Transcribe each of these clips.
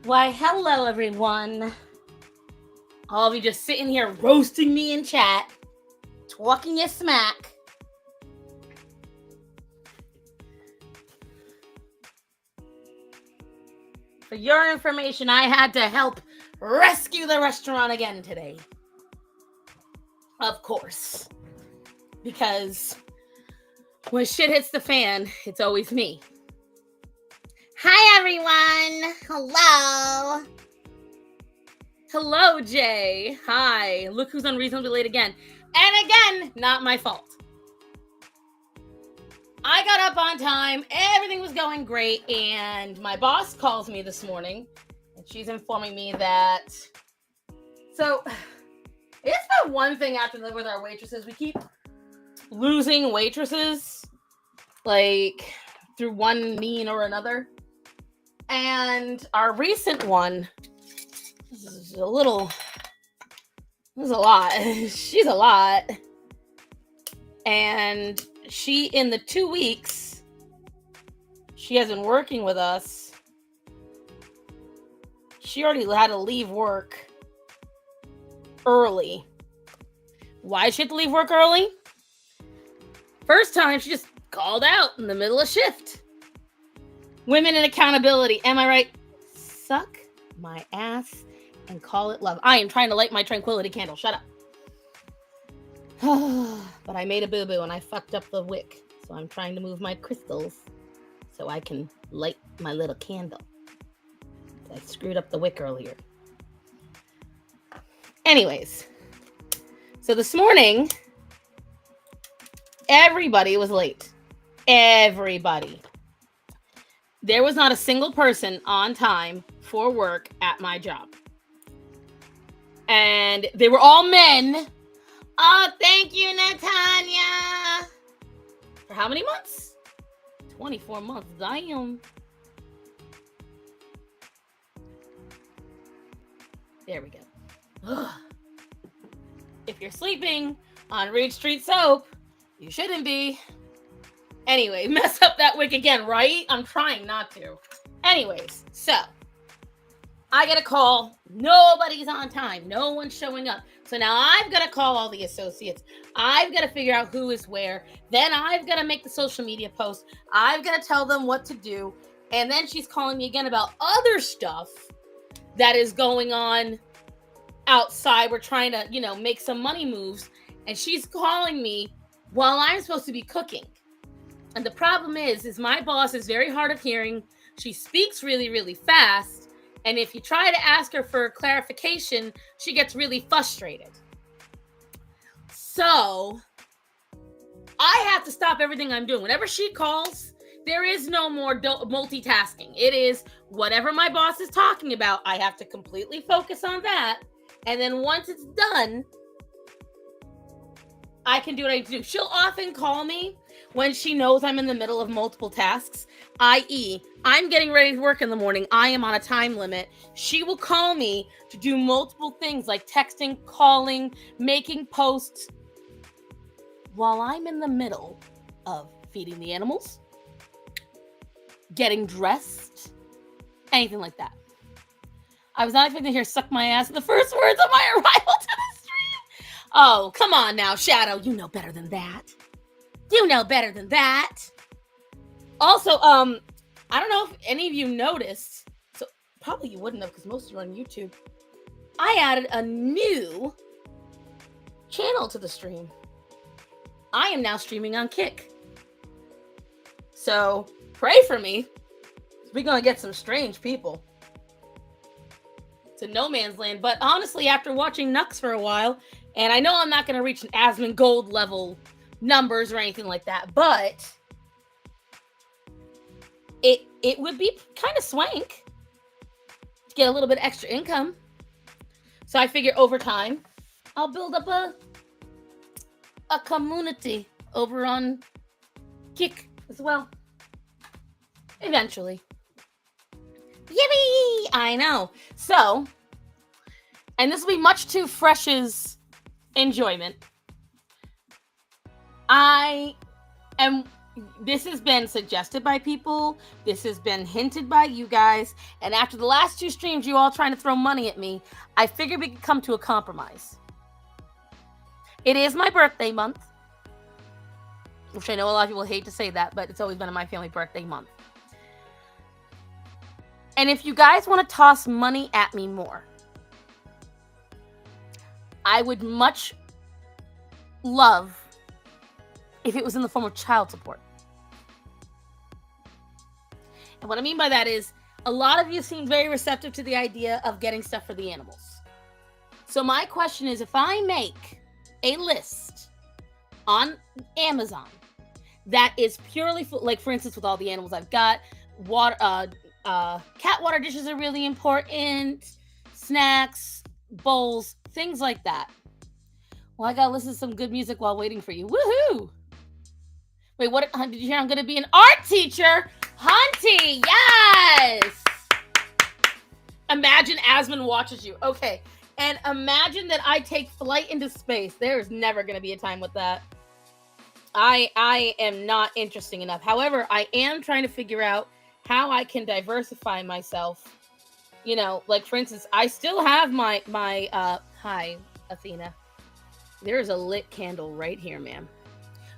Why, hello, everyone. All of you just sitting here roasting me in chat, talking your smack. For your information, I had to help rescue the restaurant again today. Of course. Because when shit hits the fan, it's always me. Hi, everyone. Hello. Hello, Jay. Hi. Look who's unreasonably late again. And again, not my fault. I got up on time. Everything was going great. And my boss calls me this morning. And she's informing me that... So, it's the one thing after with our waitresses. We keep losing waitresses. Like, through one mean or another. And our recent one... This is a lot. She's a lot. And she, in the 2 weeks she has been working with us, she already had to leave work early. Why did she have to leave work early? First time, she just called out in the middle of shift. Women in accountability. Am I right? Suck my ass and call it love. I am trying to light my tranquility candle. Shut up. But I made a boo-boo and I fucked up the wick. So I'm trying to move my crystals so I can light my little candle. I screwed up the wick earlier. Anyways. So this morning, everybody was late. Everybody. There was not a single person on time for work at my job. And they were all men. Oh, thank you, Natanya. For how many months? 24 months. Damn. There we go. Ugh. If you're sleeping on Reed Street soap, you shouldn't be. Anyway, mess up that wick again, right? I'm trying not to. Anyways, so I get a call. Nobody's on time. No one's showing up. So now I've got to call all the associates. I've got to figure out who is where. Then I've got to make the social media post. I've got to tell them what to do. And then she's calling me again about other stuff that is going on outside. We're trying to, make some money moves. And she's calling me while I'm supposed to be cooking. And the problem is my boss is very hard of hearing. She speaks really, really fast. And if you try to ask her for clarification, she gets really frustrated. So I have to stop everything I'm doing. Whenever she calls, there is no more multitasking. It is whatever my boss is talking about. I have to completely focus on that. And then once it's done, I can do what I need to do. She'll often call me when she knows I'm in the middle of multiple tasks, i.e., I'm getting ready to work in the morning. I am on a time limit. She will call me to do multiple things like texting, calling, making posts while I'm in the middle of feeding the animals, getting dressed, anything like that. I was not expecting to hear "suck my ass" in the first words of my arrival to the stream. Oh, come on now, Shadow. You know better than that. You know better than that. Also, I don't know if any of you noticed, so probably you wouldn't have because most of you are on YouTube. I added a new channel to the stream. I am now streaming on Kick. So pray for me. We're going to get some strange people to no man's land. But honestly, after watching Nux for a while, and I know I'm not going to reach an Asmongold level numbers or anything like that, but it would be kind of swank to get a little bit extra income. So I figure over time I'll build up a community over on Kick as well. Eventually. Yippee! I know. So, and this will be much too Fresh's enjoyment. I am this has been suggested by people. This has been hinted by you guys. And after the last 2 streams, you all trying to throw money at me, I figured we could come to a compromise. It is my birthday month, which I know a lot of people hate to say that, but it's always been my family birthday month. And if you guys want to toss money at me more, I would much love if it was in the form of child support. And what I mean by that is, a lot of you seem very receptive to the idea of getting stuff for the animals. So my question is, if I make a list on Amazon that is purely like, for instance, with all the animals I've got, water, cat water dishes are really important, snacks, bowls, things like that. Well, I gotta listen to some good music while waiting for you. Woohoo! Wait, what? Did you hear I'm gonna be an art teacher? Hunty, yes! Imagine Asmund watches you. Okay, and imagine that I take flight into space. There is never gonna be a time with that. I am not interesting enough. However, I am trying to figure out how I can diversify myself. You know, like, for instance, I still have my hi, Athena. There's a lit candle right here, ma'am.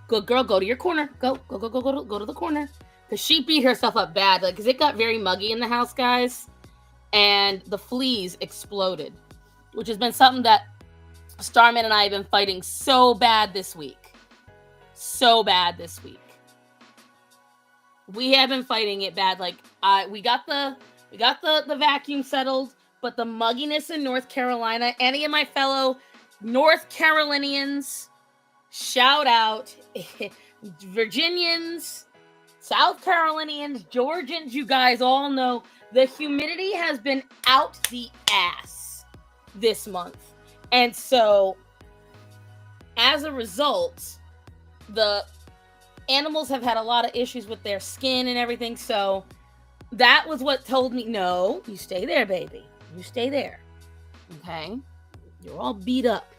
Good girl, go to your corner. Go to the corner. Because she beat herself up bad. Like, because it got very muggy in the house, guys. And the fleas exploded. Which has been something that Starman and I have been fighting so bad this week. So bad this week. We have been fighting it bad. Like, we got the vacuum settled, but the mugginess in North Carolina, any of my fellow North Carolinians, shout out, Virginians, South Carolinians, Georgians, you guys all know the humidity has been out the ass this month. And so, as a result, the animals have had a lot of issues with their skin and everything. So, that was what told me, no, you stay there, baby. You stay there. Okay? You're all beat up.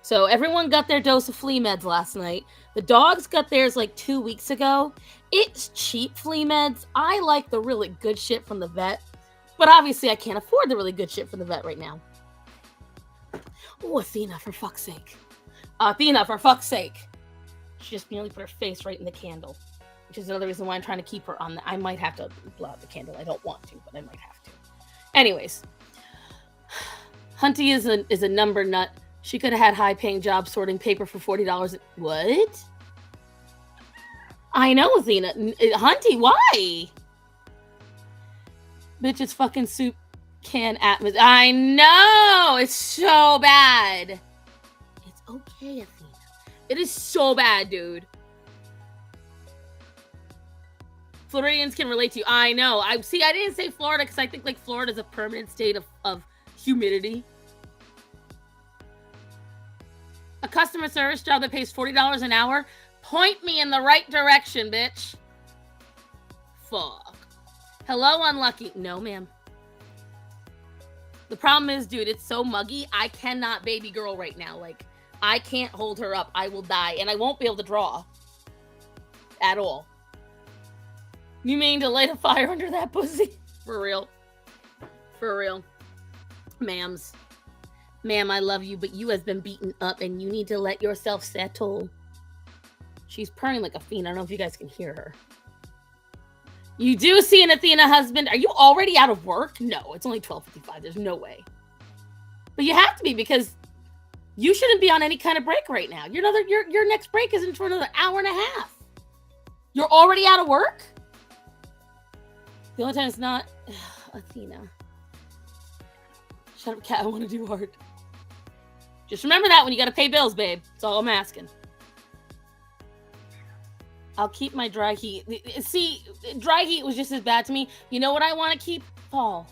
So everyone got their dose of flea meds last night. The dogs got theirs like 2 weeks ago. It's cheap flea meds. I like the really good shit from the vet. But obviously I can't afford the really good shit from the vet right now. Oh, Athena, for fuck's sake. Athena, for fuck's sake. She just nearly put her face right in the candle. Which is another reason why I'm trying to keep her on the... I might have to blow out the candle. I don't want to, but I might have to. Anyways. Hunty is a number nut. She could have had high-paying jobs sorting paper for $40. What? I know, Athena. Hunty, why? Bitch, it's fucking soup can atmosphere. I know! It's so bad. It's okay, Athena. It is so bad, dude. Floridians can relate to you. I know. I didn't say Florida because I think like Florida is a permanent state of humidity. A customer service job that pays $40 an hour? Point me in the right direction, bitch. Fuck. Hello, unlucky. No, ma'am. The problem is, dude, it's so muggy. I cannot baby girl right now. Like, I can't hold her up. I will die. And I won't be able to draw. At all. You mean to light a fire under that pussy? For real. For real. Ma'ams. Ma'am, I love you, but you has been beaten up and you need to let yourself settle. She's purring like a fiend. I don't know if you guys can hear her. You do see an Athena husband. Are you already out of work? No, it's only 12:55. There's no way. But you have to be because you shouldn't be on any kind of break right now. Your next break isn't for another hour and a half. You're already out of work? The only time it's not... Athena. Shut up, cat. I want to do art. Just remember that when you gotta pay bills, babe. That's all I'm asking. I'll keep my dry heat. See, dry heat was just as bad to me. You know what I want to keep? Fall.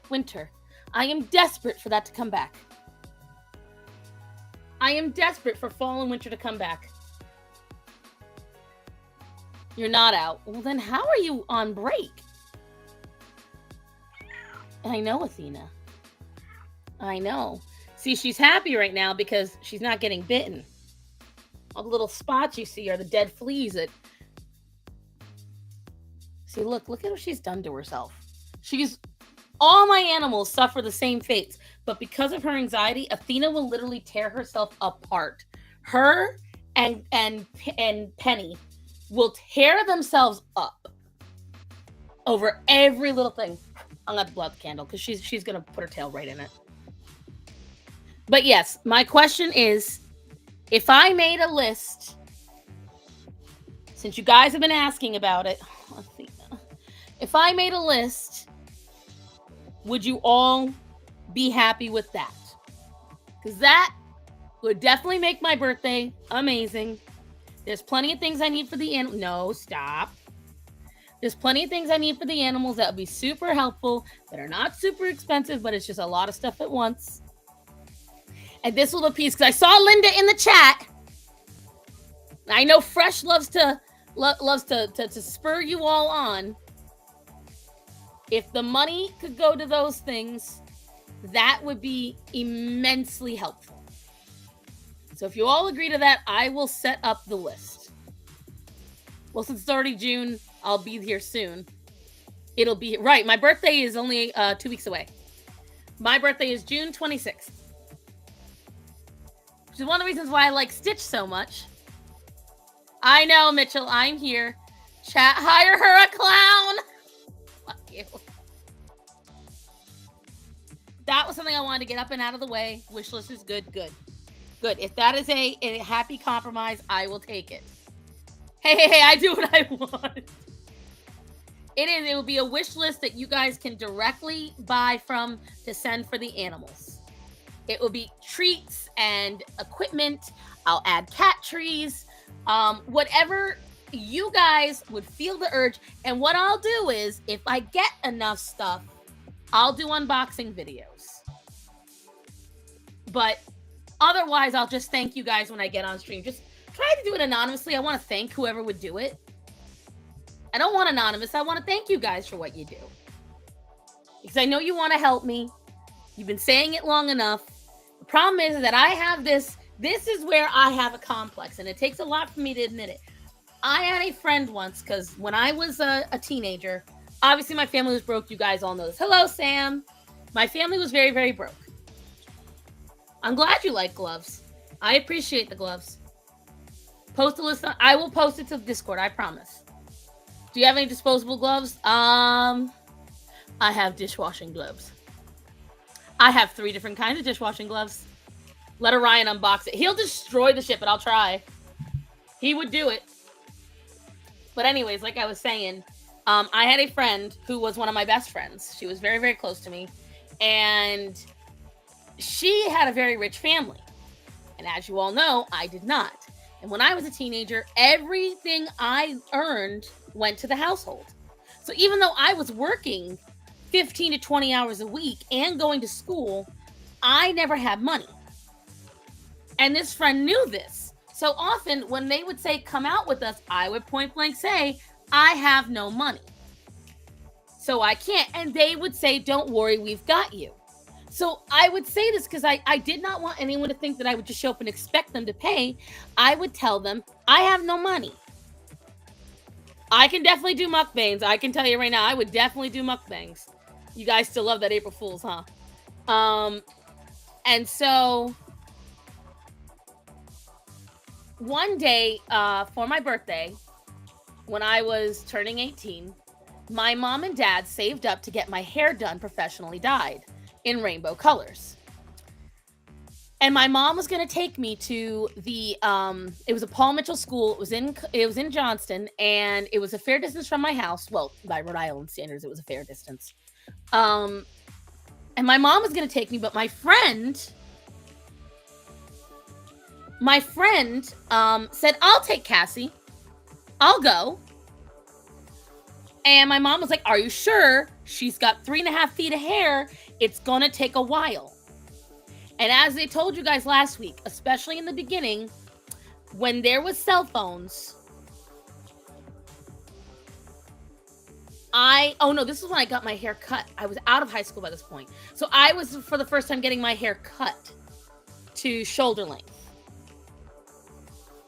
Winter. I am desperate for that to come back. I am desperate for fall and winter to come back. You're not out. Well, then how are you on break? I know, Athena. I know. See, she's happy right now because she's not getting bitten. All the little spots you see are the dead fleas that... See, look at what she's done to herself. All my animals suffer the same fates, but because of her anxiety, Athena will literally tear herself apart. Her and Penny will tear themselves up over every little thing. I'm gonna blow out the candle because she's gonna put her tail right in it. But yes, my question is, if I made a list, since you guys have been asking about it, if I made a list, would you all be happy with that? Because that would definitely make my birthday amazing. There's plenty of things I need for the animals. No, stop. There's plenty of things I need for the animals that would be super helpful, that are not super expensive, but it's just a lot of stuff at once. And this little piece, because I saw Linda in the chat. I know Fresh loves to spur you all on. If the money could go to those things, that would be immensely helpful. So if you all agree to that, I will set up the list. Well, since it's already June, I'll be here soon. It'll be... Right, my birthday is only 2 weeks away. My birthday is June 26th. Which is one of the reasons why I like Stitch so much. I know, Mitchell, I'm here. Chat, hire her a clown! Fuck you. That was something I wanted to get up and out of the way. Wish list is good. If that is a happy compromise, I will take it. Hey, I do what I want. It will be a wish list that you guys can directly buy from to send for the animals. It will be treats and equipment. I'll add cat trees. Whatever you guys would feel the urge. And what I'll do is, if I get enough stuff, I'll do unboxing videos. But otherwise, I'll just thank you guys when I get on stream. Just try to do it anonymously. I want to thank whoever would do it. I don't want anonymous. I want to thank you guys for what you do. Because I know you want to help me. You've been saying it long enough. The problem is that I have this. This is where I have a complex. And it takes a lot for me to admit it. I had a friend once, because when I was a teenager, obviously my family was broke. You guys all know this. Hello, Sam. My family was very, very broke. I'm glad you like gloves. I appreciate the gloves. Post a list. I will post it to Discord. I promise. Do you have any disposable gloves? I have dishwashing gloves. I have 3 different kinds of dishwashing gloves. Let Orion unbox it. He'll destroy the shit, but I'll try. He would do it. But anyways, like I was saying, I had a friend who was one of my best friends. She was very, very close to me. And she had a very rich family. And as you all know, I did not. And when I was a teenager, everything I earned went to the household. So even though I was working 15 to 20 hours a week and going to school, I never had money. And this friend knew this. So often when they would say, come out with us, I would point blank say, I have no money. So I can't. And they would say, don't worry, we've got you. So I would say this because I did not want anyone to think that I would just show up and expect them to pay. I would tell them, I have no money. I can definitely do mukbangs. I can tell you right now, I would definitely do mukbangs. You guys still love that April Fool's, huh? And so one day for my birthday, when I was turning 18, my mom and dad saved up to get my hair done professionally dyed in rainbow colors. And my mom was going to take me to the it was a Paul Mitchell school. It was in Johnston, and it was a fair distance from my house. Well, by Rhode Island standards, it was a fair distance. And my mom was going to take me, but my friend said, I'll take Cassie. I'll go. And my mom was like, are you sure? She's got 3.5 feet of hair. It's going to take a while. And as they told you guys last week, especially in the beginning, when there was cell phones, oh no, this is when I got my hair cut. I was out of high school by this point. So I was, for the first time, getting my hair cut to shoulder length.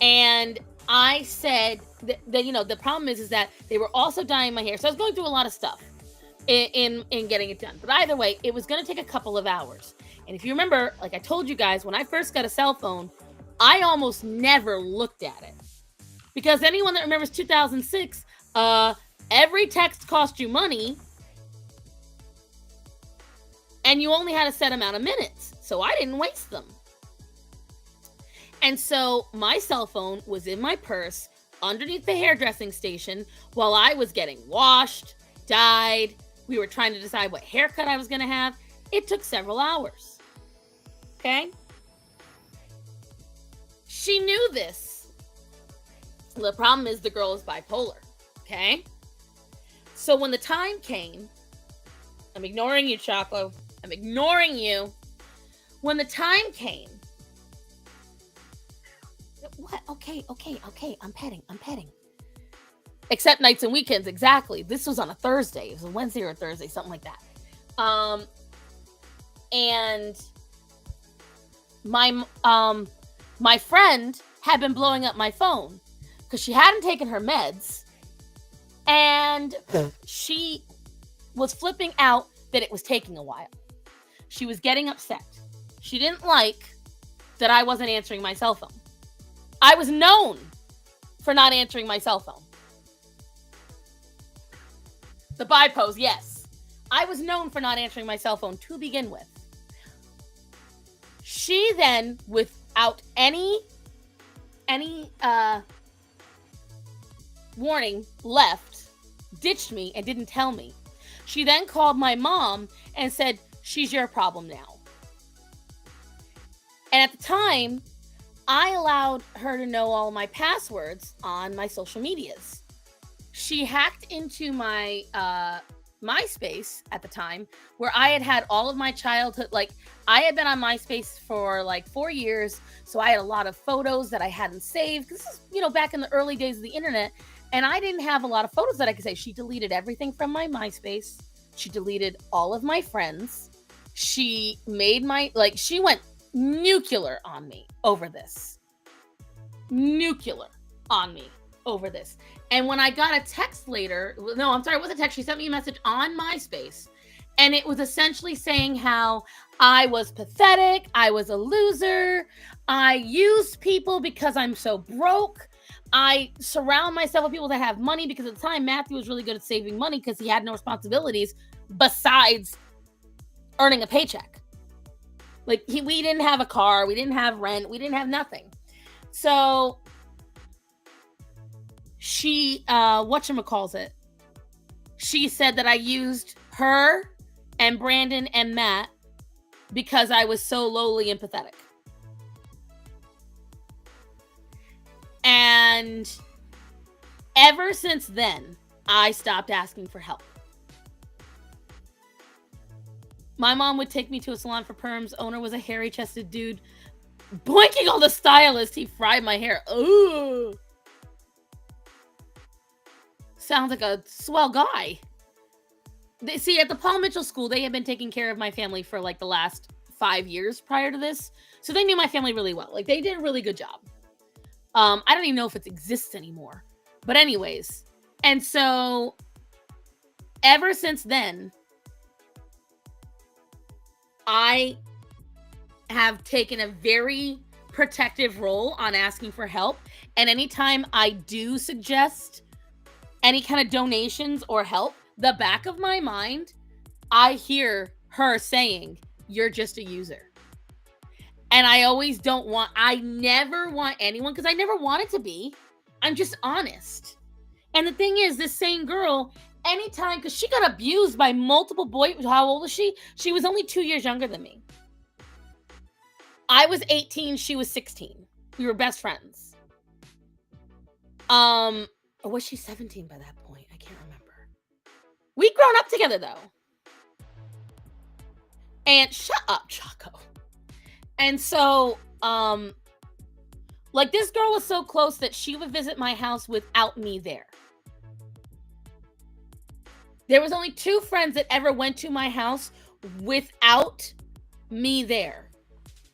And I said that you know, the problem is that they were also dyeing my hair. So I was going through a lot of stuff in getting it done. But either way, it was going to take a couple of hours. And if you remember, like I told you guys, when I first got a cell phone, I almost never looked at it. Because anyone that remembers 2006, every text cost you money, and you only had a set amount of minutes. So I didn't waste them. And so my cell phone was in my purse underneath the hairdressing station while I was getting washed, dyed. We were trying to decide what haircut I was going to have. It took several hours. Okay? She knew this. The problem is the girl is bipolar. Okay? So when the time came, I'm ignoring you, Choco. I'm ignoring you. When the time came, what? Okay. I'm petting. Except nights and weekends, exactly. This was on a Thursday. It was a Wednesday or a Thursday, something like that. And my friend had been blowing up my phone because she hadn't taken her meds, and she was flipping out that it was taking a while. She was getting upset. She didn't like that I wasn't answering my cell phone. I was known for not answering my cell phone. The bi-pose, yes. I was known for not answering my cell phone to begin with. She then, without any warning, left, ditched me, and didn't tell me. She then called my mom and said, "She's your problem now." And at the time, I allowed her to know all my passwords on my social medias. She hacked into my MySpace at the time, where I had all of my childhood. Like, I had been on MySpace for like 4 years, so I had a lot of photos that I hadn't saved. This is, you know, back in the early days of the internet, and I didn't have a lot of photos that I could save. She deleted everything from my MySpace. She deleted all of my friends. She made she went nuclear on me over this. And when I got a text later, no, I'm sorry, it wasn't a text. She sent me a message on MySpace, and it was essentially saying how I was pathetic, I was a loser, I used people because I'm so broke, I surround myself with people that have money, because at the time, Matthew was really good at saving money because he had no responsibilities besides earning a paycheck. Like, we didn't have a car, we didn't have rent, we didn't have nothing. So she, whatchamacallit, she said that I used her and Brandon and Matt because I was so lowly and pathetic. And ever since then, I stopped asking for help. My mom would take me to a salon for perms. Owner was a hairy-chested dude. Boinking on the stylist, he fried my hair. Ooh. Sounds like a swell guy. See, at the Paul Mitchell School, they had been taking care of my family for like the last 5 years prior to this. So they knew my family really well. Like, they did a really good job. I don't even know if it exists anymore. But anyways. And so, ever since then, I have taken a very protective role on asking for help. And anytime I do suggest any kind of donations or help, the back of my mind, I hear her saying, "You're just a user." And I never want anyone, because I never wanted to be. I'm just honest. And the thing is, this same girl, anytime, because she got abused by multiple boys. How old was she? She was only 2 years younger than me. I was 18, she was 16. We were best friends. Or was she 17 by that point? I can't remember. We'd grown up together, though. And shut up, Choco. And so, like, this girl was so close that she would visit my house without me there. There was only 2 friends that ever went to my house without me there.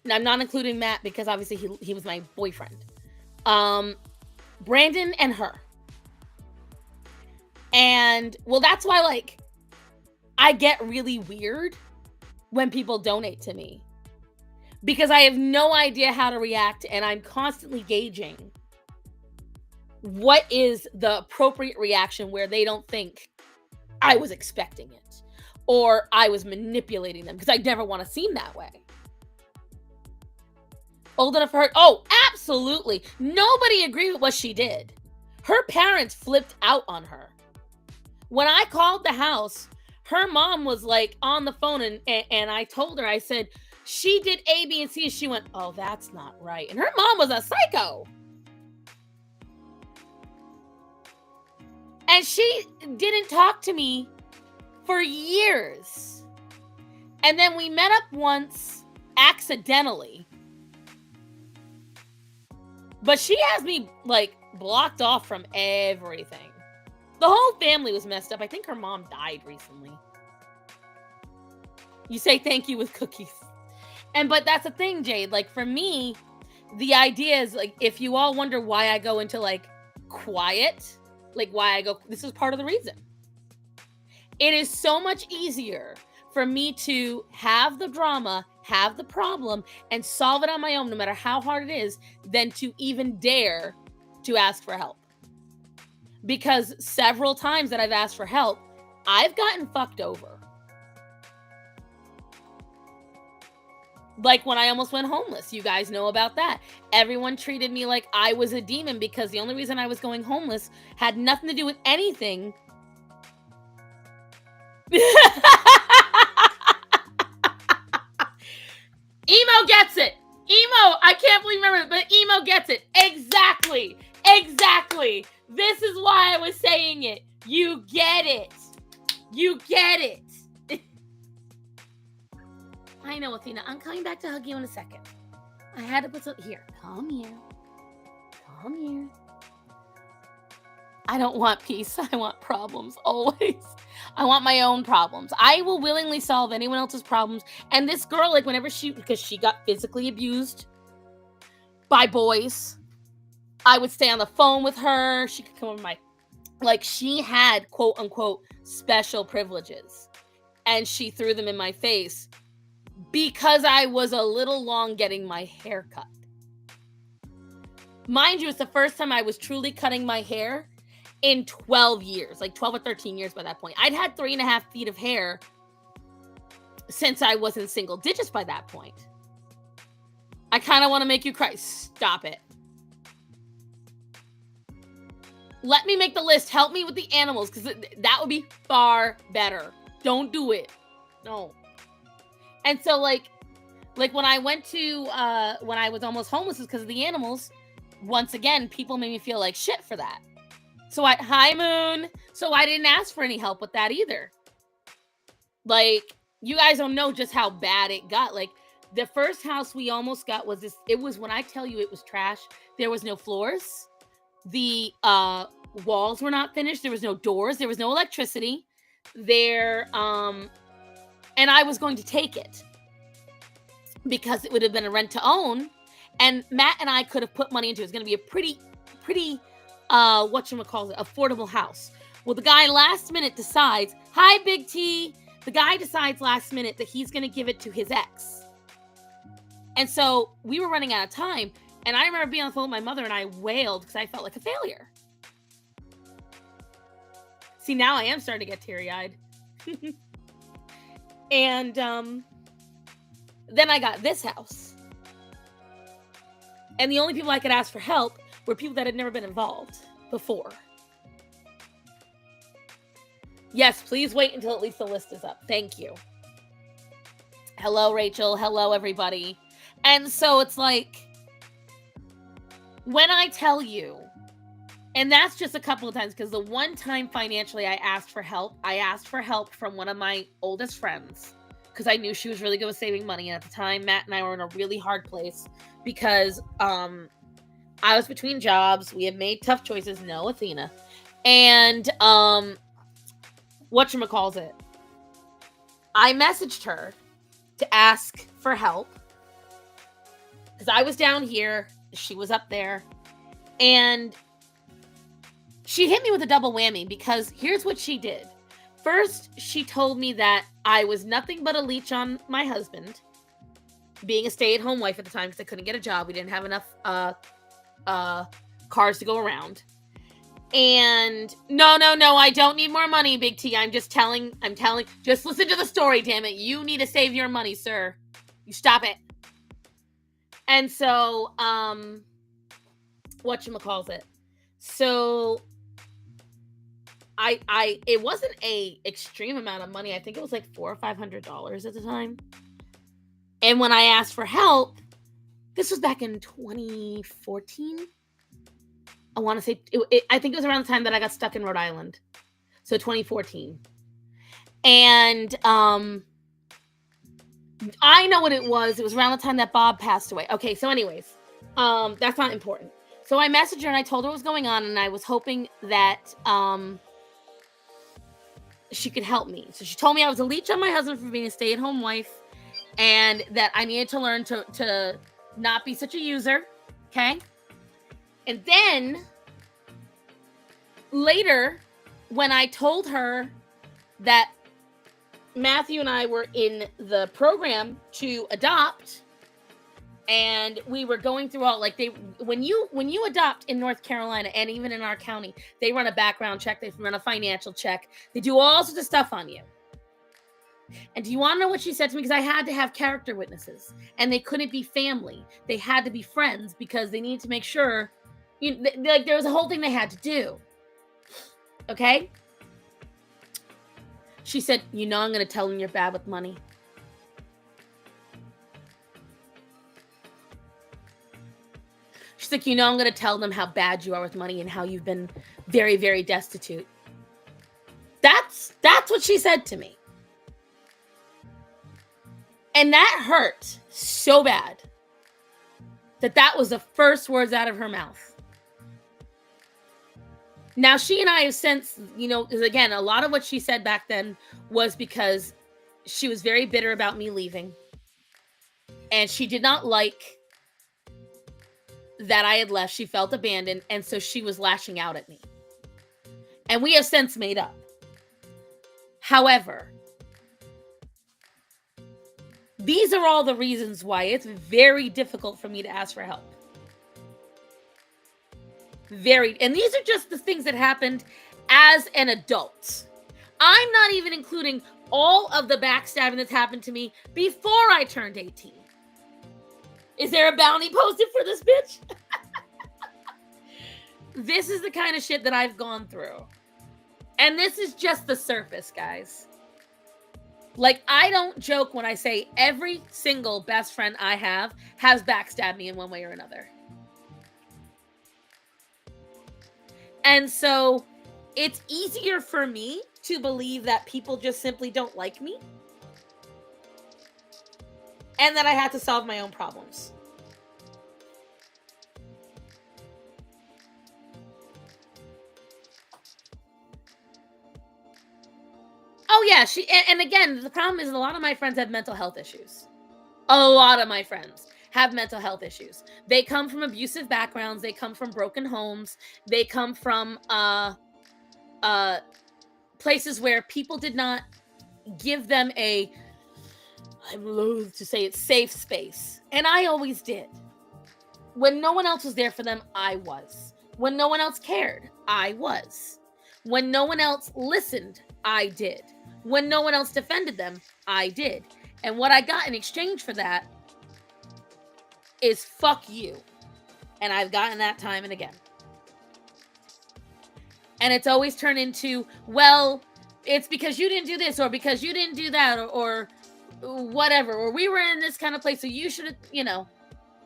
And I'm not including Matt because obviously he was my boyfriend. Brandon and her. And well, that's why like I get really weird when people donate to me, because I have no idea how to react, and I'm constantly gauging what is the appropriate reaction where they don't think I was expecting it or I was manipulating them, because I never want to seem that way. Old enough for her? Oh, absolutely. Nobody agreed with what she did. Her parents flipped out on her. When I called the house, her mom was like on the phone, and I told her, I said, she did A, B, and C, and she went, oh, that's not right. And her mom was a psycho. And she didn't talk to me for years. And then we met up once accidentally. But she has me like blocked off from everything. The whole family was messed up. I think her mom died recently. You say thank you with cookies. But that's the thing, Jade. Like for me, the idea is like, if you all wonder why I go into like quiet, like why I go, this is part of the reason. It is so much easier for me to have the drama, have the problem, and solve it on my own, no matter how hard it is, than to even dare to ask for help. Because several times that I've asked for help, I've gotten fucked over. Like when I almost went homeless, you guys know about that. Everyone treated me like I was a demon, because the only reason I was going homeless had nothing to do with anything. Emo gets it. Emo, I can't believe I remember, but Emo gets it. Exactly. This is why I was saying it. You get it. I know, Athena. I'm coming back to hug you in a second. I had to put some here. Come here. I don't want peace. I want problems, always. I want my own problems. I will willingly solve anyone else's problems. And this girl, like whenever because she got physically abused by boys, I would stay on the phone with her. She could come over like she had quote unquote special privileges. And she threw them in my face because I was a little long getting my hair cut. Mind you, it's the first time I was truly cutting my hair in 12 years, like 12 or 13 years by that point. I'd had 3.5 feet of hair since I was in single digits by that point. I kind of want to make you cry. Stop it. Let me make the list. Help me with the animals, because that would be far better. Don't do it. No. And so like when I went to, when I was almost homeless, is because of the animals. Once again, people made me feel like shit for that. So hi Moon. So I didn't ask for any help with that either. Like, you guys don't know just how bad it got. Like, the first house we almost got was this. It was, when I tell you it was trash, there was no floors. The walls were not finished. There was no doors. There was no electricity. And I was going to take it because it would have been a rent to own. And Matt and I could have put money into it. It was going to be a pretty affordable house. Well, the guy last minute decides, hi, Big T. The guy decides last minute that he's going to give it to his ex. And so we were running out of time. And I remember being on the phone with my mother, and I wailed because I felt like a failure. See, now I am starting to get teary-eyed. And then I got this house. And the only people I could ask for help were people that had never been involved before. Yes, please wait until at least the list is up. Thank you. Hello, Rachel. Hello, everybody. And so it's like, when I tell you, and that's just a couple of times, because the one time financially I asked for help from one of my oldest friends, because I knew she was really good with saving money. And at the time, Matt and I were in a really hard place because I was between jobs. We had made tough choices. No, Athena. And whatchamacallit. I messaged her to ask for help because I was down here. She was up there. And she hit me with a double whammy because here's what she did. First, she told me that I was nothing but a leech on my husband, being a stay-at-home wife at the time because I couldn't get a job. We didn't have enough cars to go around. And no, I don't need more money, Big T. I'm telling, just listen to the story, damn it. You need to save your money, sir. You stop it. And so, whatchamacallit. So it wasn't a extreme amount of money. I think it was like $400 or $500 at the time. And when I asked for help, this was back in 2014. I want to say, I think it was around the time that I got stuck in Rhode Island. So 2014. And I know what it was. It was around the time that Bob passed away. Okay, so anyways, that's not important. So I messaged her and I told her what was going on, and I was hoping that she could help me. So she told me I was a leech on my husband for being a stay-at-home wife, and that I needed to learn to not be such a user. Okay? And then later, when I told her that Matthew and I were in the program to adopt, and we were going through all, like, when you adopt in North Carolina and even in our county, they run a background check, they run a financial check, they do all sorts of stuff on you. And do you want to know what she said to me? Because I had to have character witnesses, and they couldn't be family. They had to be friends because they needed to make sure, like, there was a whole thing they had to do. Okay? She said, I'm going to tell them you're bad with money. She's like, I'm going to tell them how bad you are with money and how you've been very, very destitute. That's what she said to me. And that hurt so bad that was the first words out of her mouth. Now, she and I have since, because again, a lot of what she said back then was because she was very bitter about me leaving. And she did not like that I had left. She felt abandoned. And so she was lashing out at me. And we have since made up. However, these are all the reasons why it's very difficult for me to ask for help. And these are just the things that happened as an adult. I'm not even including all of the backstabbing that's happened to me before I turned 18. Is there a bounty posted for this bitch? This is the kind of shit that I've gone through. And this is just the surface, guys. Like, I don't joke when I say every single best friend I have has backstabbed me in one way or another. And so it's easier for me to believe that people just simply don't like me and that I have to solve my own problems. Oh, yeah. And again, the problem is a lot of my friends have mental health issues. A lot of my friends have mental health issues. They come from abusive backgrounds. They come from broken homes. They come from places where people did not give them I'm loath to say it, safe space. And I always did. When no one else was there for them, I was. When no one else cared, I was. When no one else listened, I did. When no one else defended them, I did. And what I got in exchange for that is fuck you. And I've gotten that time and again. And it's always turned into, well, it's because you didn't do this, or because you didn't do that, or whatever, or we were in this kind of place, so you should have,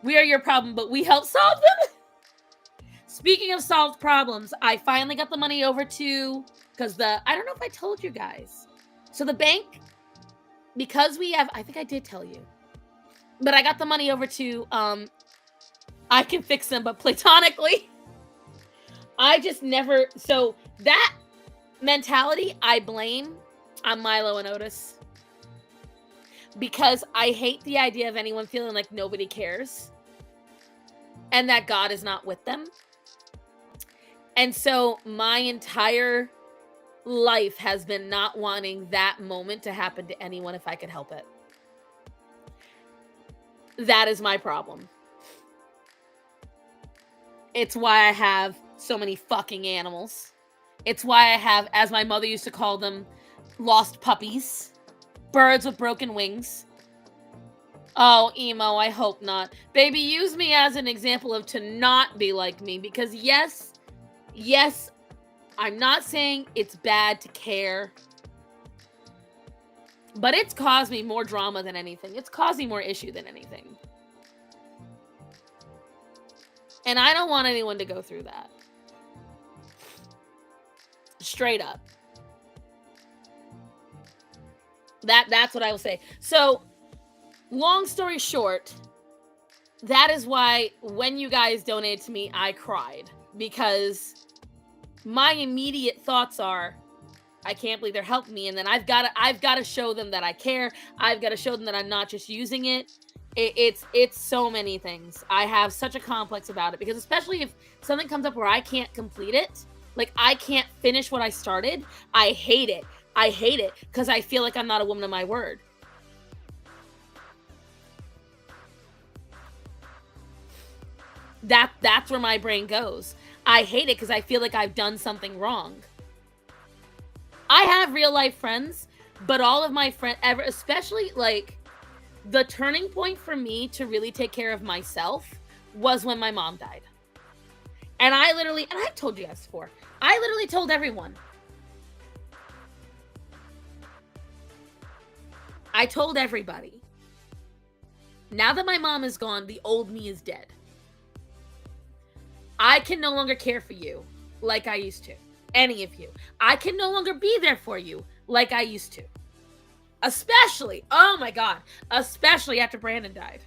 we are your problem, but we help solve them. Speaking of solved problems, I finally got the money over to, because I don't know if I told you guys. So the bank, because we have, I think I did tell you, but I got the money over to, I can fix them, but platonically. I just never, so that mentality I blame on Milo and Otis. Because I hate the idea of anyone feeling like nobody cares. And that God is not with them. And so my entire life has been not wanting that moment to happen to anyone if I could help it. That is my problem. It's why I have so many fucking animals. It's why I have, as my mother used to call them, lost puppies. Birds with broken wings. Oh, emo, I hope not. Baby, use me as an example of to not be like me. Because yes, I'm not saying it's bad to care. But it's caused me more drama than anything. It's caused me more issue than anything. And I don't want anyone to go through that. Straight up. That's what I will say. So, long story short, that is why when you guys donated to me, I cried. Because my immediate thoughts are, I can't believe they're helping me, and then I've got to show them that I care. I've got to show them that I'm not just using it. It's so many things. I have such a complex about it, because especially if something comes up where I can't complete it, like I can't finish what I started, I hate it. I hate it because I feel like I'm not a woman of my word. That's where my brain goes. I hate it because I feel like I've done something wrong. I have real life friends, but all of my friends ever, especially like the turning point for me to really take care of myself was when my mom died. And I literally, and I've told you guys before, I literally told everyone. I told everybody. Now that my mom is gone, the old me is dead. I can no longer care for you like I used to. Any of you. I can no longer be there for you like I used to. Especially, oh my God, especially after Brandon died.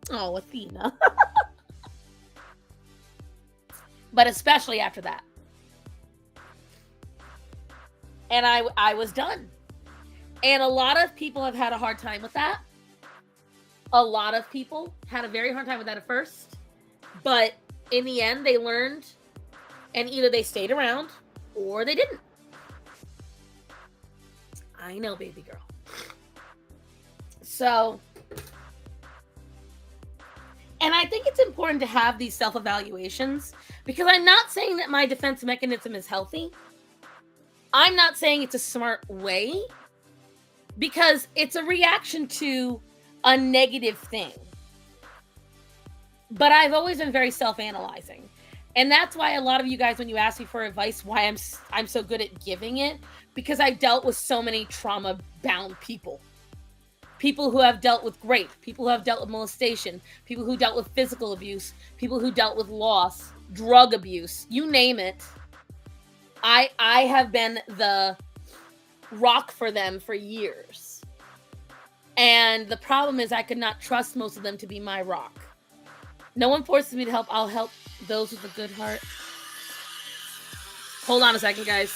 Oh, Athena. But especially after that. And I was done. And a lot of people have had a hard time with that. A lot of people had a very hard time with that at first. But in the end, they learned, and either they stayed around or they didn't. I know, baby girl. So, and I think it's important to have these self-evaluations, because I'm not saying that my defense mechanism is healthy. I'm not saying it's a smart way, because it's a reaction to a negative thing. But I've always been very self-analyzing. And that's why a lot of you guys, when you ask me for advice, why I'm so good at giving it, because I've dealt with so many trauma-bound people. People who have dealt with rape, people who have dealt with molestation, people who dealt with physical abuse, people who dealt with loss, drug abuse, you name it. I have been the rock for them for years. And the problem is I could not trust most of them to be my rock. No one forces me to help. I'll help those with a good heart. Hold on a second, guys.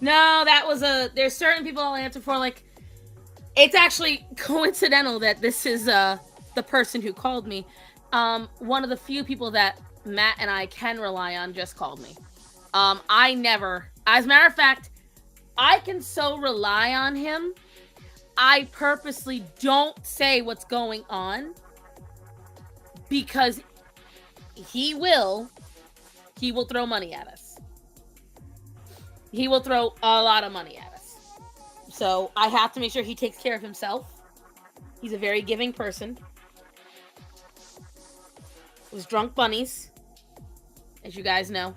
No, that was there's certain people I'll answer for. Like, it's actually coincidental that this is the person who called me. One of the few people that Matt and I can rely on just called me. I never, as a matter of fact, I can so rely on him. I purposely don't say what's going on because he will throw money at us. He will throw a lot of money at us. So I have to make sure he takes care of himself. He's a very giving person. It was Drunk Bunnies, as you guys know.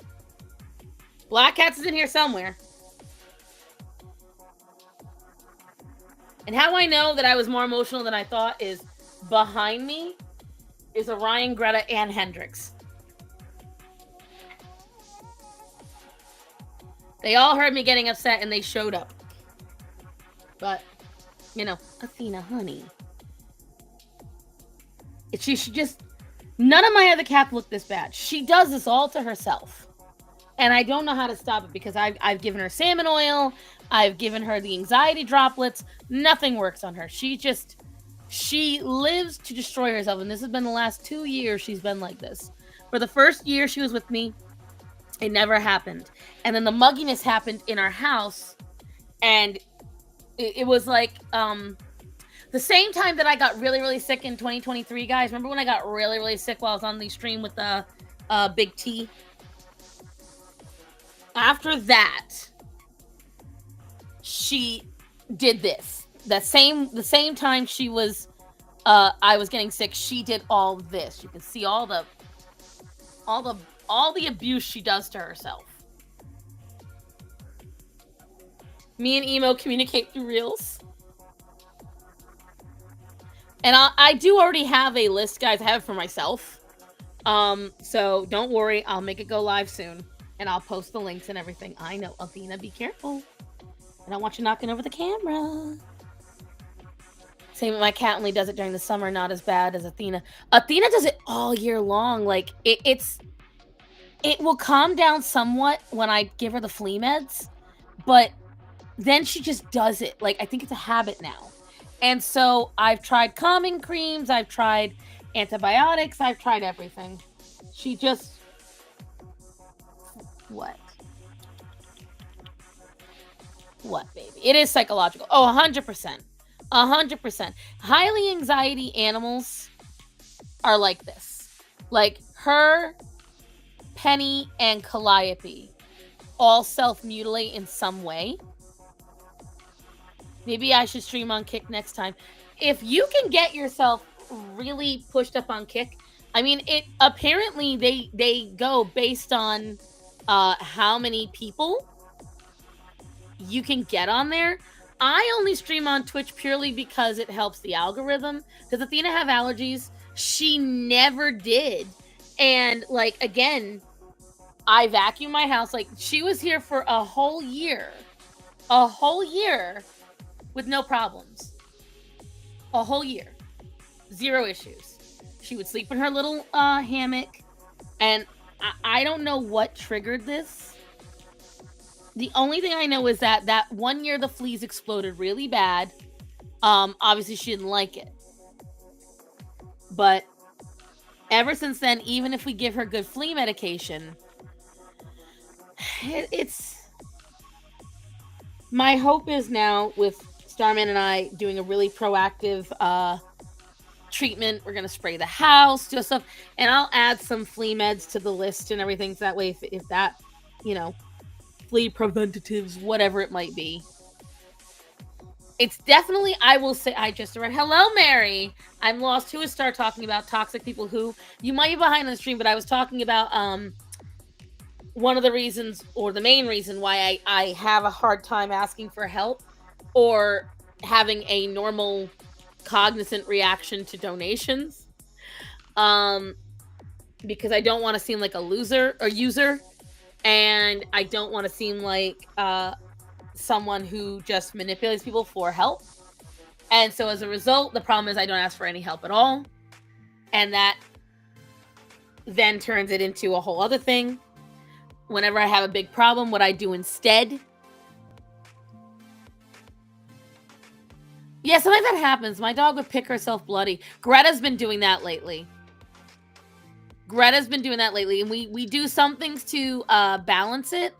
Black Cats is in here somewhere. And how I know that I was more emotional than I thought is behind me is Orion, Greta, and Hendrix. They all heard me getting upset and they showed up. But, you know, Athena, honey. She should just... None of my other cats look this bad. She does this all to herself. And I don't know how to stop it because I've given her salmon oil. I've given her the anxiety droplets. Nothing works on her. She lives to destroy herself. And this has been the last 2 years she's been like this. For the first year she was with me, it never happened. And then the mugginess happened in our house. And it was like the same time that I got really, really sick in 2023, guys. Remember when I got really, really sick while I was on the stream with the Big T? After that, she did this. The same time she was I was getting sick, she did all this. You can see all the abuse she does to herself. Me and Emo communicate through reels. And I do already have a list, guys. I have it for myself. So don't worry, I'll make it go live soon. And I'll post the links and everything. I know, Athena, be careful. I don't want you knocking over the camera. Same with my cat only does it during the summer, not as bad as Athena. Athena does it all year long. Like, it will calm down somewhat when I give her the flea meds. But then she just does it. Like, I think it's a habit now. And so I've tried calming creams. I've tried antibiotics. I've tried everything. She just... What, baby? It is psychological. Oh, 100%. 100%. Highly anxiety animals are like this. Like her, Penny, and Calliope all self-mutilate in some way. Maybe I should stream on Kick next time. If you can get yourself really pushed up on Kick, I mean, it apparently they go based on how many people you can get on there. I only stream on Twitch purely because it helps the algorithm. Does Athena have allergies? She never did. And like, again, I vacuum my house. Like, she was here for a whole year with no problems. A whole year. Zero issues. She would sleep in her little hammock. And I don't know what triggered this. The only thing I know is that 1 year the fleas exploded really bad. Obviously she didn't like it. But ever since then, even if we give her good flea medication, it's... My hope is now with Starman and I doing a really proactive treatment. We're going to spray the house, do stuff, and I'll add some flea meds to the list and everything. So that way, if that, you know, flea preventatives, whatever it might be. It's definitely, I will say, I just read, hello, Mary. I'm lost. Who is start talking about toxic people who, you might be behind on the stream, but I was talking about one of the reasons, or the main reason why I have a hard time asking for help or having a normal cognizant reaction to donations. Because I don't want to seem like a loser or user. And I don't want to seem like someone who just manipulates people for help. And so as a result, the problem is I don't ask for any help at all. And that then turns it into a whole other thing. Whenever I have a big problem, what I do instead Yeah, something like that happens. My dog would pick herself bloody. Greta's been doing that lately. And we do some things to balance it.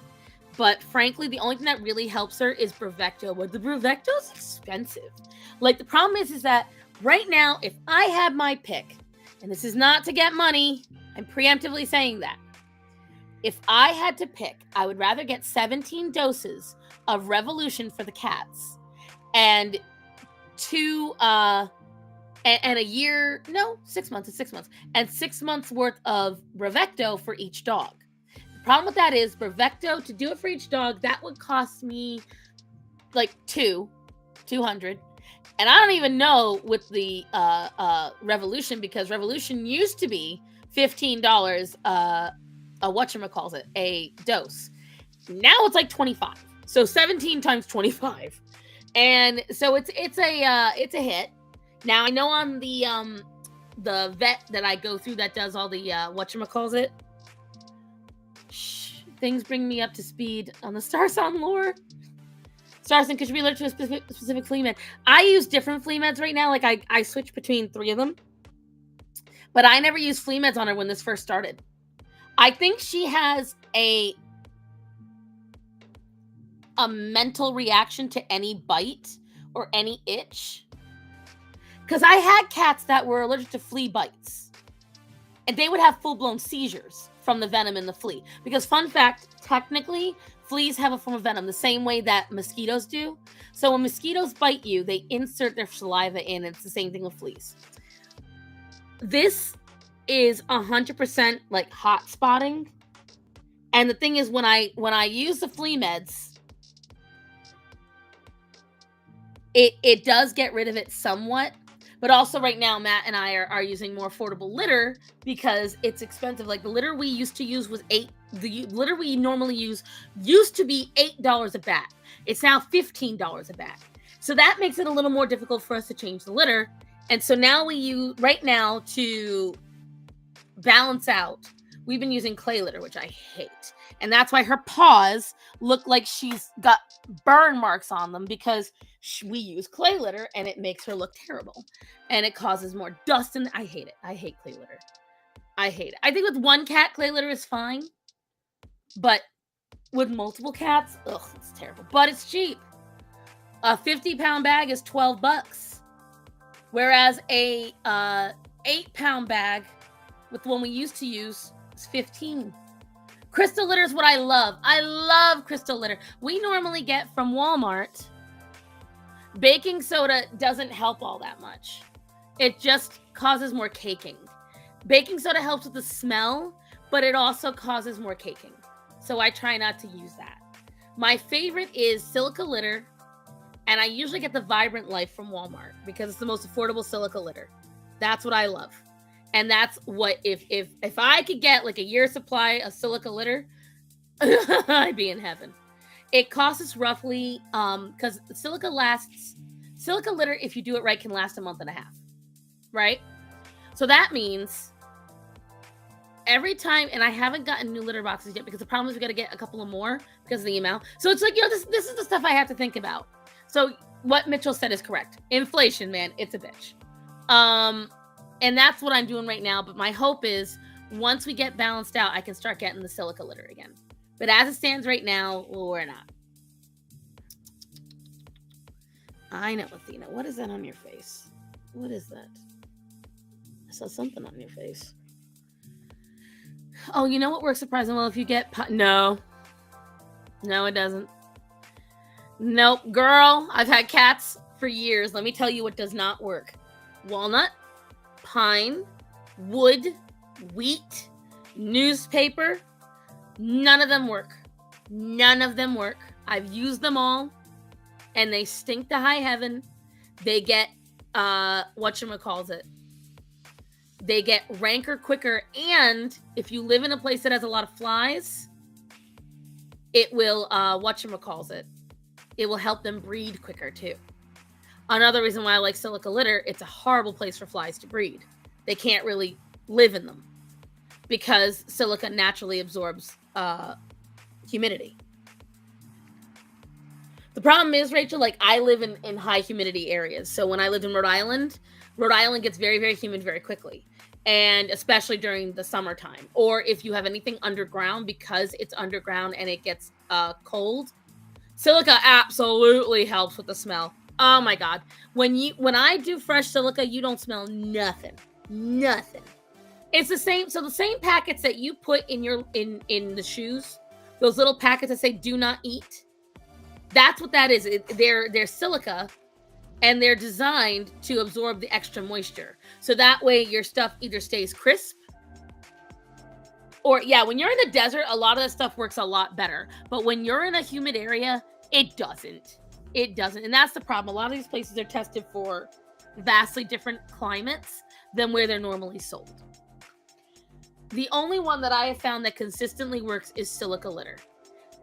But frankly, the only thing that really helps her is Bravecto. But the Bravecto is expensive. Like, the problem is that right now, if I had my pick, and this is not to get money, I'm preemptively saying that. If I had to pick, I would rather get 17 doses of Revolution for the cats and 6 months. It's 6 months. And 6 months worth of Bravecto for each dog. Problem with that is Bravecto, to do it for each dog, that would cost me like 200. And I don't even know with the Revolution, because Revolution used to be $15 a dose. Now it's like 25. So 17 times 25. And so it's a hit. Now I know on the vet that I go through that does all the things bring me up to speed on the Starson lore. Starson, could you be allergic to a specific flea med? I use different flea meds right now. Like I switch between 3 of them. But I never used flea meds on her when this first started. I think she has a mental reaction to any bite or any itch. Because I had cats that were allergic to flea bites. And they would have full-blown seizures from the venom in the flea. Because, fun fact, technically, fleas have a form of venom the same way that mosquitoes do. So when mosquitoes bite you, they insert their saliva in. It's the same thing with fleas. This is 100% like hot spotting. And the thing is, when I use the flea meds, it does get rid of it somewhat. But also right now, Matt and I are using more affordable litter because it's expensive. Like the litter we used to use was the litter we normally use used to be $8 a bag. It's now $15 a bag. So that makes it a little more difficult for us to change the litter. And so now right now to balance out, we've been using clay litter, which I hate. And that's why her paws look like she's got burn marks on them, because we use clay litter and it makes her look terrible. And it causes more dust, and I hate it. I hate clay litter. I hate it. I think with one cat, clay litter is fine. But with multiple cats, it's terrible. But it's cheap. A 50-pound bag is $12. Whereas a 8-pound bag with the one we used to use is $15. Crystal litter is what I love. I love crystal litter. We normally get from Walmart. Baking soda doesn't help all that much. It just causes more caking. Baking soda helps with the smell, but it also causes more caking. So I try not to use that. My favorite is silica litter, and I usually get the Vibrant Life from Walmart because it's the most affordable silica litter. That's what I love. And that's what, if I could get like a year's supply of silica litter, I'd be in heaven. It costs us roughly, because silica litter, if you do it right, can last a month and a half, right? So that means every time, and I haven't gotten new litter boxes yet because the problem is we got to get a couple of more because of the amount. So it's like, this is the stuff I have to think about. So what Mitchell said is correct. Inflation, man, it's a bitch. And that's what I'm doing right now. But my hope is once we get balanced out, I can start getting the silica litter again. But as it stands right now, we're not. I know, Athena. What is that on your face? What is that? I saw something on your face. Oh, you know what works surprisingly well if you get... No, it doesn't. Nope. Girl, I've had cats for years. Let me tell you what does not work. Walnut, pine, wood, wheat, newspaper. None of them work. None of them work. I've used them all, and they stink to high heaven. They get, they get ranker quicker, and if you live in a place that has a lot of flies, it will, it will help them breed quicker, too. Another reason why I like silica litter, it's a horrible place for flies to breed. They can't really live in them because silica naturally absorbs humidity. The problem is, Rachel, like I live in high humidity areas. So when I lived in Rhode Island gets very, very humid very quickly. And especially during the summertime. Or if you have anything underground, because it's underground and it gets cold, silica absolutely helps with the smell. Oh my God. When I do fresh silica, you don't smell nothing. Nothing. It's the same. So the same packets that you put in your in the shoes, those little packets that say "do not eat," that's what that is. They're silica, and they're designed to absorb the extra moisture. So that way your stuff either stays crisp, or when you're in the desert, a lot of that stuff works a lot better. But when you're in a humid area, it doesn't. It doesn't. And that's the problem. A lot of these places are tested for vastly different climates than where they're normally sold. The only one that I have found that consistently works is silica litter.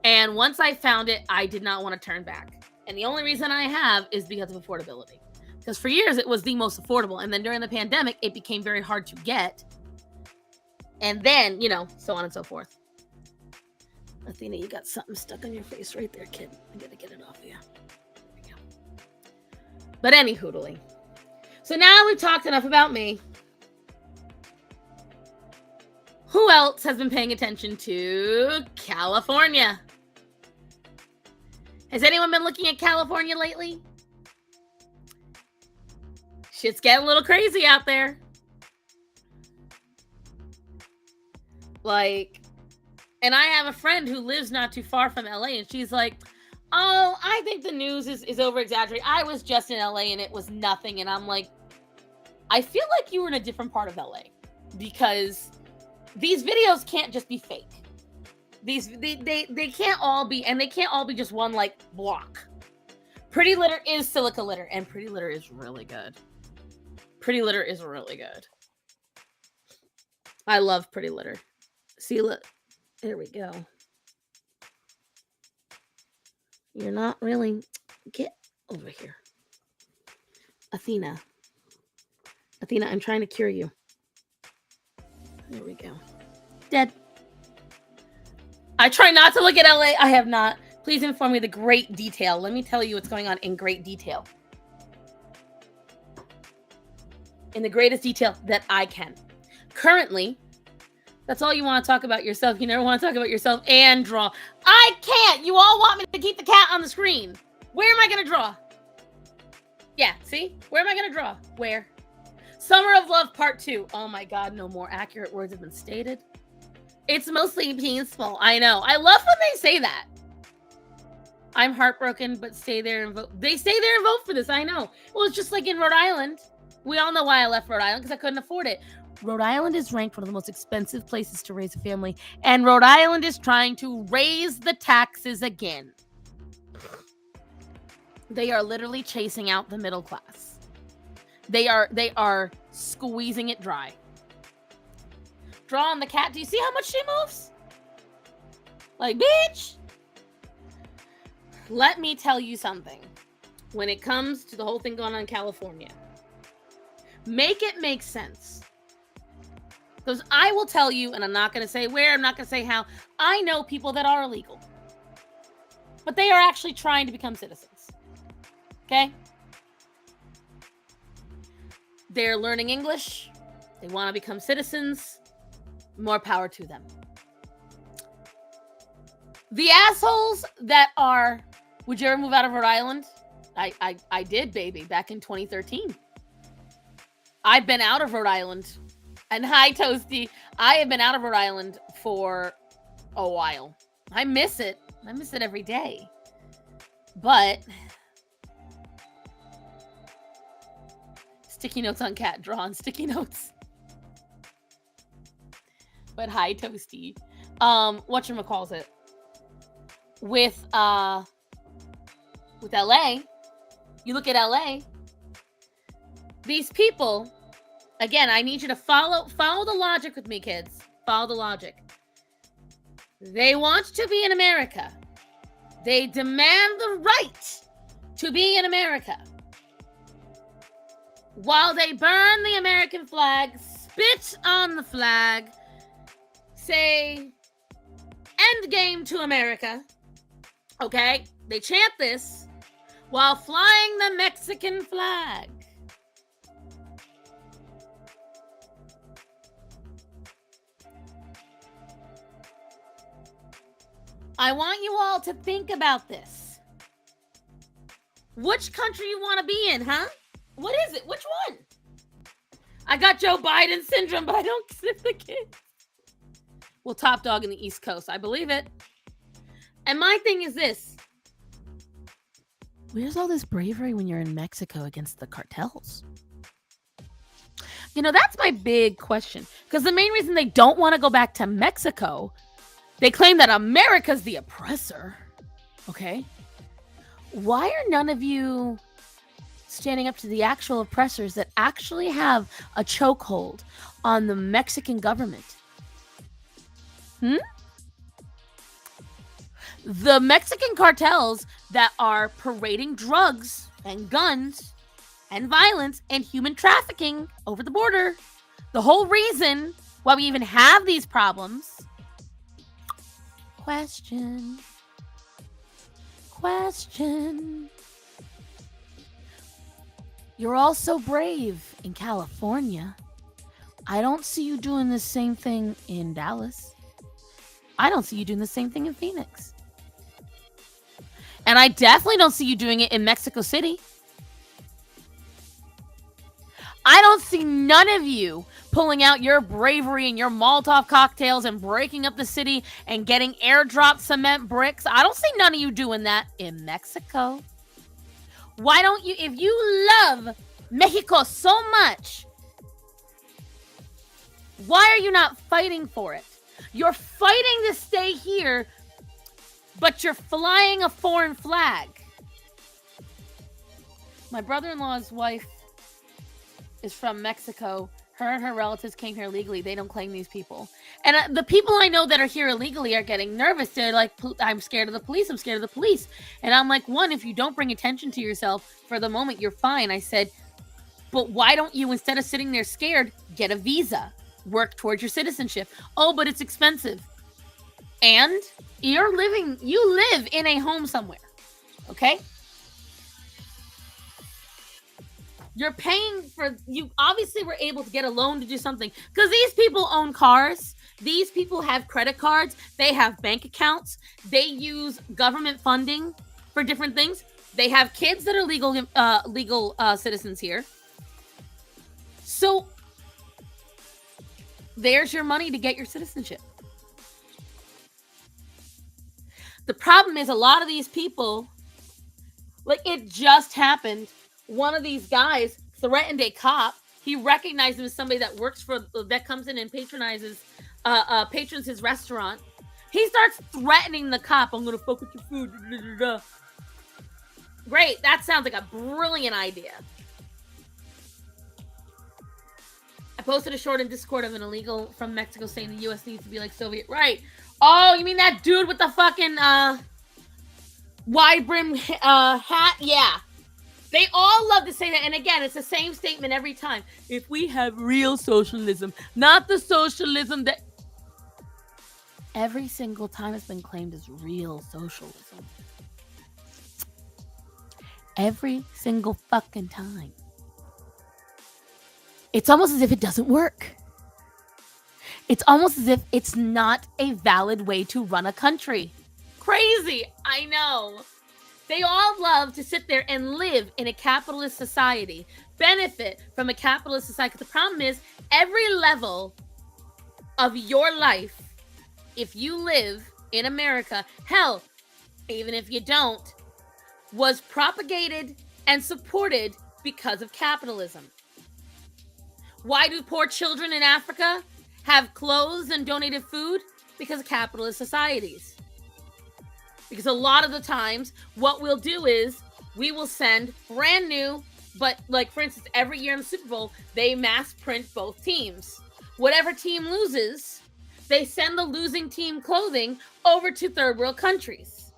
And once I found it, I did not want to turn back. And the only reason I have is because of affordability. Because for years, it was the most affordable. And then during the pandemic, it became very hard to get. And then, so on and so forth. Athena, you got something stuck on your face right there, kid. I gotta get it off of you. There we go. But any hoodling. So now we've talked enough about me. Who else has been paying attention to California? Has anyone been looking at California lately? Shit's getting a little crazy out there. And I have a friend who lives not too far from LA, and she's like, oh, I think the news is over-exaggerated. I was just in LA, and it was nothing. And I'm like, I feel like you were in a different part of LA, because these videos can't just be fake. They can't all be, and they can't all be just one block. Pretty litter is silica litter, and pretty litter is really good. Pretty litter is really good. I love pretty litter. See, look, there we go. You're not really, get over here. Athena, I'm trying to cure you. There we go. Dead. I try not to look at LA. I have not. Please inform me the great detail. Let me tell you what's going on in great detail. In the greatest detail that I can. Currently, that's all you want to talk about yourself. You never want to talk about yourself and draw. I can't. You all want me to keep the cat on the screen. Where am I going to draw? Yeah, see? Where am I going to draw? Where? Summer of Love Part 2. Oh my God, no more accurate words have been stated. It's mostly peaceful. I know. I love when they say that. I'm heartbroken, but stay there and vote. They stay there and vote for this. I know. Well, it's just like in Rhode Island. We all know why I left Rhode Island, because I couldn't afford it. Rhode Island is ranked one of the most expensive places to raise a family, and Rhode Island is trying to raise the taxes again. They are literally chasing out the middle class. They are squeezing it dry. Draw on the cat. Do you see how much she moves? Like, bitch. Let me tell you something. When it comes to the whole thing going on in California, make it make sense. Because I will tell you, and I'm not going to say where, I'm not going to say how. I know people that are illegal, but they are actually trying to become citizens. Okay? They're learning English. They want to become citizens. More power to them. The assholes that are, would you ever move out of Rhode Island? I did, baby, back in 2013. I've been out of Rhode Island. And hi, Toasty. I have been out of Rhode Island for a while. I miss it. I miss it every day. But sticky notes on cat. Draw on sticky notes. But hi, Toasty. Whatchamacallit? With LA, you look at LA, these people, again, I need you to follow the logic with me, kids. Follow the logic. They want to be in America. They demand the right to be in America. While they burn the American flag, spit on the flag, say, end game to America. Okay? They chant this while flying the Mexican flag. I want you all to think about this. Which country you want to be in, huh? What is it? Which one? I got Joe Biden syndrome, but I don't sniff the kids. Well, top dog in the East Coast. I believe it. And my thing is this. Where's all this bravery when you're in Mexico against the cartels? You know, that's my big question. Because the main reason they don't want to go back to Mexico, they claim that America's the oppressor. Okay? Why are none of you standing up to the actual oppressors that actually have a chokehold on the Mexican government? The Mexican cartels that are parading drugs and guns and violence and human trafficking over the border. The whole reason why we even have these problems. Question. You're all so brave in California. I don't see you doing the same thing in Dallas. I don't see you doing the same thing in Phoenix. And I definitely don't see you doing it in Mexico City. I don't see none of you pulling out your bravery and your Molotov cocktails and breaking up the city and getting airdrop cement bricks. I don't see none of you doing that in Mexico. Why don't you, if you love Mexico so much, why are you not fighting for it? You're fighting to stay here, but you're flying a foreign flag. My brother-in-law's wife is from Mexico. Her and her relatives came here legally. They don't claim these people. And the people I know that are here illegally are getting nervous. They're like, I'm scared of the police. I'm scared of the police. And I'm like, one, if you don't bring attention to yourself for the moment, you're fine. I said, but why don't you, instead of sitting there scared, get a visa? Work towards your citizenship. Oh, but it's expensive. And you live in a home somewhere. Okay? You're paying for, you obviously were able to get a loan to do something because these people own cars. These people have credit cards. They have bank accounts. They use government funding for different things. They have kids that are legal citizens here. So there's your money to get your citizenship. The problem is a lot of these people, like it just happened. One of these guys threatened a cop. He recognized him as somebody that comes in and patrons his restaurant. He starts threatening the cop. I'm going to fuck with your food. Great. That sounds like a brilliant idea. I posted a short in Discord of an illegal from Mexico saying the U.S. needs to be like Soviet. Right. Oh, you mean that dude with the fucking wide brim hat? Yeah. They all love to say that. And again, it's the same statement every time. If we have real socialism, not the socialism that every single time it's been claimed as real socialism. Every single fucking time. It's almost as if it doesn't work. It's almost as if it's not a valid way to run a country. Crazy, I know. They all love to sit there and live in a capitalist society, benefit from a capitalist society. The problem is, every level of your life, if you live in America, hell, even if you don't, was propagated and supported because of capitalism. Why do poor children in Africa have clothes and donated food? Because of capitalist societies. Because a lot of the times, what we'll do is we will send brand new, but like for instance, every year in the Super Bowl, they mass print both teams. Whatever team loses, they send the losing team clothing over to third world countries.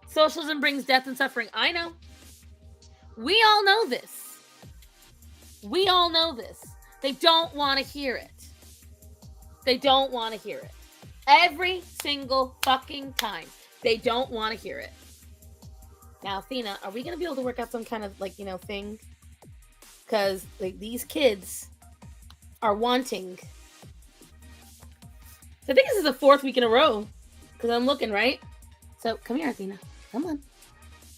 Socialism brings death and suffering. I know. We all know this. We all know this. They don't want to hear it. They don't want to hear it. Every single fucking time. They don't want to hear it. Now, Athena, are we going to be able to work out some kind of, like, you know, thing? Because, like, these kids are wanting. I think this is the 4th week in a row. Because I'm looking, right? So, come here, Athena. Come on.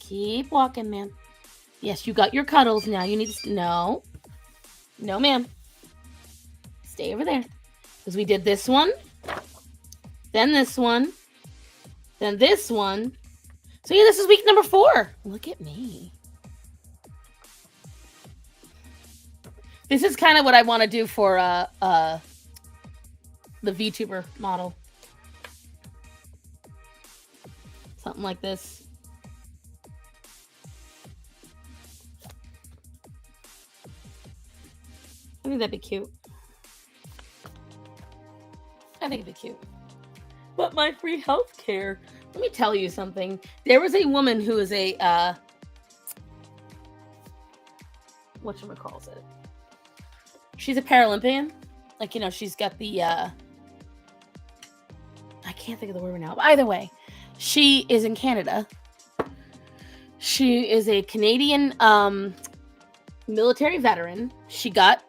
Keep walking, man. Yes, you got your cuddles. Now you need to... No. No, ma'am. Stay over there. Because we did this one. Then this one. Then this one. So, yeah, this is week number 4. Look at me. This is kind of what I want to do for the VTuber model. Something like this. I think that'd be cute. I think it'd be cute. But my free health care. Let me tell you something. There was a woman who is a whatchamacallit? She's a Paralympian. Like, you know, she's got the I can't think of the word right now. But either way, she is in Canada. She is a Canadian military veteran. She got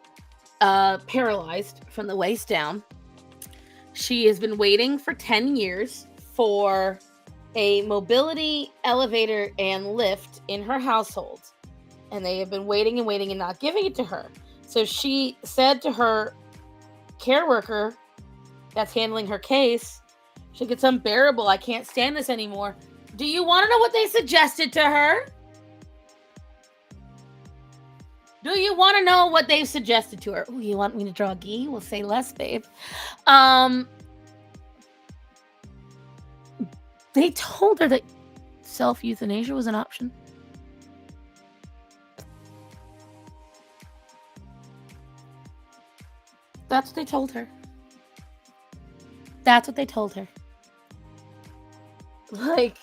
paralyzed from the waist down. She has been waiting for 10 years for a mobility elevator and lift in her household. And they have been waiting and waiting and not giving it to her. So she said to her care worker that's handling her case, she gets unbearable. I can't stand this anymore. Do you want to know what they suggested to her? Do you want to know what they've suggested to her? Ooh, you want me to draw a gi? We'll say less, babe. They told her that self-euthanasia was an option. That's what they told her. That's what they told her. Like,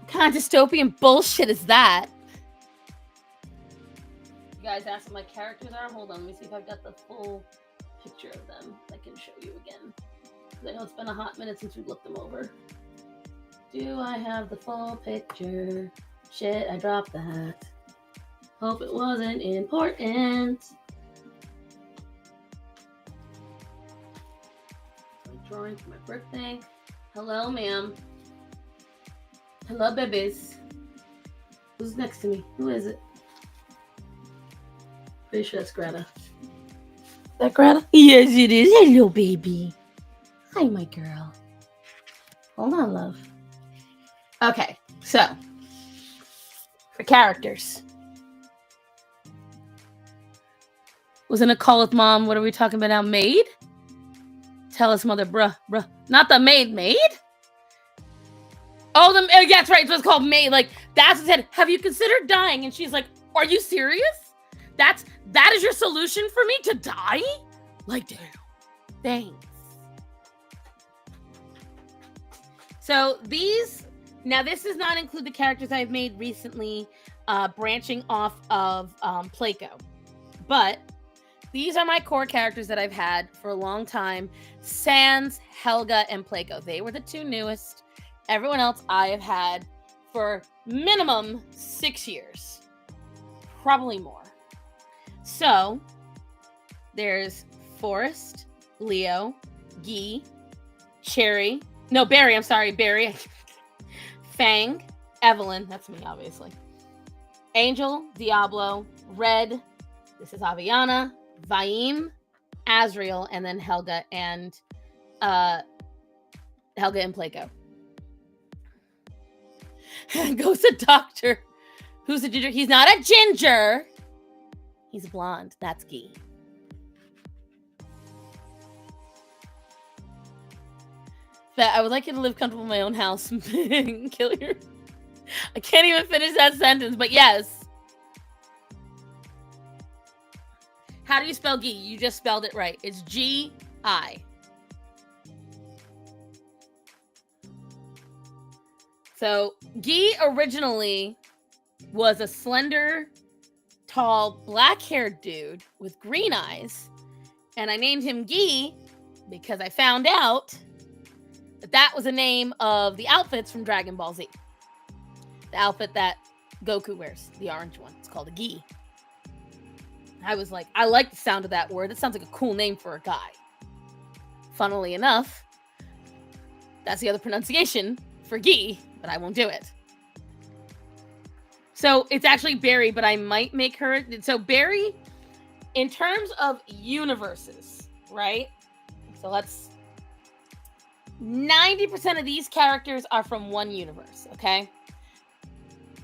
what kind of dystopian bullshit is that? You guys asked what my characters are? Hold on, let me see if I've got the full picture of them. I can show you again. Because I know it's been a hot minute since we looked them over. Do I have the full picture? Shit, I dropped that. Hope it wasn't important. Drawing for my birthday. Hello, ma'am. Hello, babies. Who's next to me? Who is it? Pretty sure that's Greta. Is that Greta? Yes, it is. Hello, baby. Hi, my girl. Hold on, love. Okay, so for characters. Was in a call with mom. What are we talking about now? Maid? Tell us, mother, bruh. Not the maid? Oh, yeah, that's right. It's what's called maid. Like, that's what said, have you considered dying? And she's like, are you serious? That is your solution for me to die? Like, damn. Thanks. So now this does not include the characters I've made recently, branching off of Playco. But these are my core characters that I've had for a long time. Sans, Helga, and Playco. They were the 2 newest. Everyone else I have had for minimum 6 years. Probably more. So, there's Forrest, Leo, Guy, Cherry. No, Barry, I'm sorry, Barry. Fang, Evelyn, that's me, obviously. Angel, Diablo, Red, this is Aviana, Vaim, Azriel, and then Helga and Playco. Goes the doctor. Who's a ginger? He's not a ginger. He's blonde. That's Guy. But I would like you to live comfortable in my own house. Kill your... I can't even finish that sentence, but yes. How do you spell Guy? You just spelled it right. It's G-I. So, Guy originally was a slender, tall, black-haired dude with green eyes. And I named him Guy because I found out that was the name of the outfits from Dragon Ball Z. The outfit that Goku wears, the orange one. It's called a gi. I was like, I like the sound of that word. It sounds like a cool name for a guy. Funnily enough, that's the other pronunciation for gi, but I won't do it. So it's actually Barry, but I might make her. So Barry, in terms of universes, right? So let's. 90% of these characters are from one universe, okay?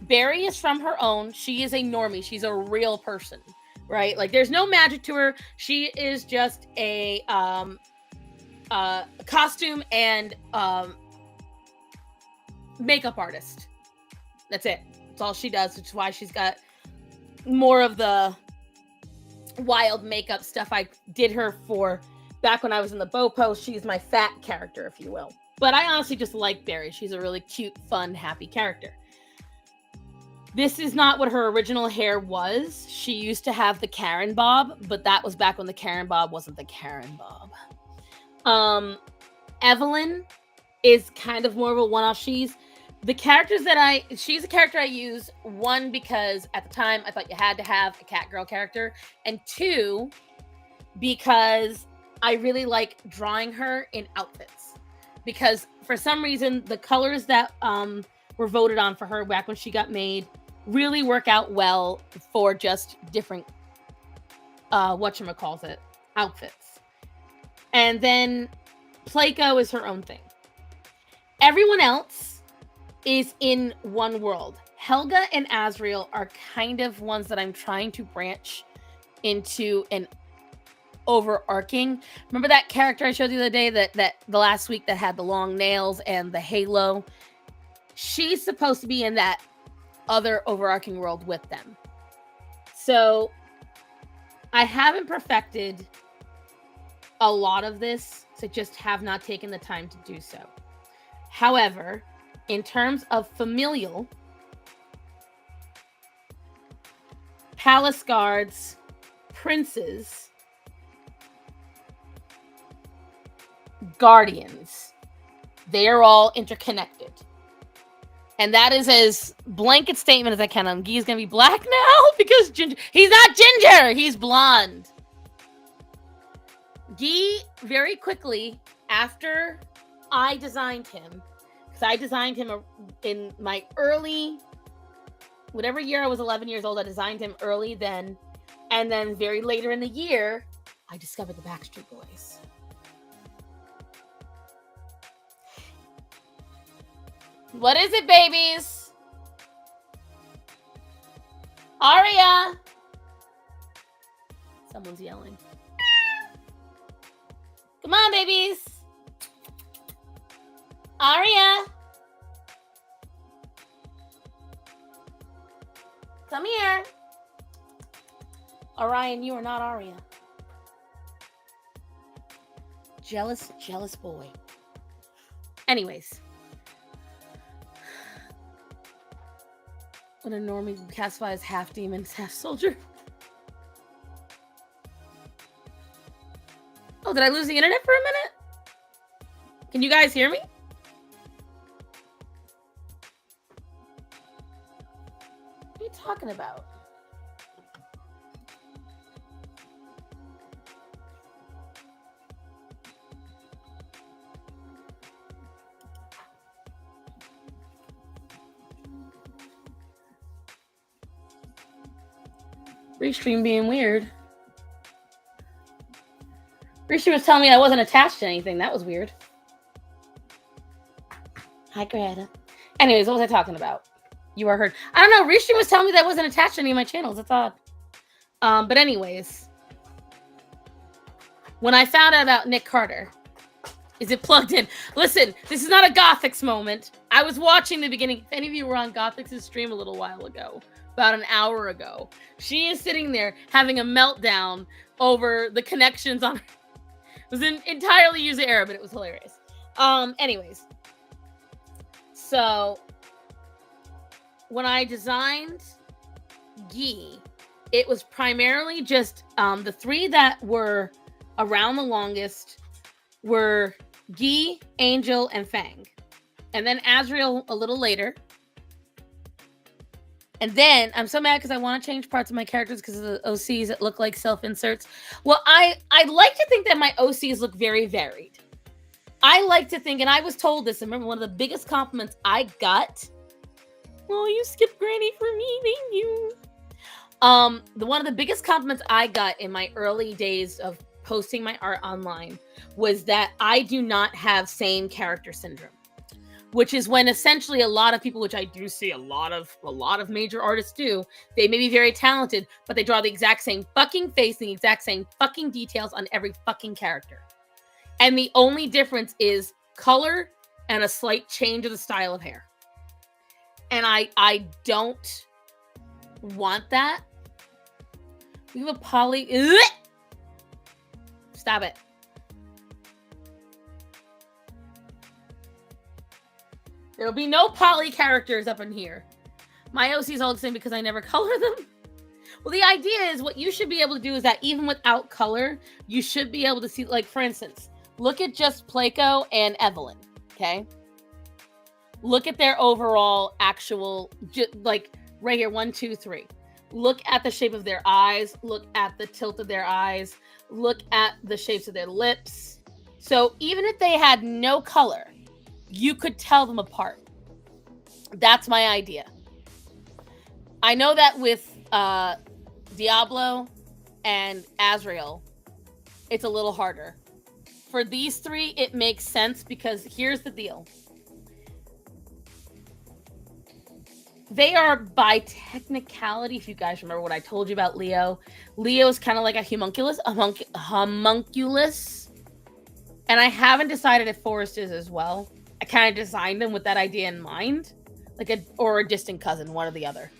Barry is from her own. She is a normie. She's a real person, right? Like, there's no magic to her. She is just a costume and makeup artist. That's it. That's all she does, which is why she's got more of the wild makeup stuff. I did her for back when I was in the Bo Post. She's my fat character, if you will. But I honestly just like Barry. She's a really cute, fun, happy character. This is not what her original hair was. She used to have the Karen Bob, but that was back when the Karen Bob wasn't the Karen Bob. Evelyn is kind of more of a one-off. She's a character I use, one, because at the time I thought you had to have a cat girl character, and two, because I really like drawing her in outfits. Because for some reason, the colors that were voted on for her back when she got made really work out well for just different outfits. And then Pleiko is her own thing. Everyone else is in one world. Helga and Azrael are kind of ones that I'm trying to branch into an overarching. Remember that character I showed you the other day that the last week that had the long nails and the halo? She's supposed to be in that other overarching world with them. So I haven't perfected a lot of this, so just have not taken the time to do so. However, in terms of familial, palace guards, princes, guardians, they are all interconnected. And that is as blanket statement as I can on. Guy's gonna be black now because ginger. He's not ginger. He's blonde. Guy, very quickly after I designed him, because I designed him in my early, whatever year I was 11 years old, I designed him early then. And then very later in the year, I discovered the Backstreet Boys. What is it, babies? Aria! Someone's yelling. Come on, babies. Aria. Come here. Orion, you are not Aria. Jealous boy. Anyways. When a normie classifies as half demon, half soldier. Oh, did I lose the internet for a minute? Can you guys hear me? What are you talking about? Restream being weird. Restream was telling me I wasn't attached to anything. That was weird. Hi, Greta. Anyways, what was I talking about? You are heard. I don't know. Restream was telling me that I wasn't attached to any of my channels. That's odd. But anyways, when I found out about Nick Carter, is it plugged in? Listen, this is not a Gothix moment. I was watching the beginning. If any of you were on Gothix's stream a little while ago, about an hour ago, she is sitting there having a meltdown over the connections on her. It was an entirely user error, but it was hilarious. Anyways, so when I designed Guy, it was primarily just the three that were around the longest were Guy, Angel, and Fang. And then Azrael a little later. And then I'm so mad because I want to change parts of my characters because of the OCs that look like self-inserts. Well, I'd like to think that my OCs look very varied. I like to think, and I was told this, I remember one of the biggest compliments I got. Oh, you skipped Granny for me, thank you. One of the biggest compliments I got in my early days of posting my art online was that I do not have same character syndrome. Which is when essentially a lot of people, which I do see a lot of major artists do, they may be very talented, but they draw the exact same fucking face, the exact same fucking details on every fucking character. And the only difference is color and a slight change of the style of hair. And I don't want that. We have a poly. Ugh! Stop it. There'll be no poly characters up in here. My OCs all the same because I never color them. Well, the idea is what you should be able to do is that even without color, you should be able to see, like, for instance, look at just Placo and Evelyn, okay? Look at their overall actual, like, right here, 1, 2, 3. Look at the shape of their eyes. Look at the tilt of their eyes. Look at the shapes of their lips. So even if they had no color, you could tell them apart. That's my idea. I know that with Diablo and Azrael, it's a little harder. For these three, it makes sense because here's the deal. They are, by technicality, if you guys remember what I told you about Leo, Leo's kind of like a homunculus. And I haven't decided if Forrest is as well. I kind of designed them with that idea in mind. Like a distant cousin, one or the other.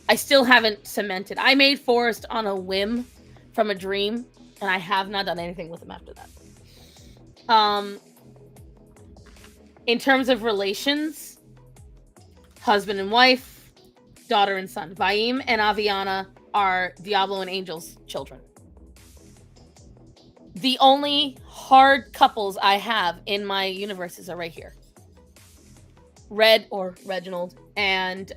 I still haven't cemented. I made Forrest on a whim from a dream, and I have not done anything with him after that. In terms of relations, husband and wife, daughter and son. Vaim and Aviana are Diablo and Angel's children. The only hard couples I have in my universes are right here. Red, or Reginald, and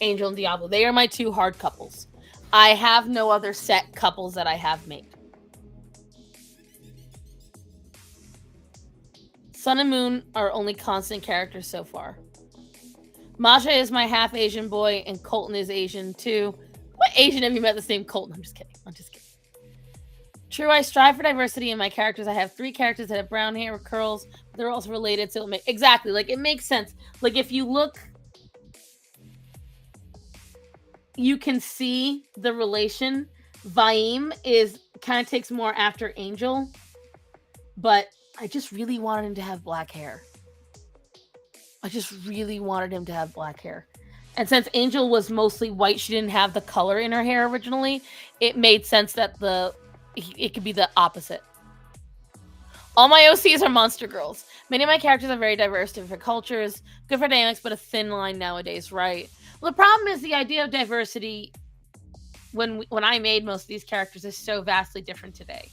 Angel and Diablo. They are my two hard couples. I have no other set couples that I have made. Sun and Moon are only constant characters so far. Masha is my half Asian boy, and Colton is Asian too. What Asian have you met that's named Colton? I'm just kidding. True, I strive for diversity in my characters. I have 3 characters that have brown hair with curls. But they're also related, so exactly. Like, it makes sense. Like, if you look, you can see the relation. Vaim kind of takes more after Angel, but I just really wanted him to have black hair. And since Angel was mostly white, she didn't have the color in her hair originally. It made sense that it could be the opposite. All my OCs are monster girls. Many of my characters are very diverse, different cultures, good for dynamics, but a thin line nowadays, right? Well, the problem is the idea of diversity when I made most of these characters is so vastly different today.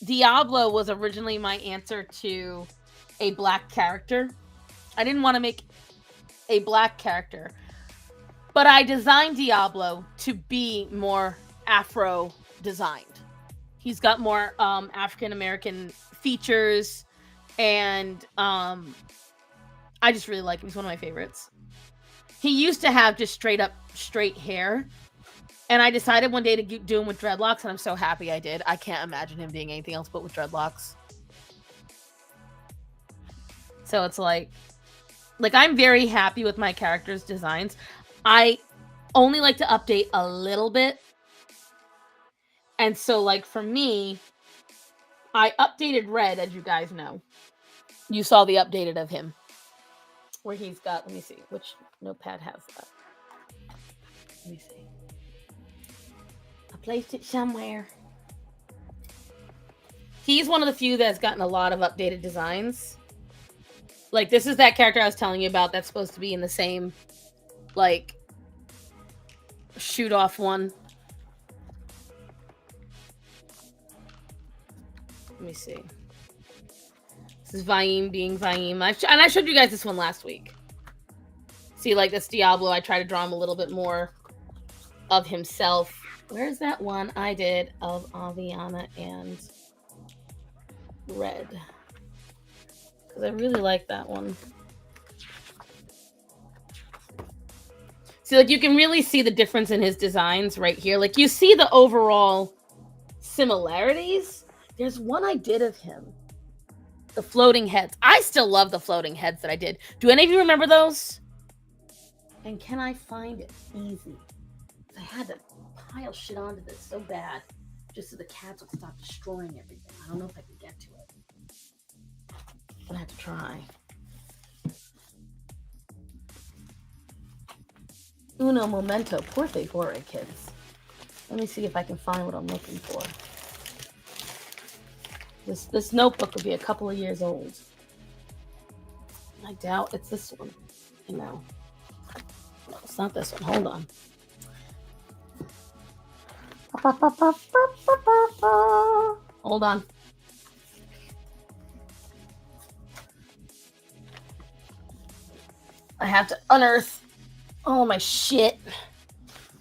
Diablo was originally my answer to a black character. I didn't want to make a black character, but I designed Diablo to be more Afro designed. He's got more African American features, and I just really like him. He's one of my favorites. He used to have just straight hair, and I decided one day to do him with dreadlocks, and I'm so happy I did. I can't imagine him being anything else but with dreadlocks. So it's like I'm very happy with my characters' designs. I only like to update a little bit. And so, like, for me, I updated Red, as you guys know. You saw the updated of him. Where he's got, let me see, which notepad has that? Let me see. I placed it somewhere. He's one of the few that's gotten a lot of updated designs. Like, this is that character I was telling you about that's supposed to be in the same, like, shoot-off one. Let me see. This is Vaim being Vaim. And I showed you guys this one last week. See, like this Diablo, I try to draw him a little bit more of himself. Where's that one I did of Aviana and Red? Because I really like that one. See, like you can really see the difference in his designs right here. Like you see the overall similarities. There's one I did of him. The floating heads. I still love the floating heads that I did. Do any of you remember those? And can I find it easy? I had to pile shit onto this so bad just so the cats would stop destroying everything. I don't know if I can get to it. But I have to try. Uno momento. Por favor, kids. Let me see if I can find what I'm looking for. This notebook will be a couple of years old. I doubt it's this one. You know. No, it's not this one. Hold on. Hold on. I have to unearth all my shit,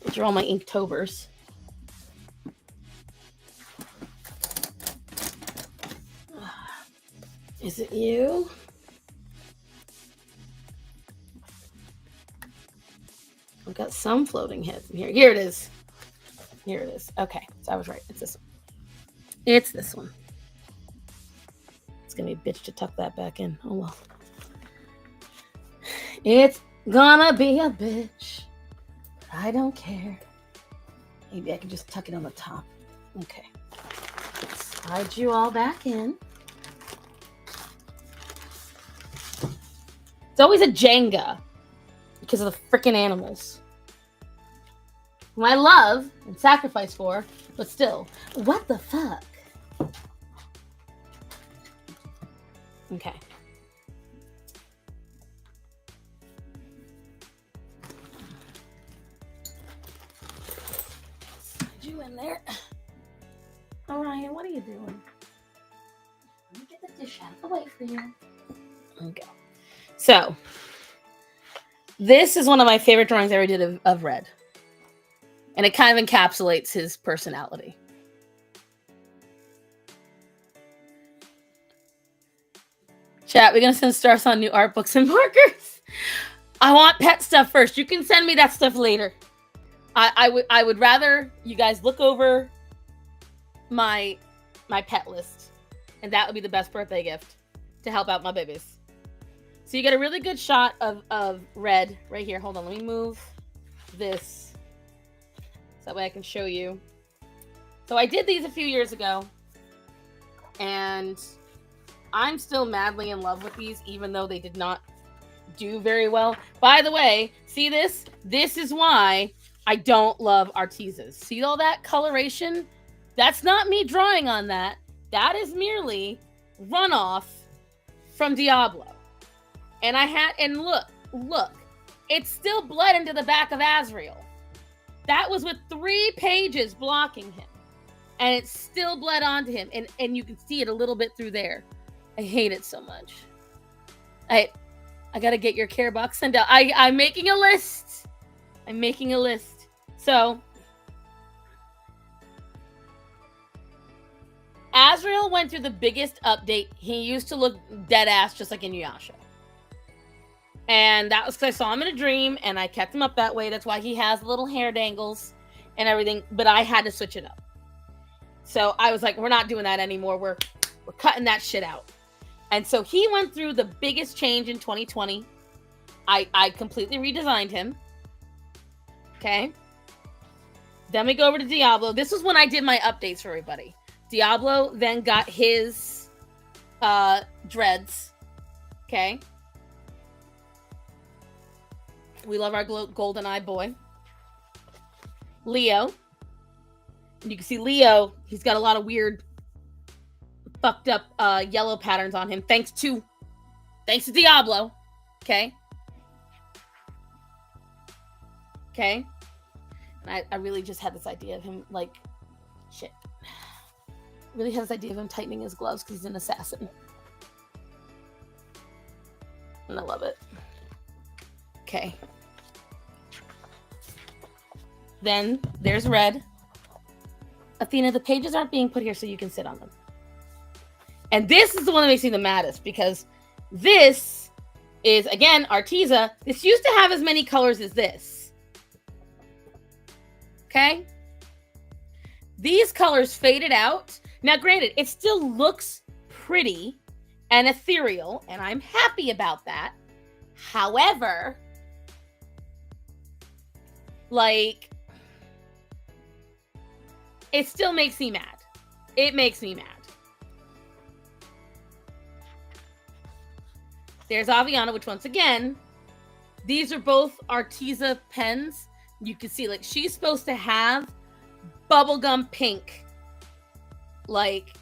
which are all my Inktober's. Is it you? I've got some floating heads in here. Here it is. Here it is. Okay, so I was right. It's this one. It's this one. It's gonna be a bitch to tuck that back in. Oh well. It's gonna be a bitch. But I don't care. Maybe I can just tuck it on the top. Okay. Slide you all back in. It's always a Jenga because of the freaking animals. Who I love and sacrifice for, but still, what the fuck? Okay. Slide you in there. Orion, what are you doing? Let me get the dish out of the way for you. Okay. So, this is one of my favorite drawings I ever did of Red. And it kind of encapsulates his personality. Chat, we're going to send Stars on new art books and markers. I want pet stuff first. You can send me that stuff later. I would rather you guys look over my pet list. And that would be the best birthday gift to help out my babies. So you get a really good shot of Red right here. Hold on, let me move this so that way I can show you. So I did these a few years ago, and I'm still madly in love with these, even though they did not do very well. By the way, see this? This is why I don't love Artezas. See all that coloration? That's not me drawing on that. That is merely runoff from Diablo. And look, it still bled into the back of Azrael. That was with 3 pages blocking him. And it still bled onto him. And you can see it a little bit through there. I hate it so much. I gotta get your care box sent out. I'm making a list. I'm making a list. So Azrael went through the biggest update. He used to look dead ass just like Inuyasha. And that was because I saw him in a dream and I kept him up that way. That's why he has little hair dangles and everything. But I had to switch it up. So I was like, we're not doing that anymore. We're cutting that shit out. And so he went through the biggest change in 2020. I completely redesigned him. Okay. Then we go over to Diablo. This was when I did my updates for everybody. Diablo then got his dreads. Okay. We love our golden eye boy. Leo. And you can see Leo, he's got a lot of weird, fucked up yellow patterns on him. Thanks to Diablo. Okay. Okay. And I really just had this idea of him like, shit. Really has this idea of him tightening his gloves because he's an assassin. And I love it. Okay. Then there's red. Athena, the pages aren't being put here so you can sit on them. And this is the one that makes me the maddest because this is, again, Arteza. This used to have as many colors as this. Okay? These colors faded out. Now, granted, it still looks pretty and ethereal, and I'm happy about that. However, like, it still makes me mad. It makes me mad. There's Aviana, which once again, these are both Arteza pens. You can see, like, she's supposed to have bubblegum pink, like,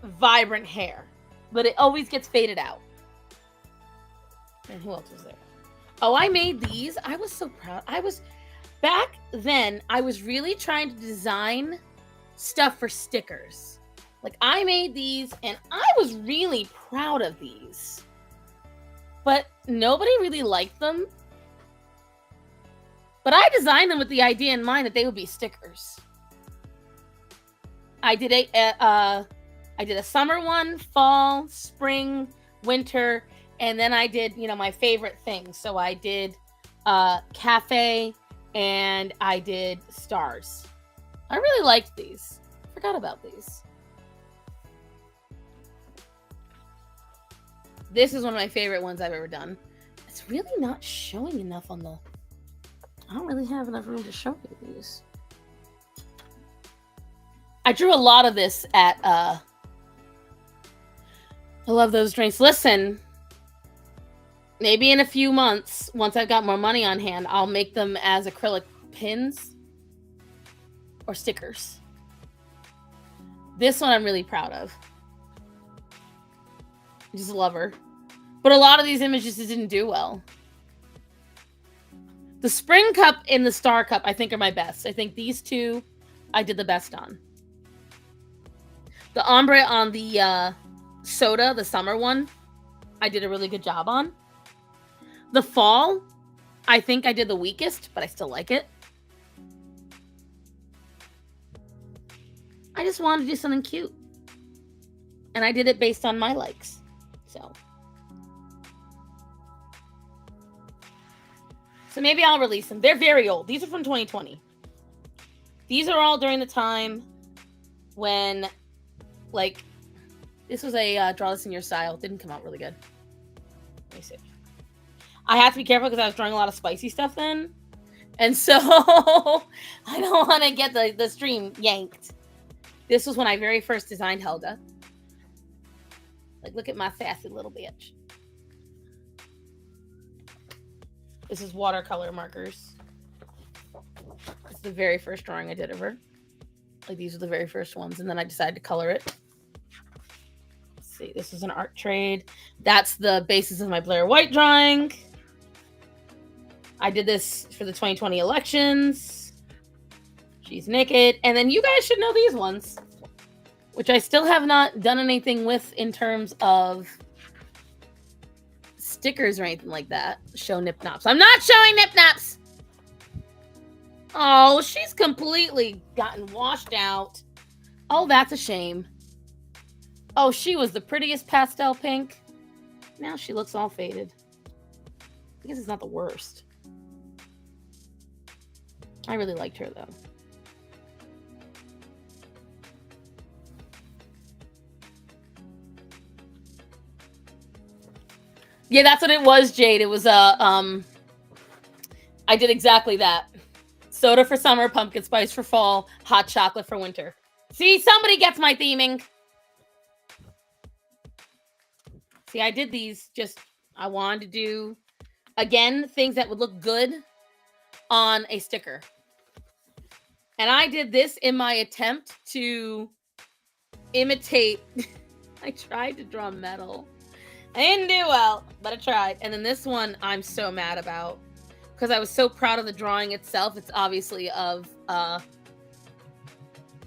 vibrant hair. But it always gets faded out. And who else was there? Oh, I made these. I was so proud. Back then, I was really trying to design stuff for stickers. Like, I made these, and I was really proud of these. But nobody really liked them. But I designed them with the idea in mind that they would be stickers. I did a summer one, fall, spring, winter, and then I did, my favorite things. So I did cafe, and I did stars. I really liked these. Forgot about these. This is one of my favorite ones I've ever done. It's really not showing enough on the... I don't really have enough room to show you these. I drew a lot of this at... I love those drinks. Listen, maybe in a few months, once I've got more money on hand, I'll make them as acrylic pins or stickers. This one I'm really proud of. I just love her. But a lot of these images just didn't do well. The spring cup and the star cup, I think, are my best. I think these two I did the best on. The ombre on the soda, the summer one, I did a really good job on. The fall, I think I did the weakest, but I still like it. I just wanted to do something cute. And I did it based on my likes. So maybe I'll release them. They're very old. These are from 2020. These are all during the time when, like, this was a draw this in your style. It didn't come out really good. Let me see. I have to be careful because I was drawing a lot of spicy stuff then. And so I don't want to get the stream yanked. This was when I very first designed Helga. Like, look at my sassy little bitch. This is watercolor markers. It's the very first drawing I did of her. Like, these are the very first ones. And then I decided to color it. Let's see. This is an art trade. That's the basis of my Blair White drawing. I did this for the 2020 elections. She's naked. And then you guys should know these ones, which I still have not done anything with in terms of stickers or anything like that. Show Nip Nops. I'm not showing Nip Nops. Oh, she's completely gotten washed out. Oh, that's a shame. Oh, she was the prettiest pastel pink. Now she looks all faded. I guess it's not the worst. I really liked her though. Yeah, that's what it was, Jade. It was I did exactly that. Soda for summer, pumpkin spice for fall, hot chocolate for winter. See, somebody gets my theming. See, I did these I wanted to do, again, things that would look good on a sticker. And I did this in my attempt to imitate. I tried to draw metal. I didn't do well, but I tried. And then this one I'm so mad about because I was so proud of the drawing itself. It's obviously of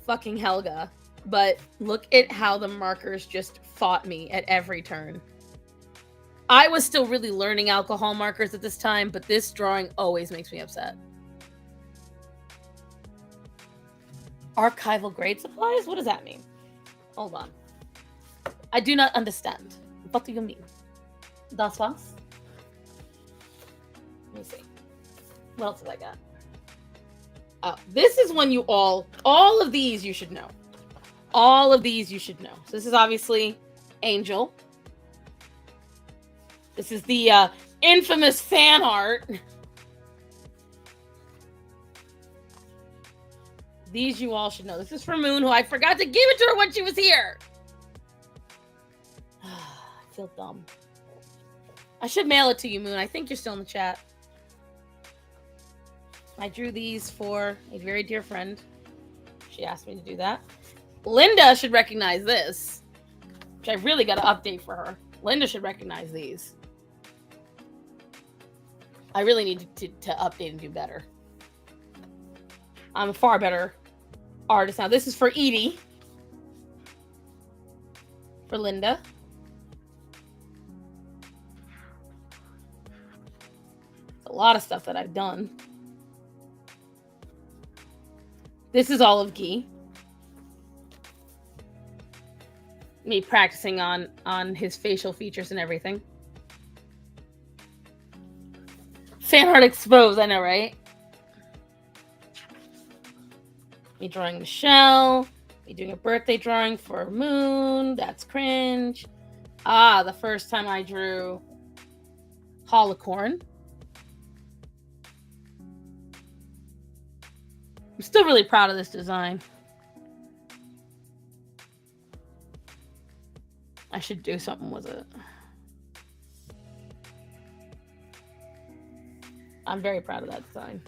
fucking Helga. But look at how the markers just fought me at every turn. I was still really learning alcohol markers at this time, but this drawing always makes me upset. Archival grade supplies? What does that mean? Hold on. I do not understand. What do you mean? Das was? Let me see. What else have I got? Oh, this is when you all of these you should know. All of these you should know. So this is obviously Angel. This is the infamous fan art. These you all should know. This is for Moon, who I forgot to give it to her when she was here. I feel dumb. I should mail it to you, Moon. I think you're still in the chat. I drew these for a very dear friend. She asked me to do that. Linda should recognize this, which I really got to update for her. Linda should recognize these. I really need to update and do better. I'm a far better artist now. This is for Edie. For Linda. A lot of stuff that I've done. This is all of Guy. Me practicing on his facial features and everything. Fan art exposed, I know, right? Me drawing Michelle. Me doing a birthday drawing for Moon. That's cringe. Ah, the first time I drew Holocorn. I'm still really proud of this design. I should do something with it. I'm very proud of that design.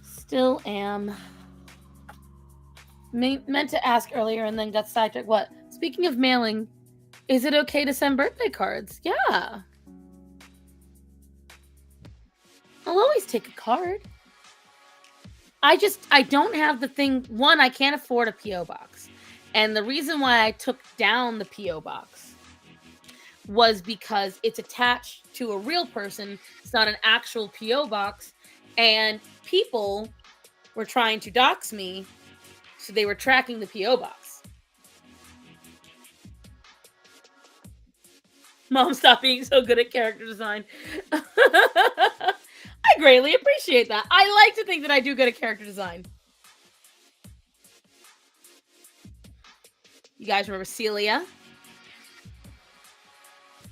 Still am. Meant to ask earlier and then got sidetracked. What? Speaking of mailing, is it okay to send birthday cards? Yeah. I'll always take a card. I don't have the thing. One, I can't afford a P.O. box. And the reason why I took down the P.O. box was because it's attached to a real person. It's not an actual P.O. box. And people were trying to dox me, so they were tracking the P.O. box. Mom, stop being so good at character design. I greatly appreciate that. I like to think that I do good at character design. You guys remember Celia?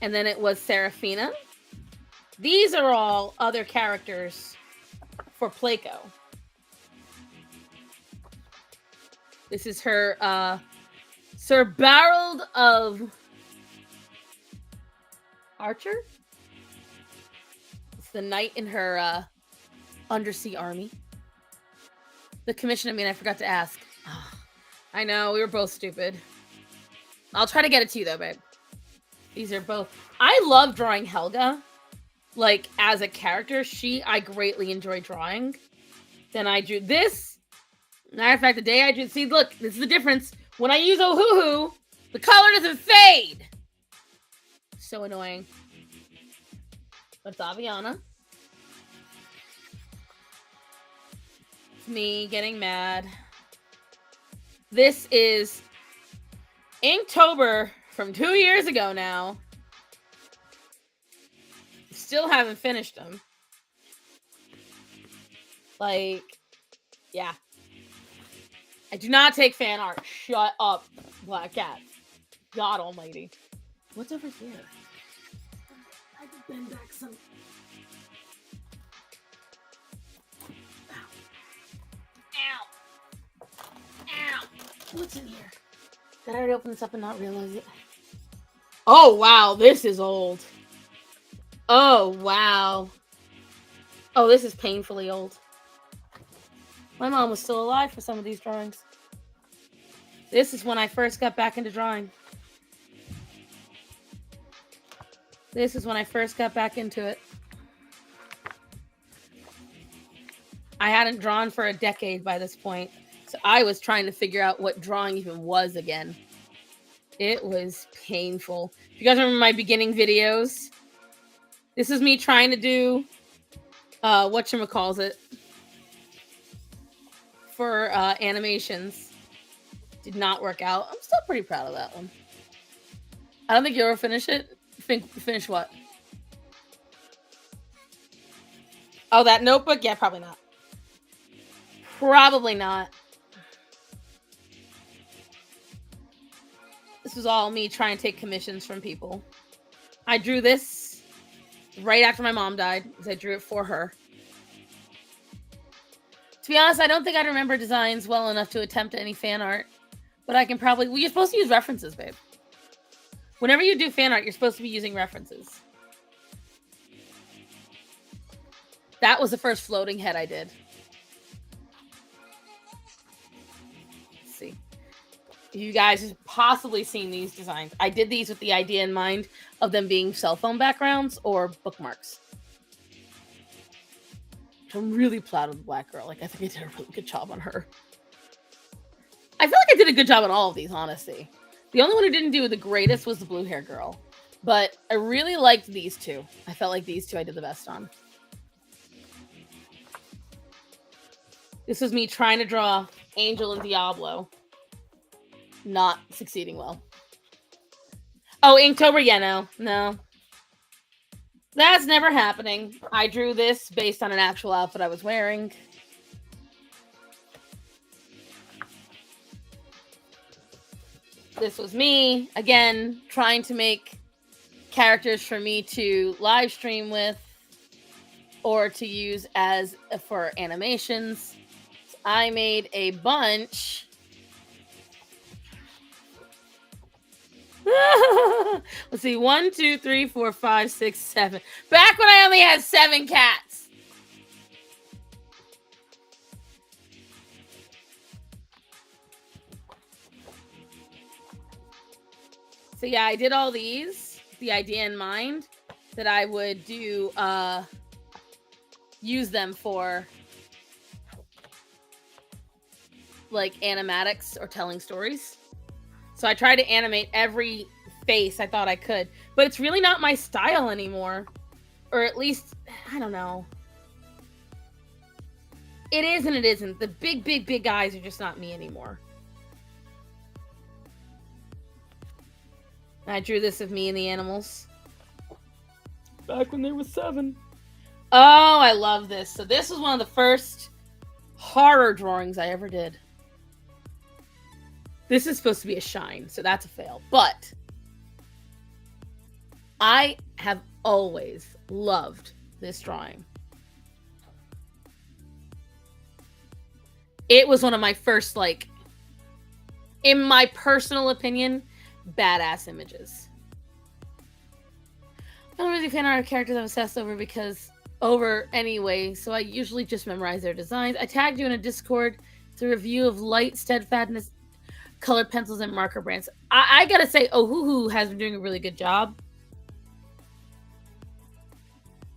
And then it was Serafina. These are all other characters for Playco. This is her Sir Barreled of Archer. It's the knight in her undersea army. The commission, I forgot to ask. Oh, I know, we were both stupid. I'll try to get it to you though, babe. These are both. I love drawing Helga. Like, as a character, I greatly enjoy drawing. Then I drew this. Matter of fact, the day I drew, see, look, this is the difference. When I use Ohuhu, the color doesn't fade. So annoying. But it's Aviana. It's me getting mad. This is Inktober from 2 years ago now. Still haven't finished them. Like, yeah. I do not take fan art. Shut up, Black Cat. God almighty. What's over here? I can bend back some. Ow. Ow. What's in here? Did I already open this up and not realize it? Oh, wow. This is old. Oh, wow. Oh, this is painfully old. My mom was still alive for some of these drawings. This is when I first got back into drawing. This is when I first got back into it. I hadn't drawn for a decade by this point. So I was trying to figure out what drawing even was again. It was painful. If you guys remember my beginning videos, this is me trying to do whatchamacallit for animations. Did not work out. I'm still pretty proud of that one. I don't think you'll ever finish it. Finish what? Oh, that notebook? Yeah, probably not. Probably not. This was all me trying to take commissions from people. I drew this right after my mom died, because I drew it for her. To be honest, I don't think I'd remember designs well enough to attempt any fan art, but I can probably... Well, you're supposed to use references, babe. Whenever you do fan art, you're supposed to be using references. That was the first floating head I did. Let's see. You guys have possibly seen these designs. I did these with the idea in mind of them being cell phone backgrounds or bookmarks. I'm really proud of the black girl. Like, I think I did a really good job on her. I feel like I did a good job on all of these, honestly. The only one who didn't do the greatest was the blue hair girl. But I really liked these two. I felt like these two I did the best on. This was me trying to draw Angel and Diablo. Not succeeding well. Oh, Inktober? Yeah, no. That's never happening. I drew this based on an actual outfit I was wearing. This was me, again, trying to make characters for me to live stream with or to use as for animations. So I made a bunch. Let's see, 1, 2, 3, 4, 5, 6, 7. Back when I only had 7 cats. So yeah, I did all these, the idea in mind that I would do, use them for like animatics or telling stories. So I tried to animate every face I thought I could, but it's really not my style anymore. Or at least, I don't know. It is and it isn't. The big eyes are just not me anymore. I drew this of me and the animals. Back when there was 7. Oh, I love this. So this was one of the first horror drawings I ever did. This is supposed to be a shine, so that's a fail. But I have always loved this drawing. It was one of my first, like, in my personal opinion, badass images. I don't really fan art of characters I'm obsessed over anyway, so I usually just memorize their designs. I tagged you in a Discord. It's a review of light, steadfastness, colored pencils, and marker brands. I gotta say, Ohuhu has been doing a really good job.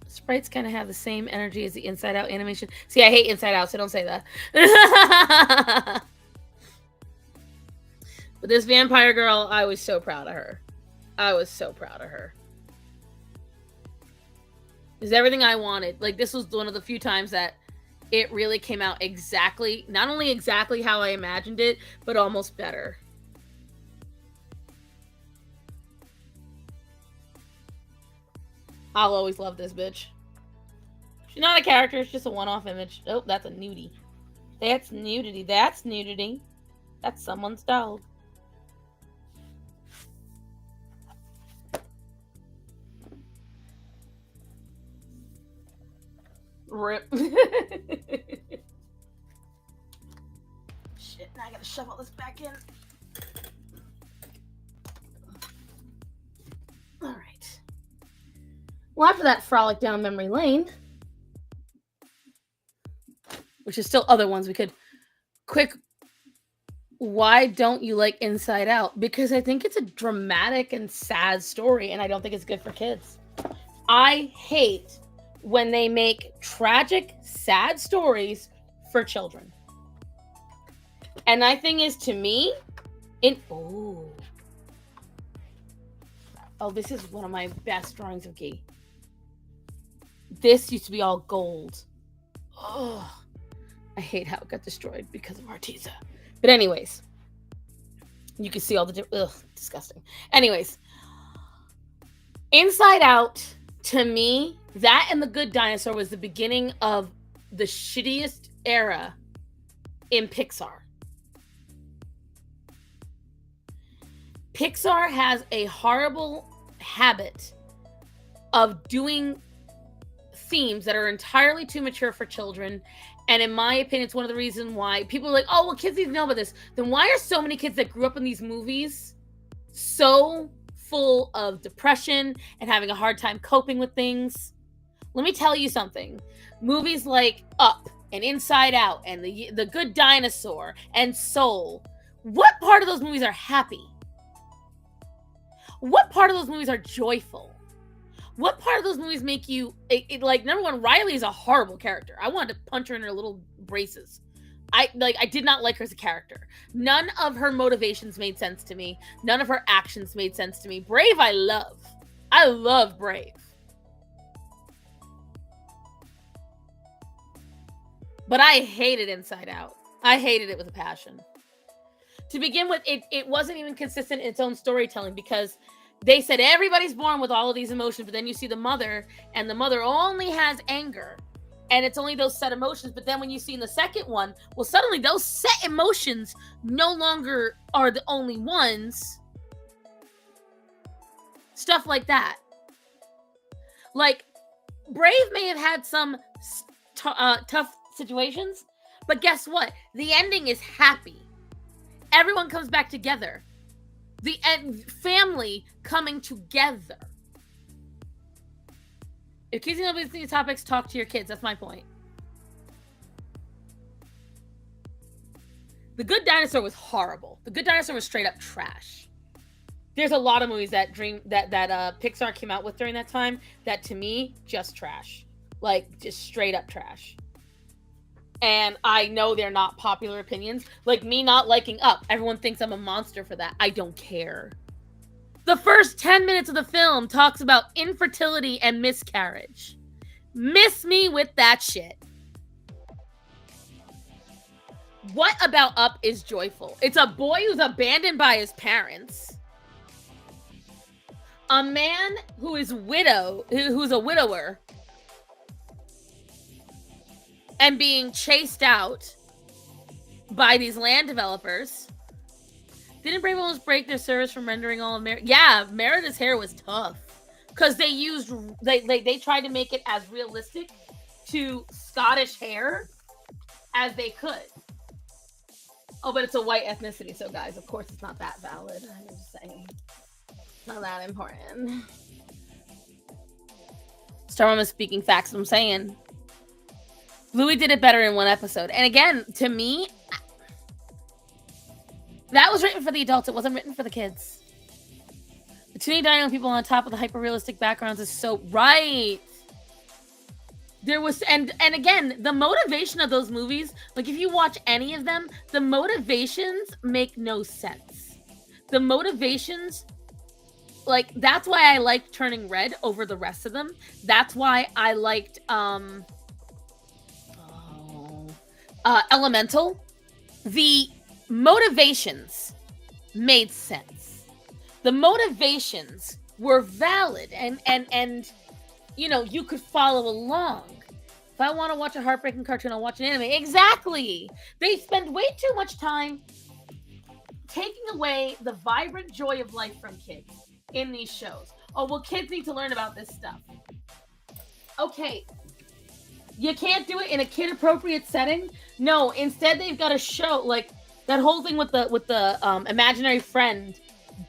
Sprites kind of have the same energy as the Inside Out animation. See, I hate Inside Out, so don't say that. But this vampire girl, I was so proud of her. I was so proud of her. It was everything I wanted. Like, this was one of the few times that it really came out exactly, not only exactly how I imagined it, but almost better. I'll always love this bitch. She's not a character, it's just a one-off image. Oh, that's a nudie. That's nudity. That's nudity. That's someone's dog. Rip. Shit, now I gotta shovel this back in. Alright. Well, after that frolic down memory lane, which is still other ones we could... Quick, why don't you like Inside Out? Because I think it's a dramatic and sad story, and I don't think it's good for kids. I hate when they make tragic, sad stories for children. And my thing is, to me, this is one of my best drawings of Gee. This used to be all gold. Oh, I hate how it got destroyed because of Arteza. But anyways, you can see all the disgusting. Anyways, Inside Out, to me, that and The Good Dinosaur was the beginning of the shittiest era in Pixar. Pixar has a horrible habit of doing themes that are entirely too mature for children. And in my opinion, it's one of the reasons why people are like, oh, well, kids need to know about this. Then why are so many kids that grew up in these movies so full of depression and having a hard time coping with things? Let me tell you something. Movies like Up and Inside Out and The Good Dinosaur and Soul, what part of those movies are happy? What part of those movies are joyful? What part of those movies make you like, number one, Riley is a horrible character. I wanted to punch her in her little braces. I did not like her as a character. None of her motivations made sense to me. None of her actions made sense to me. Brave, I love. I love Brave. But I hated Inside Out. I hated it with a passion. To begin with, it wasn't even consistent in its own storytelling, because they said everybody's born with all of these emotions, but then you see the mother, and the mother only has anger, and it's only those set emotions. But then when you see in the second one, well, suddenly those set emotions no longer are the only ones. Stuff like that. Like, Brave may have had some tough situations, but guess what? The ending is happy. Everyone comes back together. The family coming together. If kids know these topics, talk to your kids. That's my point. The Good Dinosaur was horrible. The Good Dinosaur was straight up trash. There's a lot of movies that Pixar came out with during that time that, to me, just trash. Like, just straight up trash. And I know they're not popular opinions. Like me not liking Up. Everyone thinks I'm a monster for that. I don't care. The first 10 minutes of the film talks about infertility and miscarriage. Miss me with that shit. What about Up is joyful? It's a boy who's abandoned by his parents. A man who's a widower, and being chased out by these land developers. Didn't Brave almost break their service from rendering all of Merida? Yeah, Merida's hair was tough. Because they tried to make it as realistic to Scottish hair as they could. Oh, but it's a white ethnicity, so guys, of course it's not that valid. I'm just saying. It's not that important. Star Mom is speaking facts, I'm saying. Bluey did it better in one episode. And again, to me, that was written for the adults. It wasn't written for the kids. The Toony Dino people on top of the hyper-realistic backgrounds is so right. There was, and again, the motivation of those movies, like if you watch any of them, the motivations make no sense. The motivations, like, that's why I liked Turning Red over the rest of them. That's why I liked, Elemental. The motivations made sense. The motivations were valid, and you know, you could follow along. If I want to watch a heartbreaking cartoon, I'll watch an anime. Exactly. They spend way too much time taking away the vibrant joy of life from kids in these shows. Oh, well, kids need to learn about this stuff. Okay. You can't do it in a kid-appropriate setting? No, instead they've got a show, like, that whole thing with the imaginary friend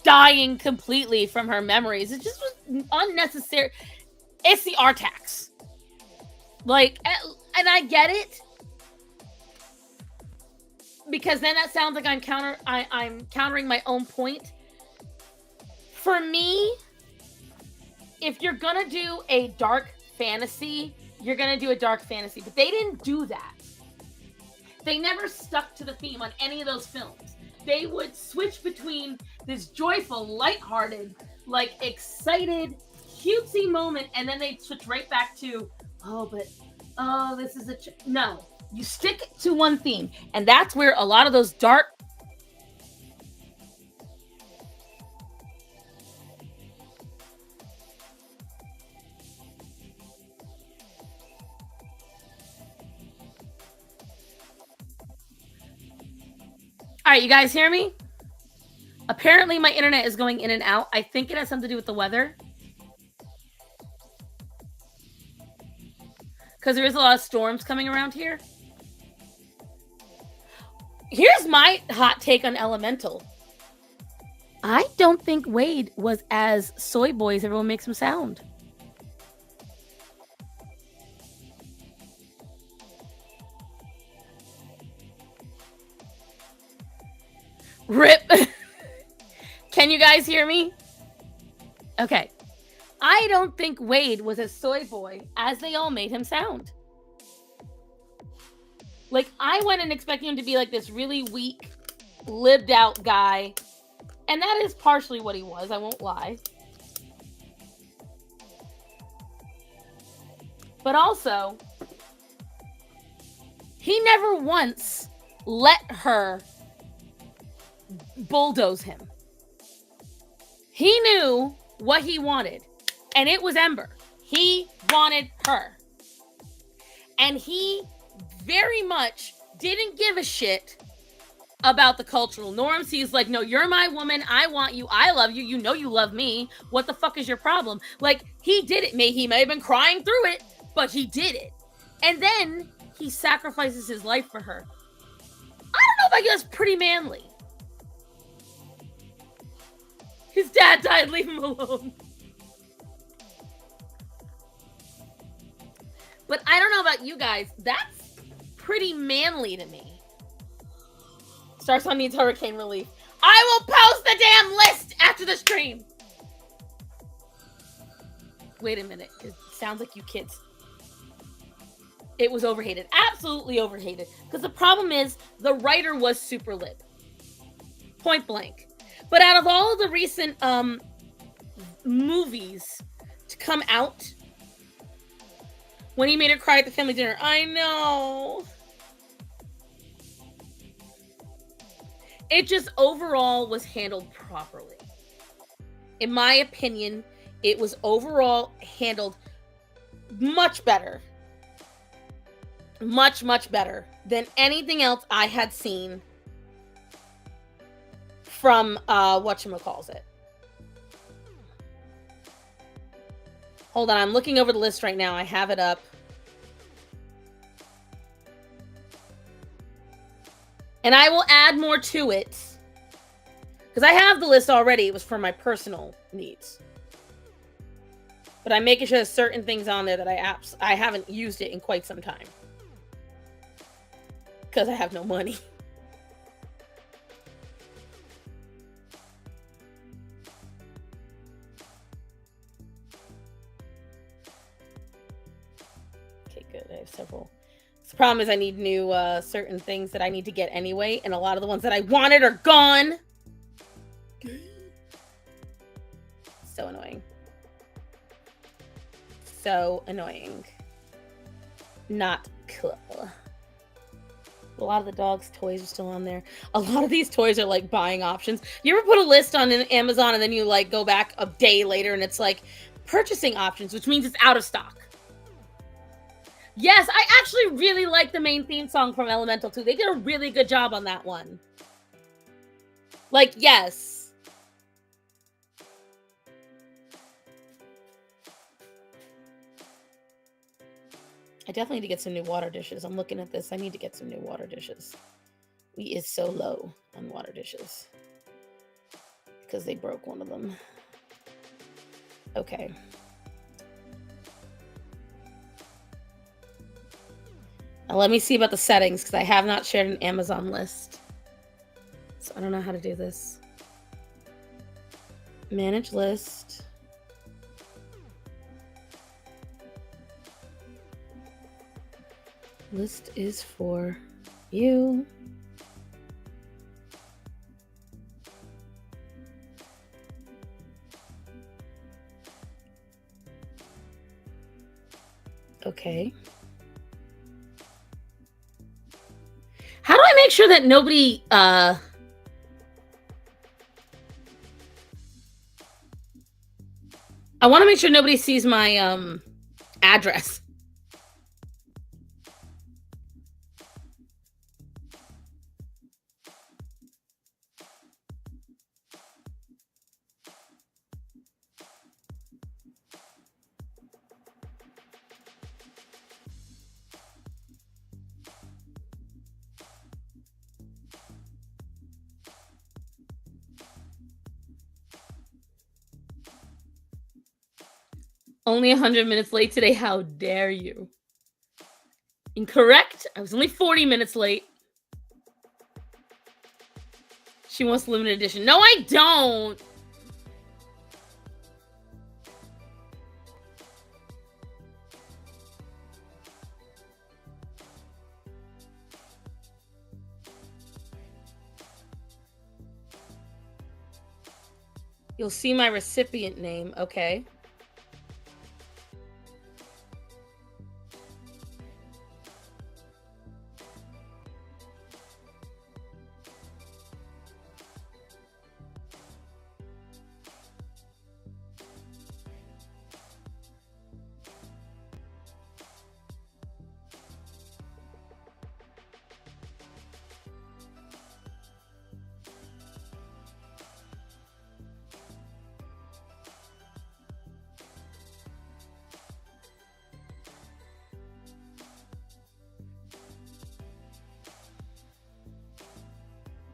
dying completely from her memories. It just was unnecessary. It's the Artax. Like, and I get it. Because then that sounds like I'm countering my own point. For me, if you're gonna do a dark fantasy, you're gonna do a dark fantasy. But they didn't do that. They never stuck to the theme on any of those films. They would switch between this joyful, lighthearted, like excited, cutesy moment, and then they'd switch right back to, this is no. You stick to one theme, and that's where a lot of those dark. All right, you guys hear me? Apparently, my internet is going in and out. I think it has something to do with the weather. Because there is a lot of storms coming around here. Here's my hot take on Elemental. I don't think Wade was as soy boy as everyone makes him sound. Rip. Can you guys hear me? Okay. I don't think Wade was a soy boy as they all made him sound. Like, I went in expecting him to be like this really weak, lived out guy. And that is partially what he was, I won't lie. But also, he never once let her bulldoze him. He knew what he wanted, and it was Ember. He wanted her. And he very much didn't give a shit about the cultural norms. He's like, no, you're my woman. I want you. I love you. You know you love me. What the fuck is your problem? Like, he did it. He may have been crying through it, but he did it. And then he sacrifices his life for her. I don't know if I guess pretty manly. His dad died. Leave him alone. But I don't know about you guys. That's pretty manly to me. Starts on needs hurricane relief. I will post the damn list after the stream. Wait a minute. It sounds like you kids. It was overhated. Absolutely overhated. Because the problem is the writer was super lit. Point blank. But out of all of the recent movies to come out, when he made her cry at the family dinner, I know. It just overall was handled properly. In my opinion, it was overall handled much better. Much, much better than anything else I had seen from whatchamacallit. Hold on, I'm looking over the list right now. I have it up. And I will add more to it. Because I have the list already. It was for my personal needs. But I'm making sure there's certain things on there that I haven't used it in quite some time. Because I have no money. Okay, good. I have several. The problem is I need new certain things that I need to get anyway, and a lot of the ones that I wanted are gone. So annoying. So annoying. Not cool. A lot of the dogs' toys are still on there. A lot of these toys are like buying options. You ever put a list on Amazon and then you like go back a day later and it's like purchasing options, which means it's out of stock. Yes, I actually really like the main theme song from Elemental 2. They did a really good job on that one. Like, yes. I definitely need to get some new water dishes. I'm looking at this. I need to get some new water dishes. We is so low on water dishes. Because they broke one of them. Okay. Now let me see about the settings, because I have not shared an Amazon list. So I don't know how to do this. Manage list. List is for you. Okay. How do I make sure that nobody I want to make sure nobody sees my address. Only 100 minutes late today. How dare you? Incorrect. I was only 40 minutes late. She wants limited edition. No, I don't. You'll see my recipient name. Okay.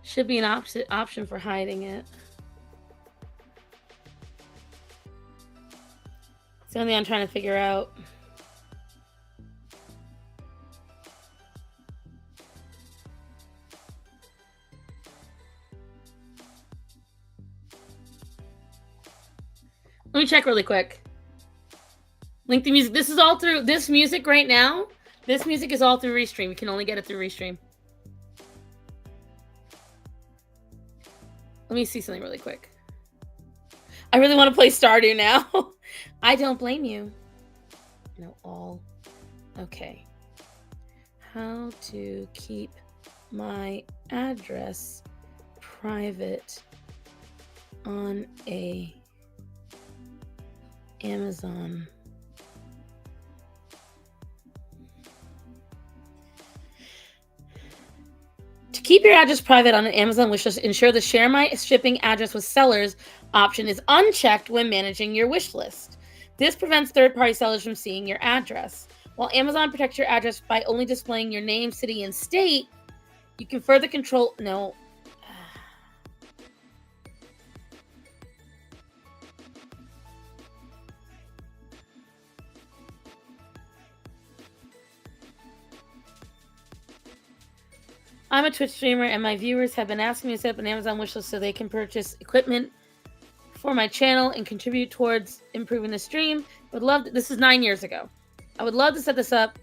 Should be an option for hiding it. It's the only thing I'm trying to figure out. Let me check really quick. Link the music. This is all through this music right now. This music is all through Restream. You can only get it through Restream. Let me see something really quick. I really want to play Stardew now. I don't blame you. No, all. Okay. How to keep my address private on a Amazon. To keep your address private on an Amazon wishlist, ensure the share my shipping address with sellers option is unchecked when managing your wish list. This prevents third-party sellers from seeing your address. While Amazon protects your address by only displaying your name, city, and state, you can further control... No. I'm a Twitch streamer, and my viewers have been asking me to set up an Amazon wishlist so they can purchase equipment for my channel and contribute towards improving the stream. This is 9 years ago. I would love to set this up,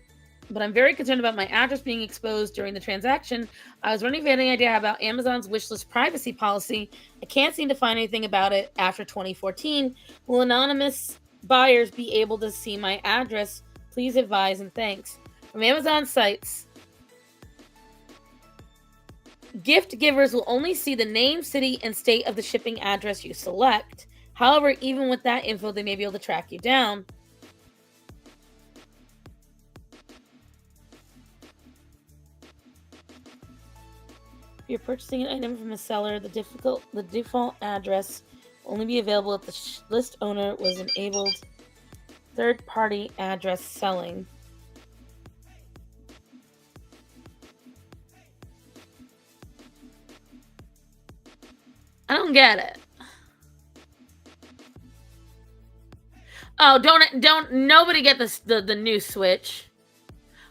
but I'm very concerned about my address being exposed during the transaction. I was wondering if you had any idea about Amazon's wishlist privacy policy. I can't seem to find anything about it after 2014. Will anonymous buyers be able to see my address? Please advise and thanks. From Amazon sites, gift givers will only see the name, city, and state of the shipping address you select. However, even with that info, they may be able to track you down. If you're purchasing an item from a seller, the default address will only be available if the list owner was enabled third-party address selling. I don't get it. Oh, don't nobody get the new Switch.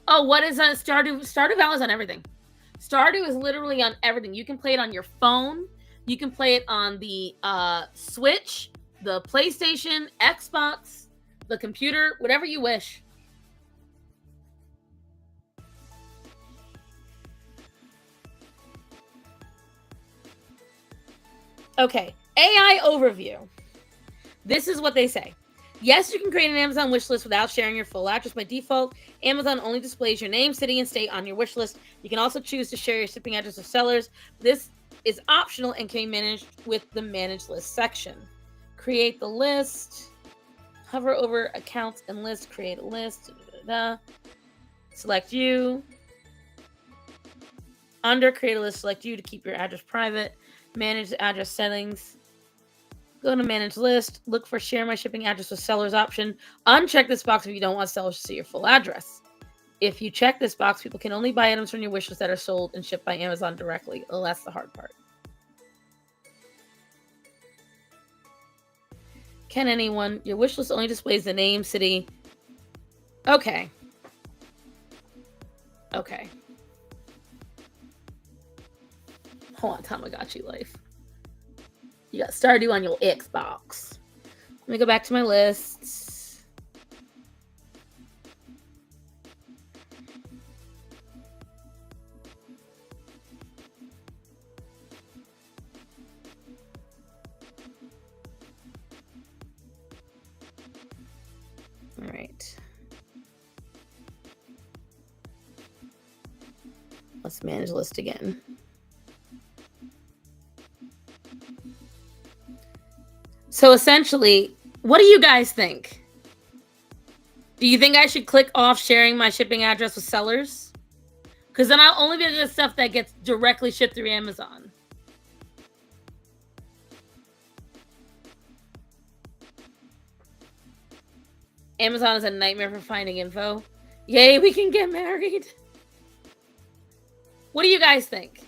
Oh, what is that? Stardew Valley is on everything. Stardew is literally on everything. You can play it on your phone. You can play it on the Switch, the PlayStation, Xbox, the computer, whatever you wish. Okay, AI overview. This is what they say. Yes, you can create an Amazon wish list without sharing your full address. By default, Amazon only displays your name, city, and state on your wish list. You can also choose to share your shipping address with sellers. This is optional and can be managed with the Manage List section. Create the list. Hover over accounts and list. Create a list. Select you. Under create a list, select you to keep your address private. Manage the address settings. Go to manage list. Look for share my shipping address with sellers option. Uncheck this box if you don't want sellers to see your full address. If you check this box, people can only buy items from your wish list that are sold and shipped by Amazon directly. Oh, that's the hard part. Can anyone? Your wish list only displays the name, city. Okay. Okay. Hold on, Tamagotchi life. You got Stardew on your Xbox. Let me go back to my lists. All right. Let's manage list again. So essentially, what do you guys think? Do you think I should click off sharing my shipping address with sellers? Because then I'll only be able to get stuff that gets directly shipped through Amazon. Amazon is a nightmare for finding info. Yay, we can get married. What do you guys think?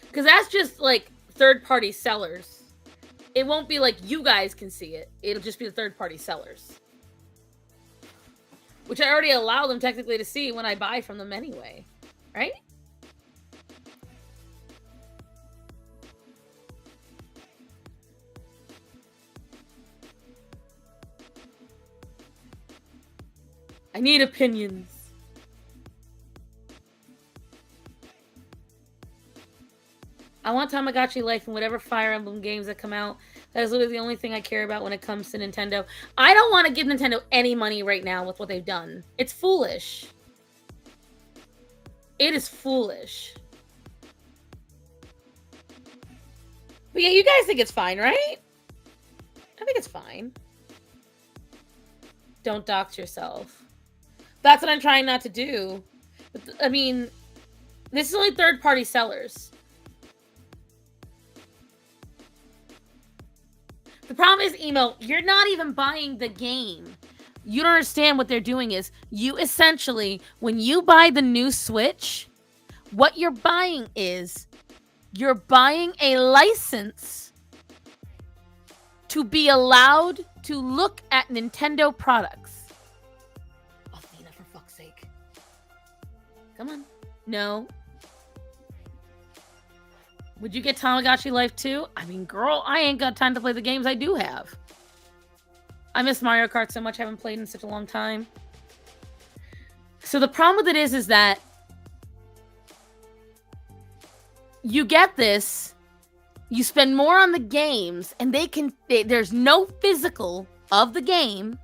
Because that's just like third-party sellers. It won't be like you guys can see it. It'll just be the third-party sellers. Which I already allow them technically to see when I buy from them anyway. Right? I need opinions. I want Tamagotchi life and whatever Fire Emblem games that come out. That is literally the only thing I care about when it comes to Nintendo. I don't want to give Nintendo any money right now with what they've done. It's foolish. It is foolish. But yeah, you guys think it's fine, right? I think it's fine. Don't dox yourself. That's what I'm trying not to do. But, I mean, this is only third-party sellers. The problem is, Emo, you're not even buying the game. You don't understand what they're doing is, you essentially, when you buy the new Switch, what you're buying is, you're buying a license to be allowed to look at Nintendo products. Athena, for fuck's sake. Come on. No. Would you get Tamagotchi life too? I mean, girl, I ain't got time to play the games I do have. I miss Mario Kart so much. I haven't played in such a long time. So the problem with it is that you get this, you spend more on the games, and there's no physical of the game.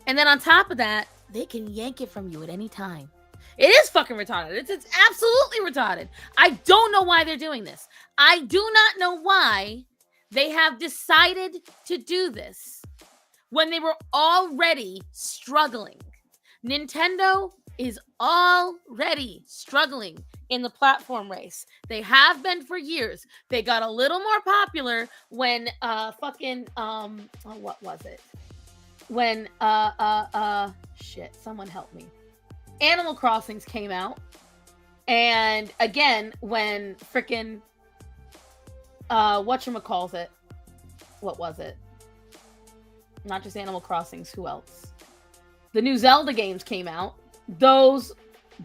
And then on top of that, they can yank it from you at any time. It is fucking retarded. It's absolutely retarded. I don't know why they're doing this. I do not know why they have decided to do this when they were already struggling. Nintendo is already struggling in the platform race. They have been for years. They got a little more popular when what was it? When shit, someone help me. Animal Crossings came out. And again, when frickin' whatchamacallit, what was it? Not just Animal Crossings, who else? The new Zelda games came out. Those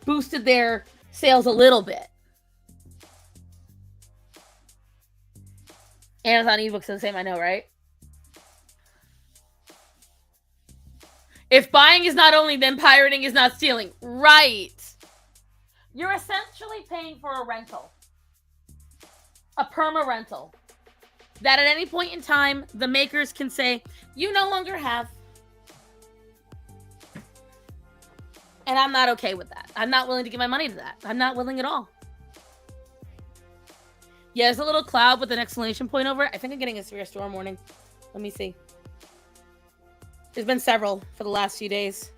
boosted their sales a little bit. Amazon ebooks are the same, I know, right? If buying is not only, then pirating is not stealing. Right. You're essentially paying for a rental. a perma rental that at any point in time, the makers can say, you no longer have. And I'm not okay with that. I'm not willing to give my money to that. I'm not willing at all. Yeah, there's a little cloud with an exclamation point over it. I think I'm getting a severe storm warning. Let me see. There's been several for the last few days.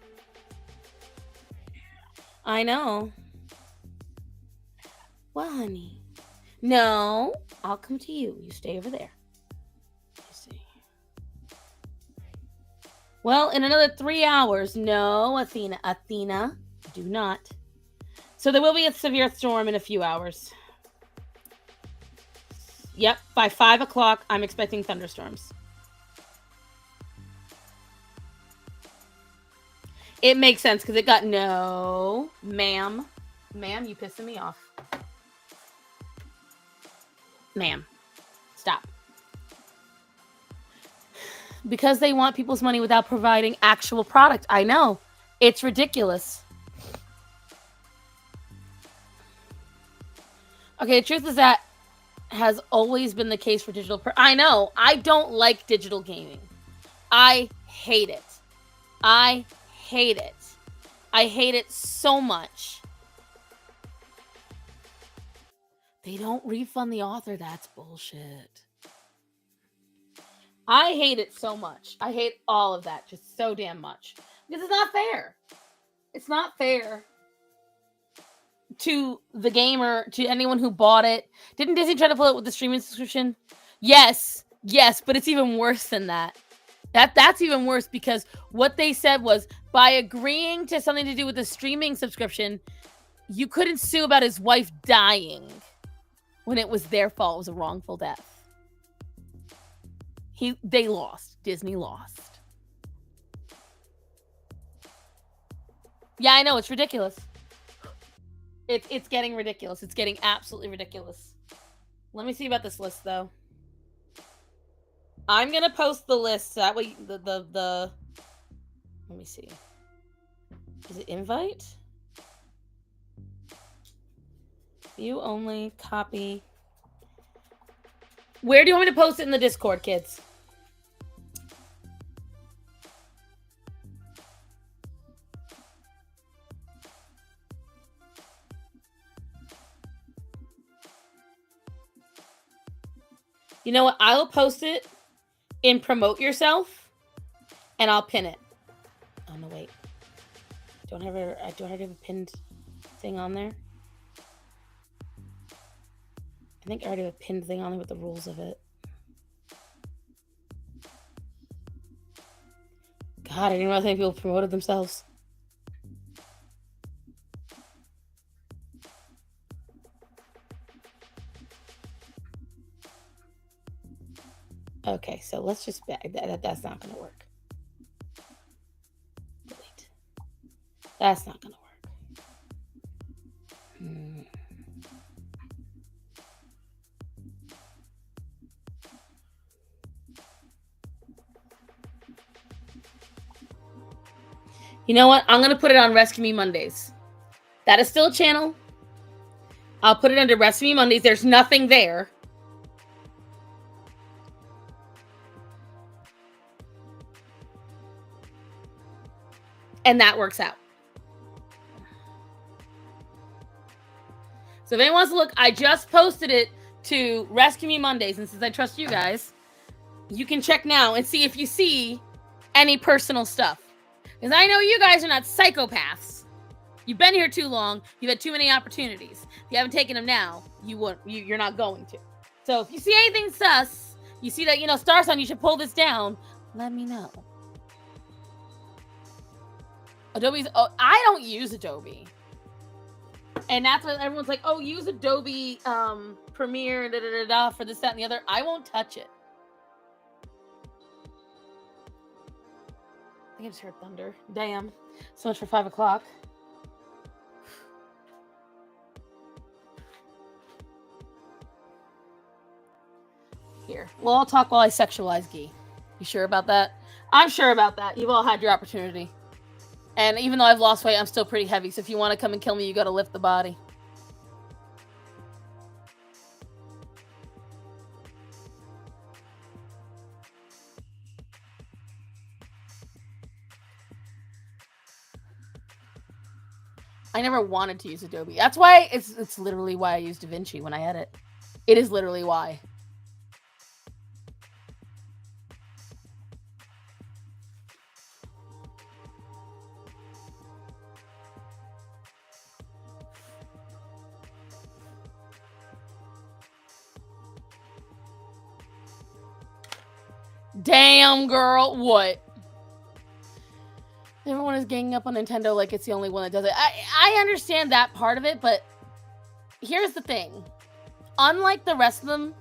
I know. Well, honey. No, I'll come to you. You stay over there. You see. Well, in another 3 hours. No, Athena, do not. So there will be a severe storm in a few hours. Yep, by 5 o'clock, I'm expecting thunderstorms. It makes sense because it got no, ma'am. Ma'am, you pissing me off. Ma'am, stop. Because they want people's money without providing actual product. I know. It's ridiculous. Okay, the truth is that has always been the case for digital. I know. I don't like digital gaming. I hate it. I hate it. I hate it so much. They don't refund the author. That's bullshit. I hate it so much. I hate all of that just so damn much. Because it's not fair. It's not fair to the gamer, to anyone who bought it. Didn't Disney try to pull it with the streaming subscription? Yes, but it's even worse than that. That's even worse because what they said was by agreeing to something to do with the streaming subscription, you couldn't sue about his wife dying when it was their fault. It was a wrongful death. They lost. Disney lost. Yeah, I know. It's ridiculous. It's getting ridiculous. It's getting absolutely ridiculous. Let me see about this list, though. I'm going to post the list. So that way, let me see. Is it invite? View only, copy. Where do you want me to post it in the Discord, kids? You know what? I'll post it in promote yourself, and I'll pin it. Oh no, wait. Do I have a pinned thing on there? I think I already have a pinned thing on there with the rules of it. God, I didn't realize how many people promoted themselves. Okay, so let's just that's not gonna work. Wait, that's not gonna work. You know what? I'm gonna put it on Rescue Me Mondays. That is still a channel. I'll put it under Rescue Me Mondays. There's nothing there. And that works out. So if anyone wants to look, I just posted it to Rescue Me Mondays. And since I trust you guys, you can check now and see if you see any personal stuff. Because I know you guys are not psychopaths. You've been here too long. You've had too many opportunities. If you haven't taken them now, you're not going to. So if you see anything sus, you see that, Star Sign, you should pull this down, let me know. I don't use Adobe. And that's when everyone's like, oh, use Adobe Premiere for this, that, and the other. I won't touch it. I think I just heard thunder. Damn. So much for 5 o'clock. Here. Well, I'll talk while I sexualize Guy. You sure about that? I'm sure about that. You've all had your opportunity. And even though I've lost weight, I'm still pretty heavy. So if you want to come and kill me, you got to lift the body. I never wanted to use Adobe. That's why it's literally why I use DaVinci when I edit. It is literally why. Damn, girl. What? Everyone is ganging up on Nintendo like it's the only one that does it. I understand that part of it, but here's the thing. Unlike the rest of them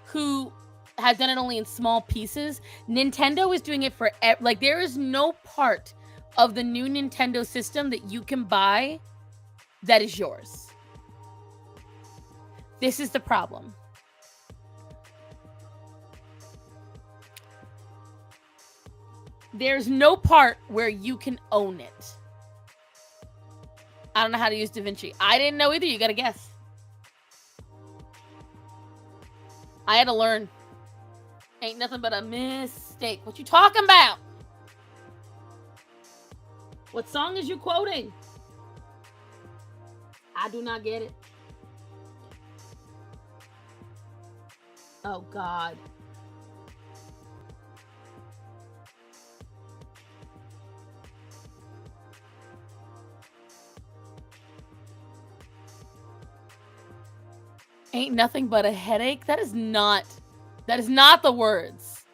who have done it only in small pieces, Nintendo is doing it for... Like, there is no part of the new Nintendo system that you can buy that is yours. This is the problem. There's no part where you can own it. I don't know how to use DaVinci. I didn't know either. You gotta guess. I had to learn. Ain't nothing but a mistake. What you talking about? What song is you quoting? I do not get it. Oh, God. Ain't nothing but a headache? That is not the words.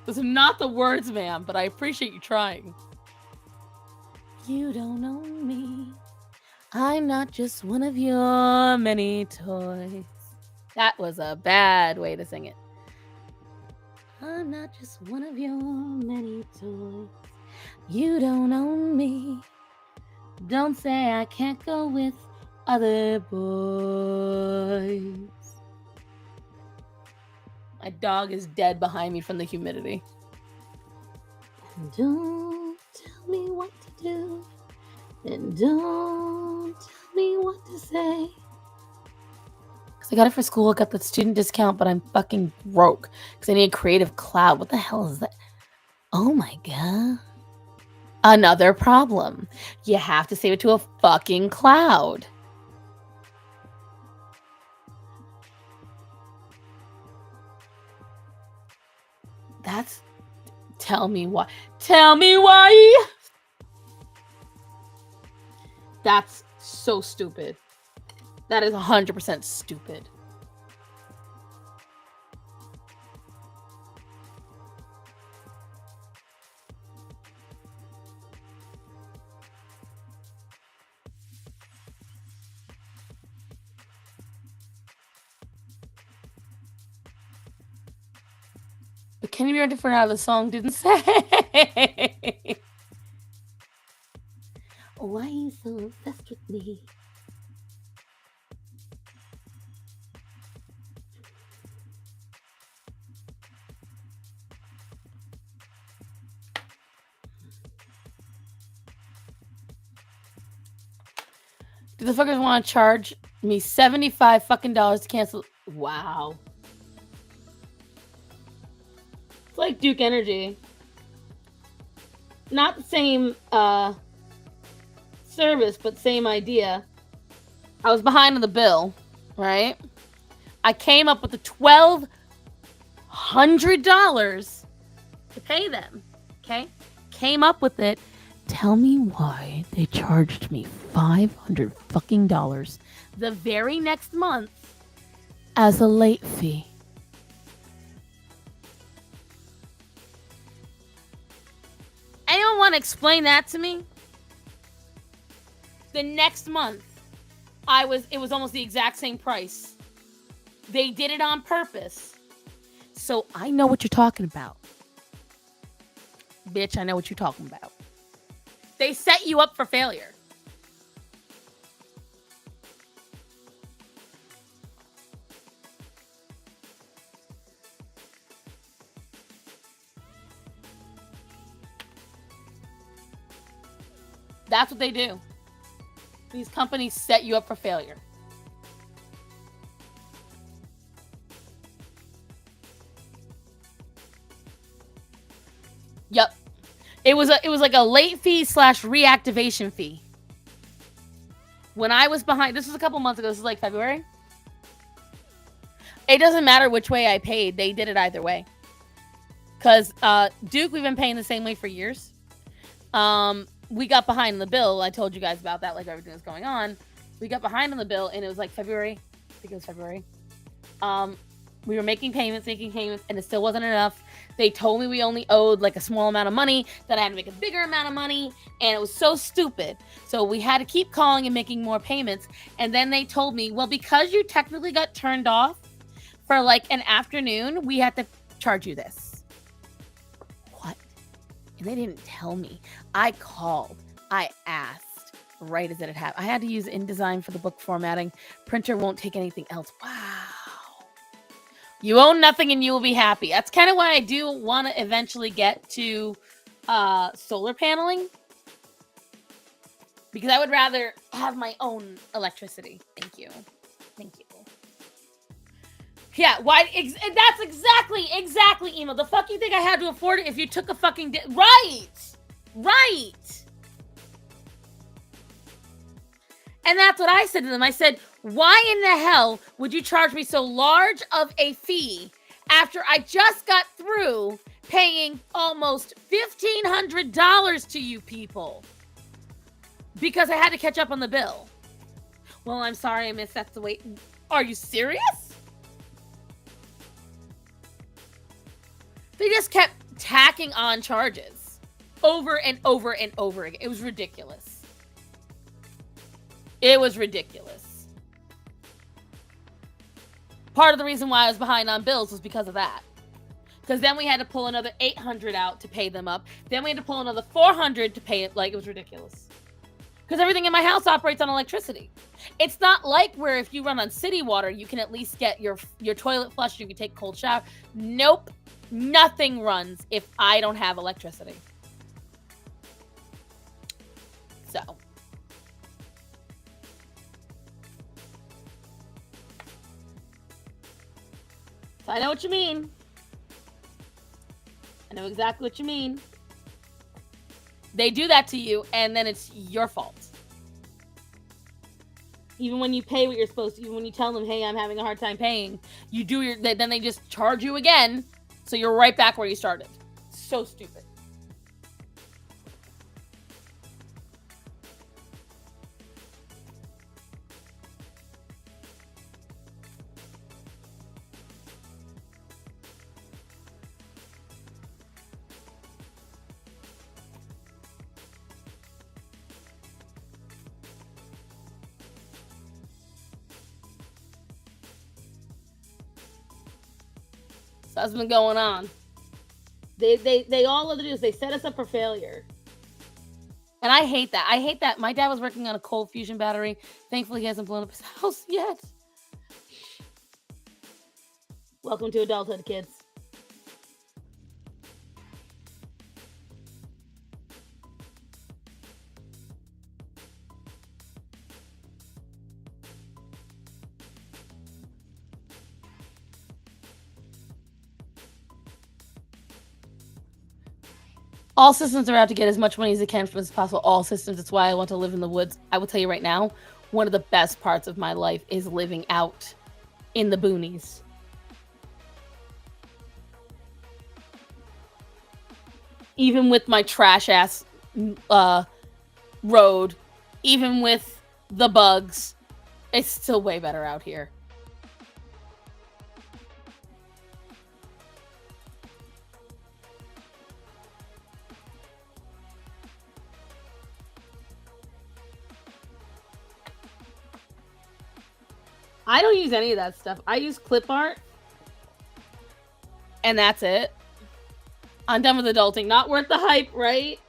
Those are not the words, ma'am, but I appreciate you trying. You don't know me. I'm not just one of your many toys. That was a bad way to sing it. I'm not just one of your many toys. You don't own me. Don't say I can't go with other boys. My dog is dead behind me from the humidity. And don't tell me what to do. And don't tell me what to say. Because I got it for school. I got the student discount, but I'm fucking broke. Because I need a Creative Cloud. What the hell is that? Oh my God. Another problem. You have to save it to a fucking cloud. That's... Tell me why. Tell me why. That's so stupid. That is 100% stupid. But can you be different out of the song didn't say? Why are you so obsessed with me? Do the fuckers want to charge me $75 fucking to cancel? Wow. It's like Duke Energy. Not the same service, but same idea. I was behind on the bill, right? I came up with the $1,200 to pay them. Okay? Came up with it. Tell me why they charged me $500 fucking the very next month as a late fee. Anyone want to explain that to me? The next month, it was almost the exact same price. They did it on purpose. So I know what you're talking about. Bitch, I know what you're talking about. They set you up for failure. That's what they do. These companies set you up for failure. Yep. It was like a late fee / reactivation fee. When I was behind, this was a couple months ago. This is like February. It doesn't matter which way I paid. They did it either way. Because Duke, we've been paying the same way for years. We got behind on the bill. I told you guys about that, like everything was going on. We got behind on the bill, and it was like February. I think it was February. We were making payments, and it still wasn't enough. They told me we only owed like a small amount of money, that I had to make a bigger amount of money, and it was so stupid. So we had to keep calling and making more payments. And then they told me, well, because you technically got turned off for like an afternoon, we had to charge you this. What? And they didn't tell me. I called. I asked right as it had happened. I had to use InDesign for the book formatting. Printer won't take anything else. Wow. You own nothing and you will be happy. That's kind of why I do want to eventually get to solar paneling. Because I would rather have my own electricity. Thank you. Thank you. Yeah, why? That's exactly, Emo. The fuck you think I had to afford it if you took a fucking... Right! And that's what I said to them. I said, why in the hell would you charge me so large of a fee after I just got through paying almost $1,500 to you people? Because I had to catch up on the bill. Well, I'm sorry, I missed. That's the way. Are you serious? They just kept tacking on charges over and over and over again. It was ridiculous. It was ridiculous. Part of the reason why I was behind on bills was because of that. Because then we had to pull another $800 out to pay them up. Then we had to pull another $400 to pay it. Like, it was ridiculous. Because everything in my house operates on electricity. It's not like where if you run on city water, you can at least get your toilet flushed, you can take a cold shower. Nope. Nothing runs if I don't have electricity. So I know what you mean. I know exactly what you mean. They do that to you, and then it's your fault. Even when you pay what you're supposed to, even when you tell them, hey, I'm having a hard time paying, you do then they just charge you again, so you're right back where you started. So stupid. That's been going on. They all have to do is they set us up for failure. And I hate that. I hate that. My dad was working on a cold fusion battery. Thankfully, he hasn't blown up his house yet. Welcome to adulthood, kids. All systems are out to get as much money as they can from as possible. All systems. That's why I want to live in the woods. I will tell you right now, one of the best parts of my life is living out in the boonies. Even with my trash ass road, even with the bugs, it's still way better out here. I don't use any of that stuff. I use clip art. And that's it. I'm done with adulting. Not worth the hype, right?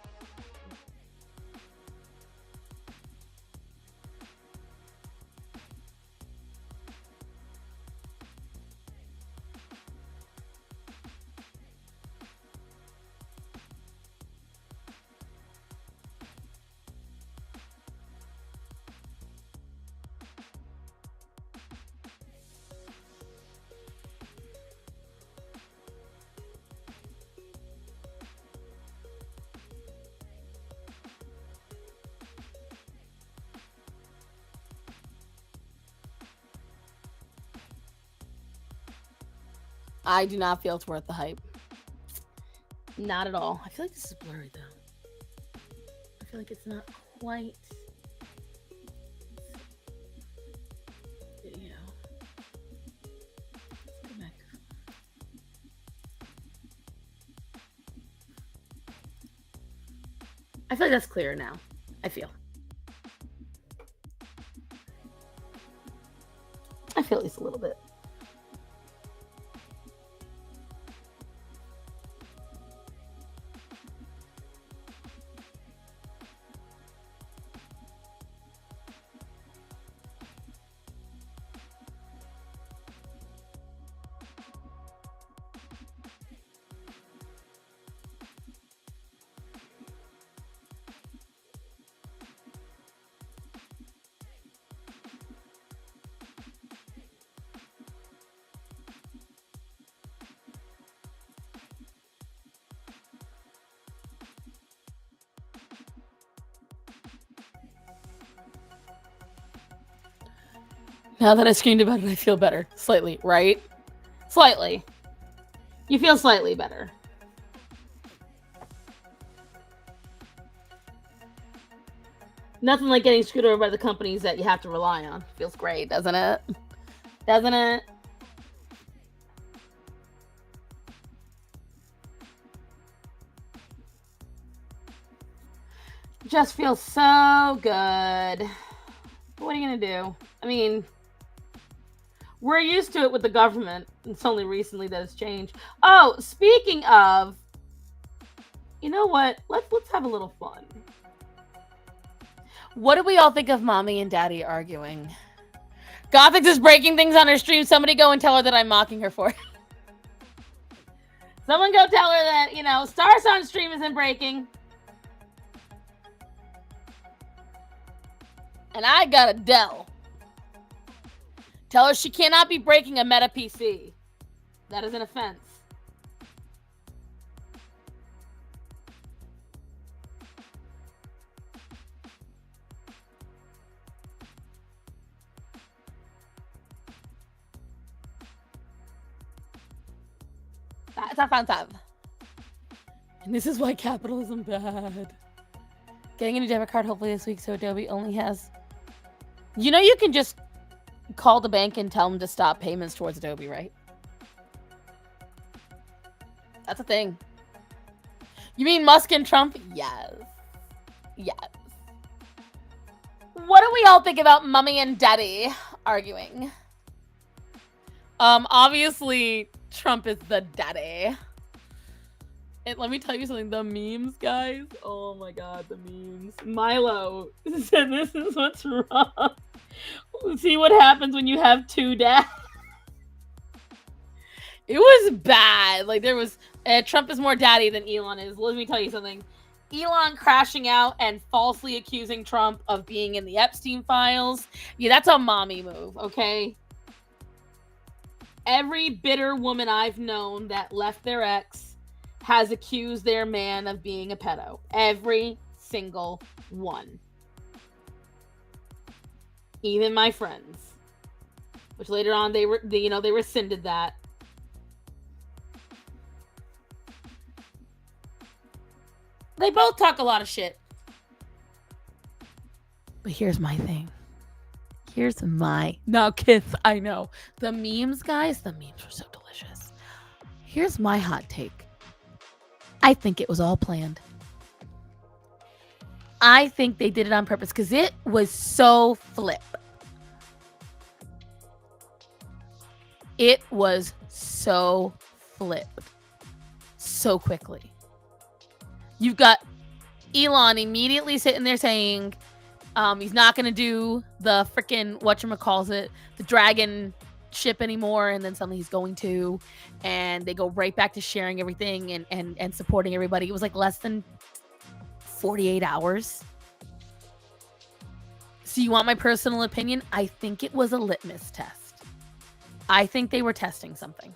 I do not feel it's worth the hype. Not at all. I feel like this is blurry, though. I feel like it's not quite... video. Let's go back to... I feel like that's clearer now. I feel at least a little bit. Now that I screamed about it, I feel better. Slightly, right? Slightly. You feel slightly better. Nothing like getting screwed over by the companies that you have to rely on. Feels great, doesn't it? Doesn't it? Just feels so good. What are you going to do? I mean, we're used to it with the government. It's only recently that it's changed. Oh, speaking of, you know what? Let's have a little fun. What do we all think of Mommy and Daddy arguing? Gothix is breaking things on her stream. Somebody go and tell her that I'm mocking her for it. Someone go tell her that, you know, Stars on stream isn't breaking. And I got a Dell. Tell her she cannot be breaking a Meta PC. That is an offense. That's offensive. And this is why capitalism bad. Getting a new debit card hopefully this week so Adobe only has... You know you can just call the bank and tell them to stop payments towards Adobe, right? That's a thing. You mean Musk and Trump? Yes. Yes. What do we all think about Mommy and Daddy arguing? Obviously, Trump is the daddy. Let me tell you something. The memes, guys. Oh my god, the memes. Milo said this is what's wrong. See what happens when you have two dads. It was bad. Like, there was... Trump is more daddy than Elon is. Let me tell you something. Elon crashing out and falsely accusing Trump of being in the Epstein files. Yeah, that's a mommy move, okay? Every bitter woman I've known that left their ex has accused their man of being a pedo. Every single one. Even my friends. Which later on they rescinded that. They both talk a lot of shit. But here's my thing. No, kiss, I know. The memes, guys, the memes were so delicious. Here's my hot take. I think it was all planned. I think they did it on purpose because it was so flip. It was so flipped. So quickly. You've got Elon immediately sitting there saying he's not going to do the freaking, whatchamacallit, the dragon ship anymore, and then suddenly he's going to, and they go right back to sharing everything and supporting everybody. It was like less than 48 hours. So you want my personal opinion? I think it was a litmus test. I think they were testing something.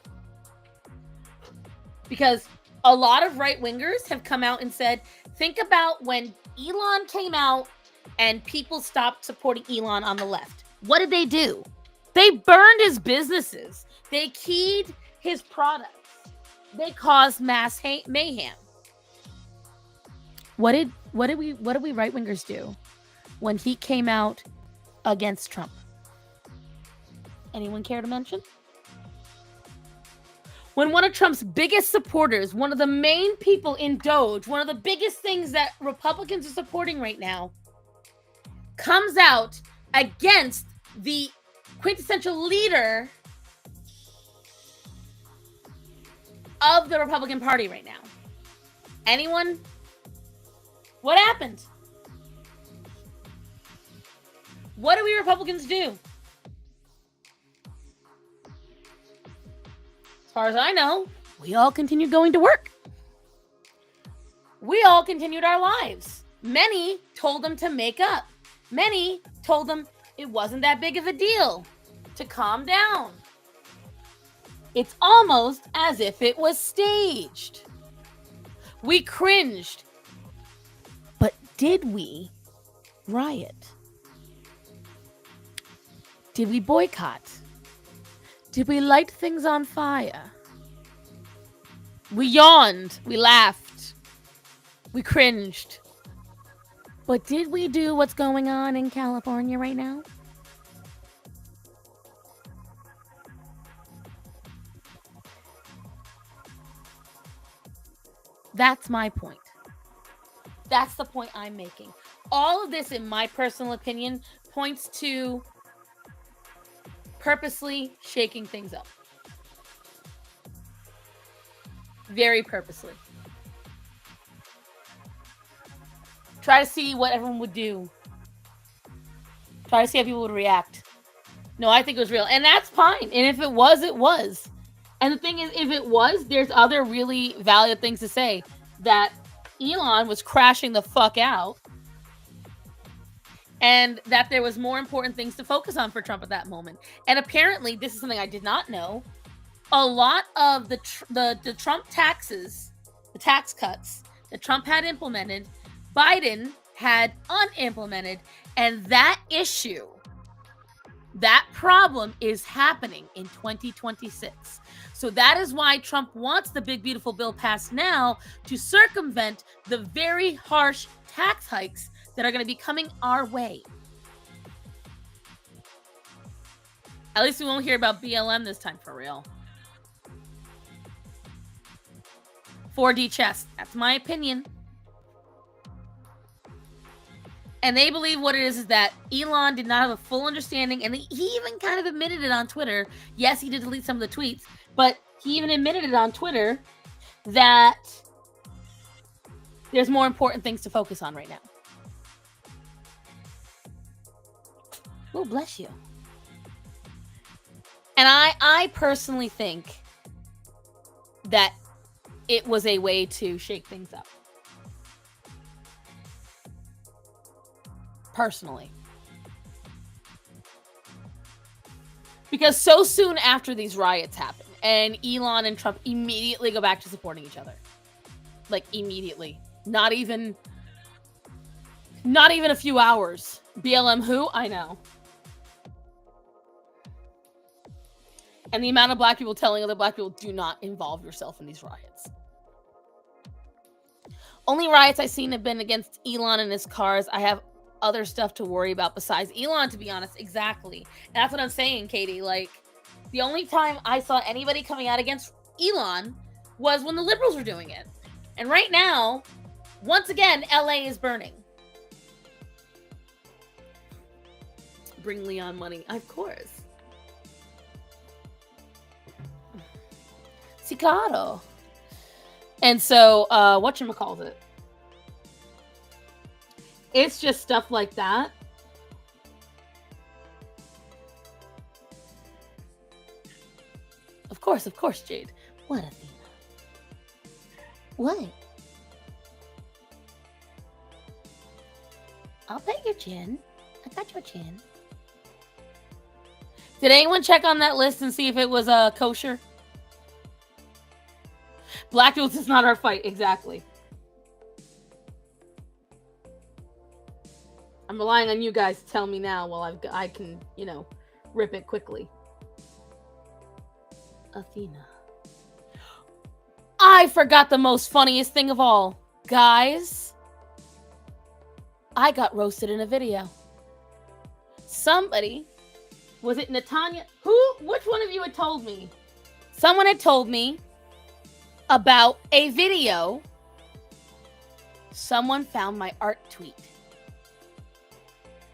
Because a lot of right-wingers have come out and said, think about when Elon came out and people stopped supporting Elon on the left. What did they do? They burned his businesses. They keyed his products. They caused mass mayhem. What did we right wingers do when he came out against Trump? Anyone care to mention? When one of Trump's biggest supporters, one of the main people in Doge, one of the biggest things that Republicans are supporting right now, comes out against the quintessential leader of the Republican Party right now. Anyone? What happened? What do we Republicans do? As far as I know, we all continued going to work. We all continued our lives. Many told them to make up. Many told them it wasn't that big of a deal, to calm down. It's almost as if it was staged. We cringed. But did we riot? Did we boycott? Did we light things on fire? We yawned. We laughed. We cringed. But did we do what's going on in California right now? That's my point. That's the point I'm making. All of this, in my personal opinion, points to purposely shaking things up. Very purposely. Try to see what everyone would do. Try to see how people would react. No, I think it was real. And that's fine. And if it was, it was. And the thing is, if it was, there's other really valid things to say. That Elon was crashing the fuck out. And that there was more important things to focus on for Trump at that moment. And apparently, this is something I did not know. A lot of the Trump taxes, the tax cuts that Trump had implemented, Biden had unimplemented. And that issue, that problem is happening in 2026. So that is why Trump wants the big, beautiful bill passed now to circumvent the very harsh tax hikes that are going to be coming our way. At least we won't hear about BLM this time for real. 4D chess. That's my opinion. And they believe what it is that Elon did not have a full understanding, and he even kind of admitted it on Twitter. Yes, he did delete some of the tweets, but he even admitted it on Twitter that there's more important things to focus on right now. Oh, bless you. And I personally think that it was a way to shake things up. Personally. Because so soon after these riots happen, and Elon and Trump immediately go back to supporting each other. Like, immediately. Not even a few hours. BLM who? I know. And the amount of black people telling other black people, do not involve yourself in these riots. Only riots I've seen have been against Elon and his cars. I have other stuff to worry about besides Elon, to be honest. Exactly. And that's what I'm saying, Katie. Like, the only time I saw anybody coming out against Elon was when the liberals were doing it. And right now, once again, LA is burning. Bring Leon money. Of course. Si claro. And so, whatchamacallit? It's just stuff like that. Of course, Jade. What, Athena? What? I'll pet your chin. I got your chin. Did anyone check on that list and see if it was kosher? Black Duels is not our fight, exactly. I'm relying on you guys to tell me now while I can, rip it quickly. Athena. I forgot the most funniest thing of all. Guys, I got roasted in a video. Somebody, was it Natanya? Which one of you had told me? Someone had told me about a video. Someone found my art tweet.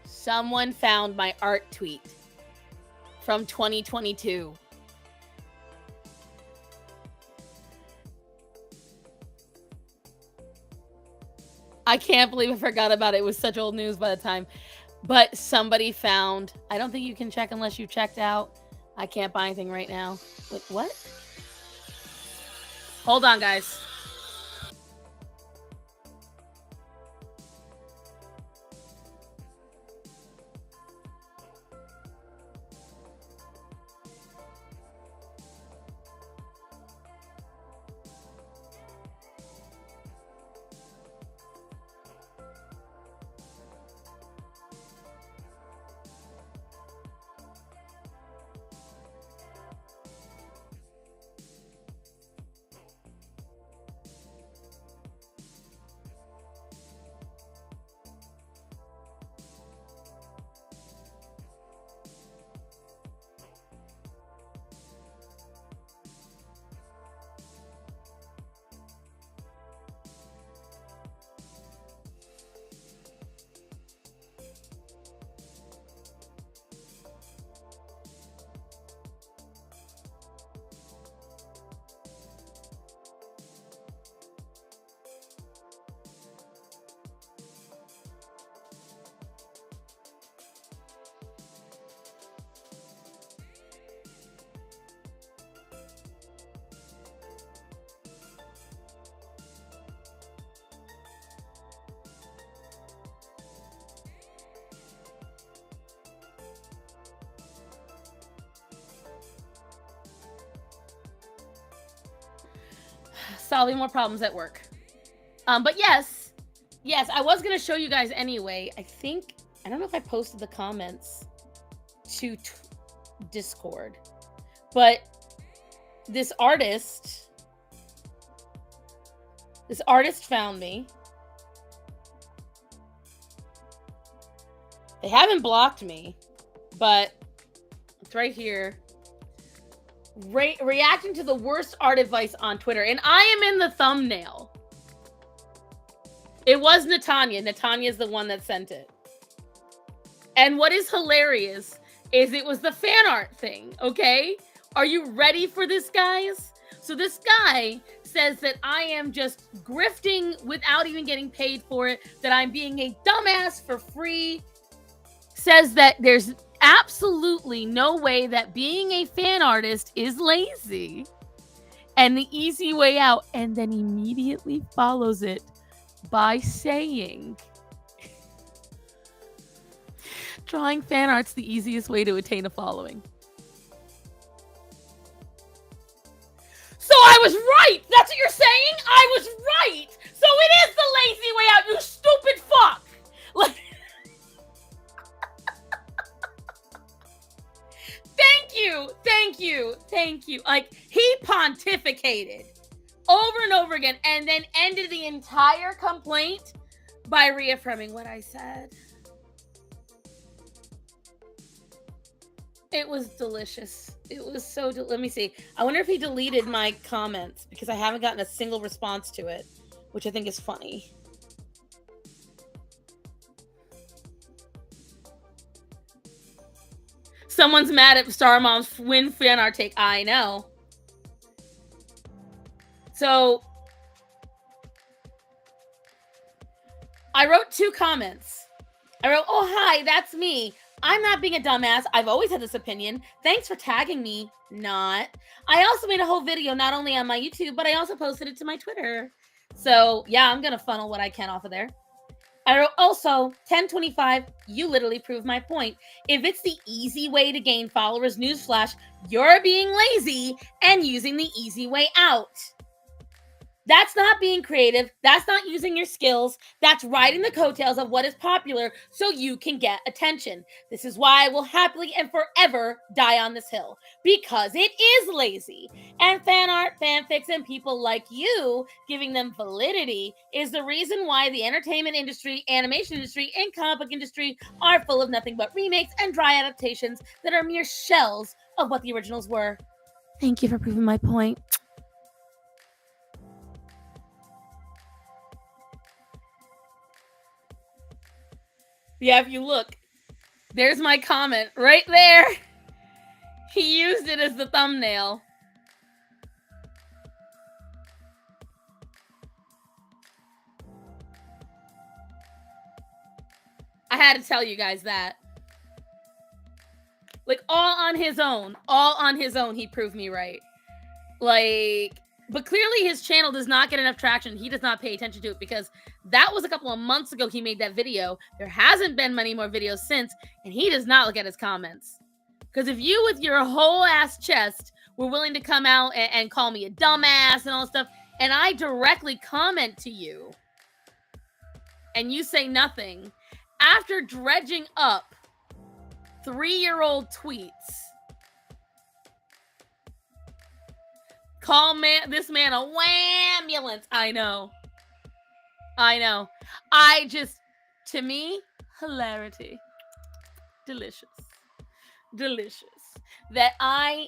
Someone found my art tweet from 2022. I can't believe I forgot about it. It was such old news by the time. But somebody found, I don't think you can check unless you checked out. I can't buy anything right now. Wait, what? Hold on, guys. Solving more problems at work. But yes, I was going to show you guys anyway. I don't know if I posted the comments to Discord, but this artist found me. They haven't blocked me, but it's right here. Reacting to the worst art advice on Twitter, and I am in the thumbnail. It was Natanya. Natanya's the one that sent it. And what is hilarious is it was the fan art thing, okay? Are you ready for this, guys? So this guy says that I am just grifting without even getting paid for it, that I'm being a dumbass for free, says that there's absolutely no way that being a fan artist is lazy and the easy way out, and then immediately follows it by saying drawing fan art's the easiest way to attain a following. So I was right. That's what you're saying? I was right. So it is the lazy way out, you stupid fuck. Like, Thank you. Like, he pontificated over and over again and then ended the entire complaint by reaffirming what I said. It was delicious. It was so let me see. I wonder if he deleted my comments because I haven't gotten a single response to it, which I think is funny. Someone's mad at Star Mom's win fan art take. I know. So I wrote 2 comments. I wrote, "Oh, hi, that's me. I'm not being a dumbass. I've always had this opinion. Thanks for tagging me." Not. I also made a whole video, not only on my YouTube, but I also posted it to my Twitter. So yeah, I'm going to funnel what I can off of there. I wrote, also, 1025, you literally proved my point. If it's the easy way to gain followers, newsflash, you're being lazy and using the easy way out. That's not being creative. That's not using your skills. That's riding the coattails of what is popular so you can get attention. This is why I will happily and forever die on this hill, because it is lazy. And fan art, fanfics, and people like you giving them validity is the reason why the entertainment industry, animation industry, and comic book industry are full of nothing but remakes and dry adaptations that are mere shells of what the originals were. Thank you for proving my point. Yeah, if you look, there's my comment right there. He used it as the thumbnail. I had to tell you guys that. Like, all on his own, he proved me right. Like, but clearly his channel does not get enough traction. He does not pay attention to it, because that was a couple of months ago he made that video. There hasn't been many more videos since, and he does not look at his comments. Because if you, with your whole ass chest, were willing to come out and call me a dumbass and all stuff, and I directly comment to you, and you say nothing, after dredging up 3-year-old tweets, call this man a wham-ambulance. I know. I just, to me, hilarity. Delicious. That I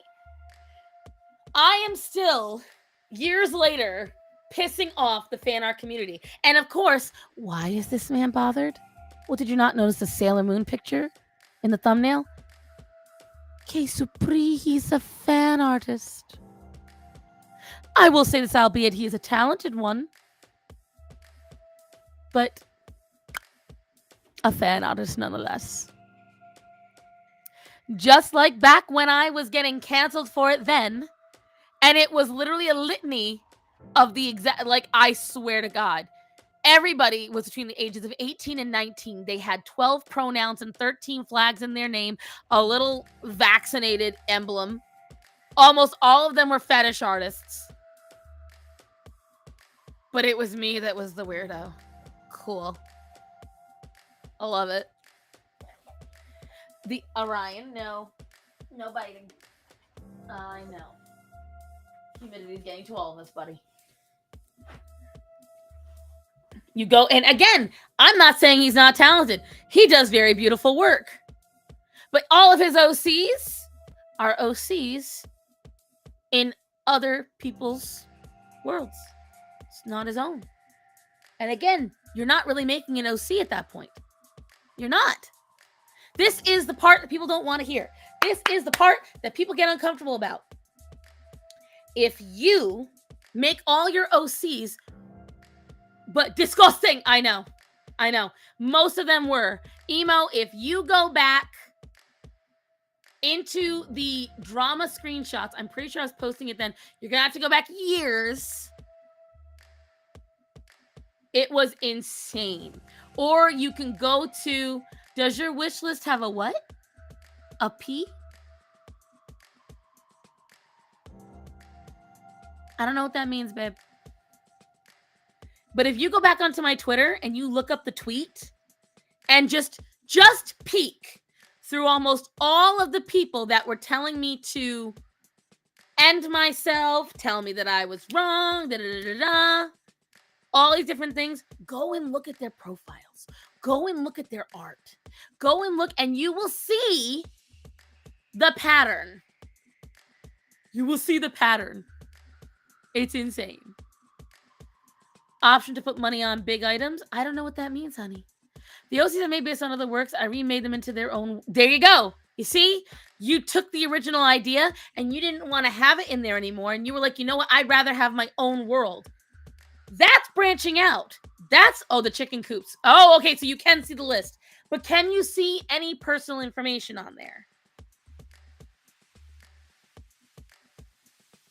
am still, years later, pissing off the fan art community. And of course, why is this man bothered? Well, did you not notice the Sailor Moon picture in the thumbnail? Que Supri, he's a fan artist. I will say this, albeit he is a talented one, but a fan artist nonetheless. Just like back when I was getting canceled for it then, and it was literally a litany of the exact, like, I swear to God, everybody was between the ages of 18 and 19. They had 12 pronouns and 13 flags in their name, a little vaccinated emblem. Almost all of them were fetish artists. But it was me that was the weirdo. Cool. I love it. The Orion, no biting. I know. Humidity's getting to all of us, buddy. You go, and again, I'm not saying he's not talented. He does very beautiful work. But all of his OCs are OCs in other people's worlds. It's not his own. And again, you're not really making an OC at that point. You're not. This is the part that people don't want to hear. This is the part that people get uncomfortable about. If you make all your OCs, but disgusting, I know. Most of them were. Emo, if you go back into the drama screenshots, I'm pretty sure I was posting it then. You're going to have to go back years. It was insane. Or you can go to, does your wish list have a what? A P? I don't know what that means, babe. But if you go back onto my Twitter and you look up the tweet and just peek through almost all of the people that were telling me to end myself, tell me that I was wrong, all these different things, go and look at their profiles. Go and look at their art. Go and look, and you will see the pattern. You will see the pattern. It's insane. Option to put money on big items. I don't know what that means, honey. The OCs are made based on other works. I remade them into their own. There you go. You see? You took the original idea and you didn't want to have it in there anymore. And you were like, you know what? I'd rather have my own world. That's branching out. That's, the chicken coops. Oh, okay. So you can see the list. But can you see any personal information on there?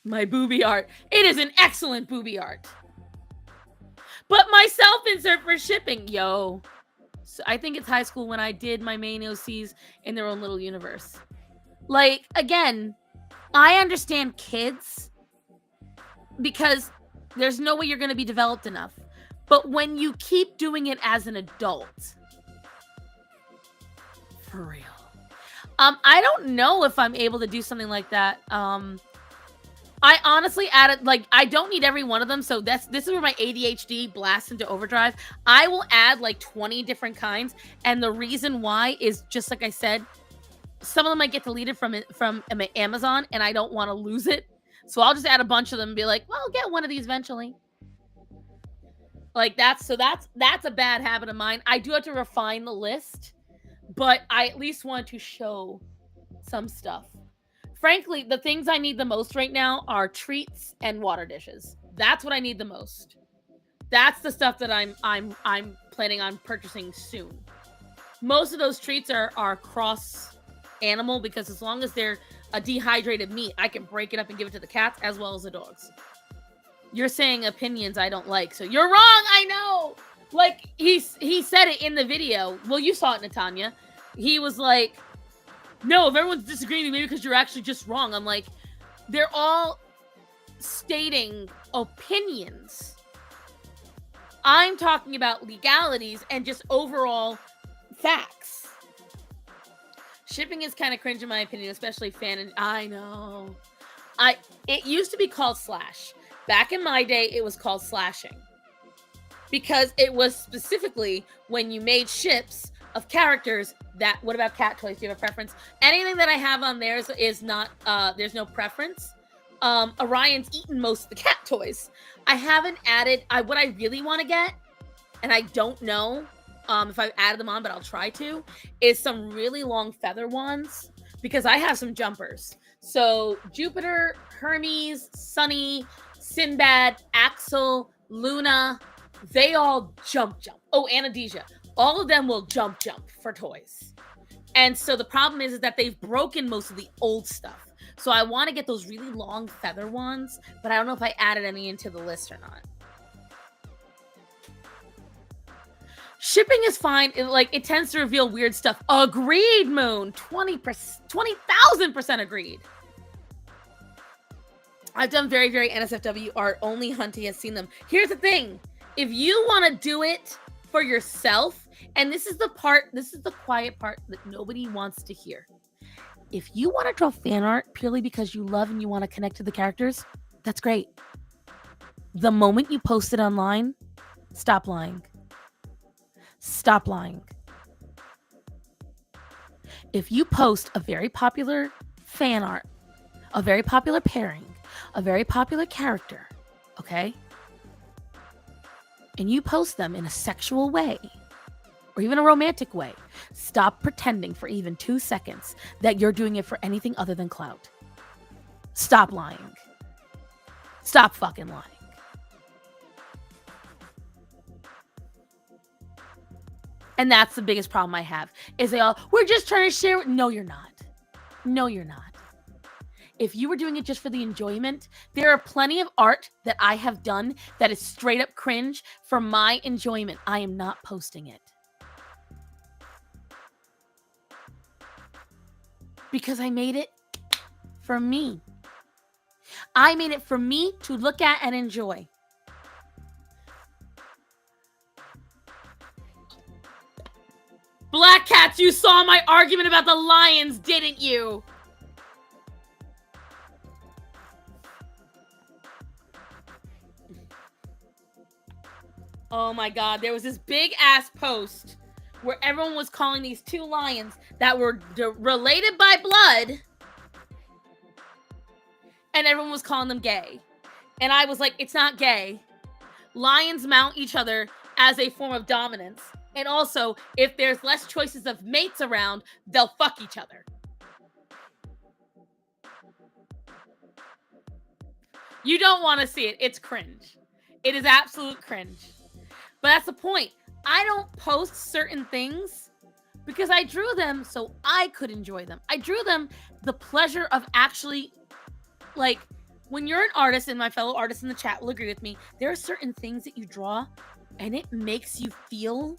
My booby art. It is an excellent booby art. But my self-insert for shipping. Yo. So I think it's high school when I did my main OCs in their own little universe. Like, again, I understand kids because There's no way you're going to be developed enough. But when you keep doing it as an adult, for real. I don't know if I'm able to do something like that. I honestly added, like, I don't need every one of them. So this is where my ADHD blasts into overdrive. I will add like 20 different kinds. And the reason why is just like I said, some of them might get deleted from Amazon and I don't want to lose it. So I'll just add a bunch of them and be like, well, I'll get one of these eventually. Like that's a bad habit of mine. I do have to refine the list, but I at least want to show some stuff. Frankly, the things I need the most right now are treats and water dishes. That's what I need the most. That's the stuff that I'm planning on purchasing soon. Most of those treats are cross animal because as long as they're a dehydrated meat, I can break it up and give it to the cats as well as the dogs. You're saying opinions I don't like, so you're wrong. I know. Like he said it in the video. Well, you saw it, Natanya. He was like, no, if everyone's disagreeing with me because you're actually just wrong. I'm like, they're all stating opinions. I'm talking about legalities and just overall facts. Shipping is kind of cringe in my opinion, especially fan and I know. It used to be called slash. Back in my day, it was called slashing. Because it was specifically when you made ships of characters that, what about cat toys? Do you have a preference? Anything that I have on theirs is not, there's no preference. Orion's eaten most of the cat toys. I haven't added, what I really want to get, and I don't know if I've added them on, but I'll try to, is some really long feather ones, because I have some jumpers. So Jupiter, Hermes, Sunny, Sinbad, Axel, Luna, they all jump. Oh, Anadesia. All of them will jump for toys. And so the problem is that they've broken most of the old stuff. So I want to get those really long feather ones, but I don't know if I added any into the list or not. Shipping is fine. It tends to reveal weird stuff. Agreed, Moon. 20,000% agreed. I've done very, very NSFW art. Only Hunty has seen them. Here's the thing. If you want to do it for yourself, and this is the quiet part that nobody wants to hear. If you want to draw fan art purely because you love and you want to connect to the characters, that's great. The moment you post it online, stop lying. Stop lying. If you post a very popular fan art, a very popular pairing, a very popular character, okay? And you post them in a sexual way, or even a romantic way, stop pretending for even 2 seconds that you're doing it for anything other than clout. Stop lying. Stop fucking lying. And that's the biggest problem I have, is they all, we're just trying to share. No, you're not. No, you're not. If you were doing it just for the enjoyment, there are plenty of art that I have done that is straight up cringe for my enjoyment. I am not posting it. Because I made it for me. I made it for me to look at and enjoy. Black Cats, you saw my argument about the lions, didn't you? Oh my God, there was this big ass post where everyone was calling these 2 lions that were related by blood, and everyone was calling them gay. And I was like, it's not gay. Lions mount each other as a form of dominance. And also, if there's less choices of mates around, they'll fuck each other. You don't want to see it. It's cringe. It is absolute cringe. But that's the point. I don't post certain things because I drew them so I could enjoy them. I drew them the pleasure of actually, like, when you're an artist, and my fellow artists in the chat will agree with me, there are certain things that you draw and it makes you feel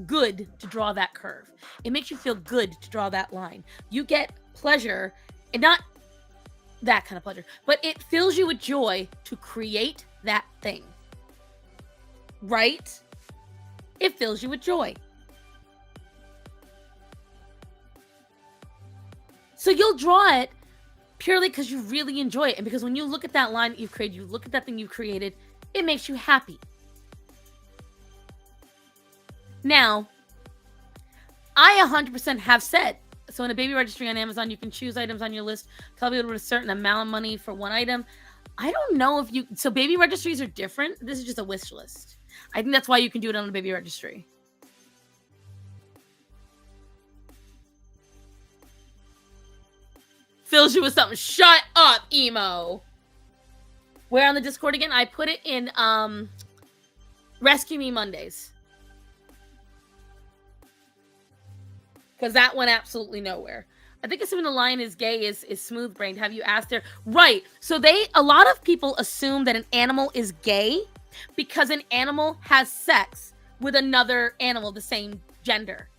good to draw that curve. It makes you feel good to draw that line. You get pleasure, and not that kind of pleasure. But it fills you with joy to create that thing. Right? It fills you with joy. So you'll draw it purely because you really enjoy it. And because when you look at that line that you've created, you look at that thing you've created, it makes you happy. Now, I 100% have said, so in a baby registry on Amazon, you can choose items on your list, tell people with a certain amount of money for one item. I don't know if you, so baby registries are different. This is just a wish list. I think that's why you can do it on a baby registry. Fills you with something. Shut up, emo. Where on the Discord again? I put it in Rescue Me Mondays. Because that went absolutely nowhere. I think assuming the lion is gay is smooth brained. Have you asked her? Right. So a lot of people assume that an animal is gay because an animal has sex with another animal the same gender.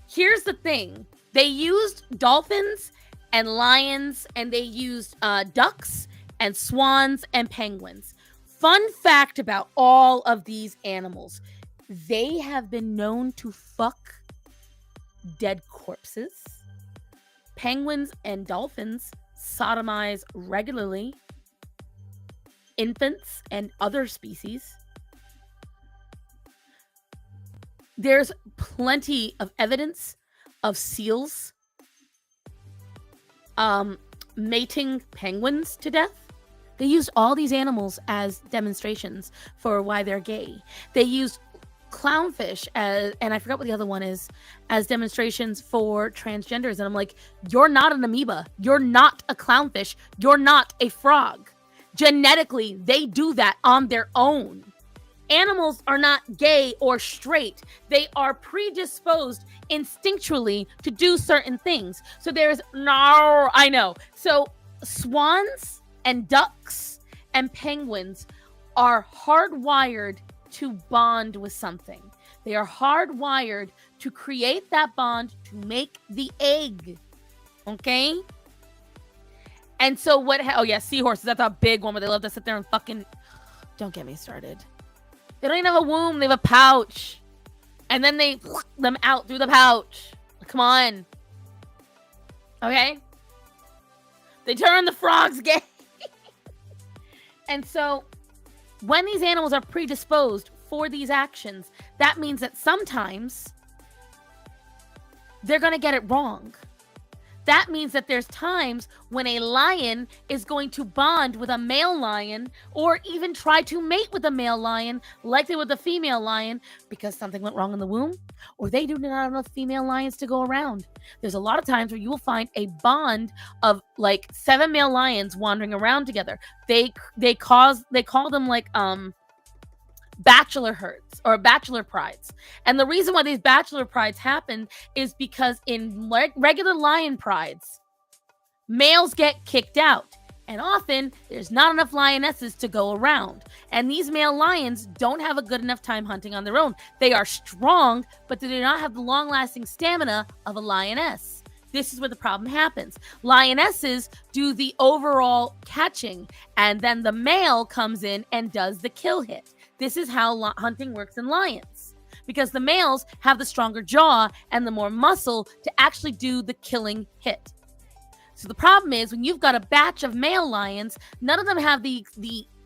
Here's the thing. They used dolphins and lions, and they used ducks and swans and penguins. Fun fact about all of these animals. They have been known to fuck dead corpses. Penguins and dolphins sodomize regularly infants and other species. There's plenty of evidence of seals mating penguins to death. They used all these animals as demonstrations for why they're gay. They used clownfish as, and I forgot what the other one is, as demonstrations for transgenders. And I'm like, you're not an amoeba. You're not a clownfish. You're not a frog. Genetically, they do that on their own. Animals are not gay or straight. They are predisposed instinctually to do certain things. So I know. So swans and ducks and penguins are hardwired to bond with something. They are hardwired to create that bond to make the egg. Okay? And so seahorses. That's a big one where they love to sit there and fucking... Don't get me started. They don't even have a womb. They have a pouch. And then they them out through the pouch. Come on. Okay? They turn the frogs gay. And so, when these animals are predisposed for these actions, that means that sometimes they're going to get it wrong. That means that there's times when a lion is going to bond with a male lion or even try to mate with a male lion like they would the female lion because something went wrong in the womb or they do not have enough female lions to go around. There's a lot of times where you will find a bond of like 7 male lions wandering around together. They call them like bachelor herds or bachelor prides. And the reason why these bachelor prides happen is because in regular lion prides, males get kicked out. And often there's not enough lionesses to go around. And these male lions don't have a good enough time hunting on their own. They are strong, but they do not have the long-lasting stamina of a lioness. This is where the problem happens. Lionesses do the overall catching, and then the male comes in and does the kill hit. This is how hunting works in lions, because the males have the stronger jaw and the more muscle to actually do the killing hit. So the problem is when you've got a batch of male lions, none of them have the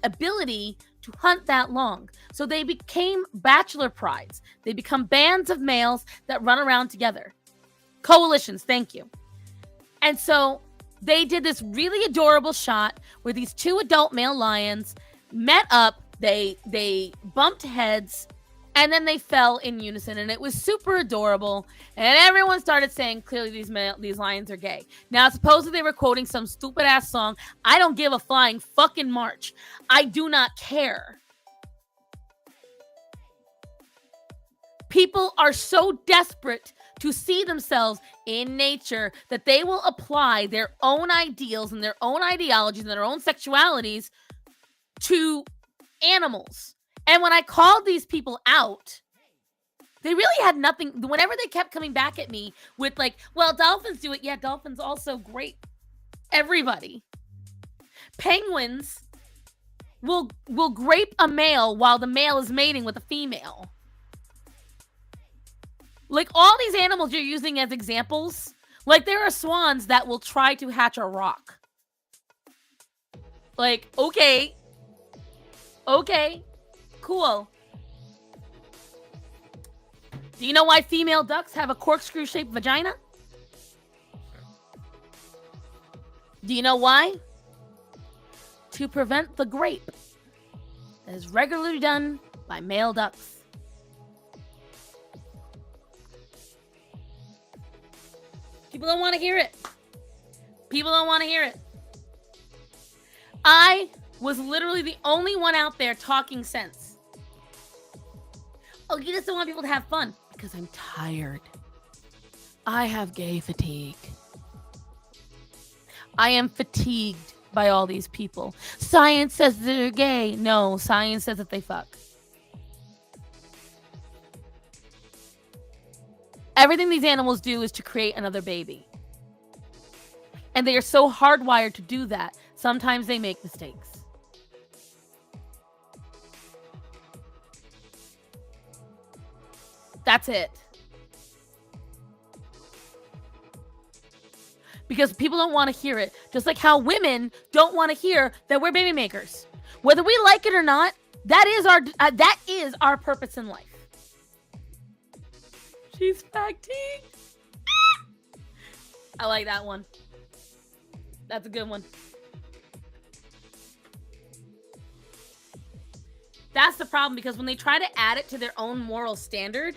ability to hunt that long. So they became bachelor prides. They become bands of males that run around together. Coalitions, thank you. And so they did this really adorable shot where these 2 adult male lions met up. They bumped heads, and then they fell in unison, and it was super adorable. And everyone started saying, clearly these lions are gay. Now, supposedly they were quoting some stupid ass song. I don't give a flying fucking march. I do not care. People are so desperate to see themselves in nature that they will apply their own ideals and their own ideologies and their own sexualities to animals. And when I called these people out, they really had nothing. Whenever they kept coming back at me with like, well, dolphins do it. Yeah, dolphins also great. Everybody. Penguins will grape a male while the male is mating with a female. Like, all these animals you're using as examples, like, there are swans that will try to hatch a rock. Like, okay, cool. Do you know why female ducks have a corkscrew-shaped vagina? Do you know why? To prevent the grape that is regularly done by male ducks. People don't want to hear it. People don't want to hear it. I was literally the only one out there talking sense. Oh, you just don't want people to have fun. Because I'm tired. I have gay fatigue. I am fatigued by all these people. Science says they're gay. No, science says that they fuck. Everything these animals do is to create another baby. And they are so hardwired to do that. Sometimes they make mistakes. That's it. Because people don't want to hear it. Just like how women don't want to hear that we're baby makers. Whether we like it or not, that is our purpose in life. She's fatigued. I like that one. That's a good one. That's the problem, because when they try to add it to their own moral standard,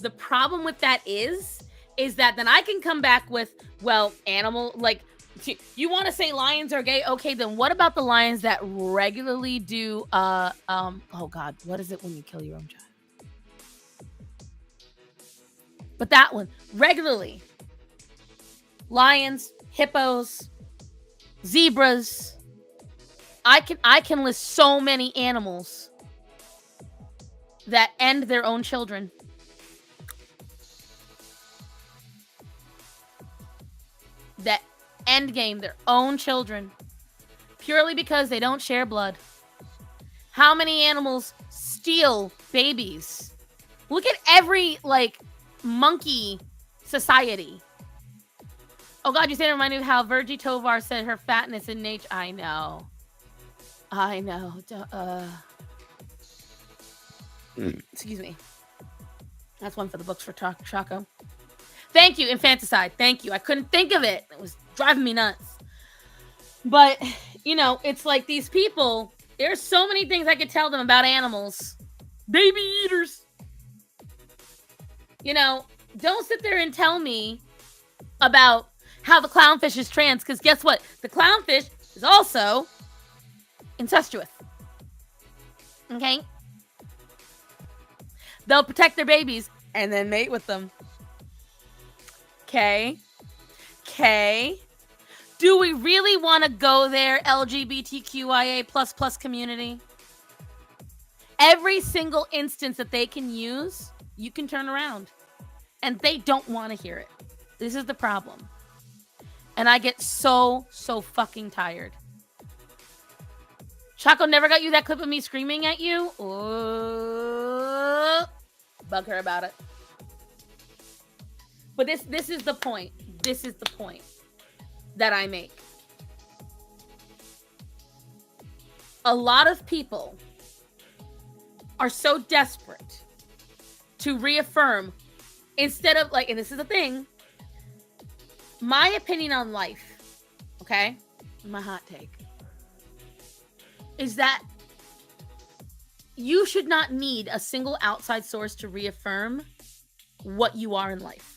the problem with that is that then I can come back with, well, animal, like, you want to say lions are gay? Okay, then what about the lions that regularly do, oh God, what is it when you kill your own child? But that one, regularly. Lions, hippos, zebras. I can list so many animals that end their own children. That end game their own children. Purely because they don't share blood. How many animals steal babies? Look at every, like, monkey society. Oh God, you said it reminded me of how Virgie Tovar said her fatness in nature. I know. Excuse me. That's one for the books for Chaco. Thank you, infanticide. Thank you. I couldn't think of it. It was driving me nuts. But, you know, it's like these people, there's so many things I could tell them about animals. Baby eaters. You know, don't sit there and tell me about how the clownfish is trans, because guess what? The clownfish is also incestuous. Okay? They'll protect their babies and then mate with them. Okay? Do we really want to go there, LGBTQIA++ community? Every single instance that they can use, you can turn around. And they don't want to hear it. This is the problem. And I get so fucking tired. Chaco never got you that clip of me screaming at you? Ooh, bug her about it. But this is the point. This is the point that I make. A lot of people are so desperate to reaffirm, instead of, like, and this is the thing, my opinion on life, okay, my hot take, is that you should not need a single outside source to reaffirm what you are in life.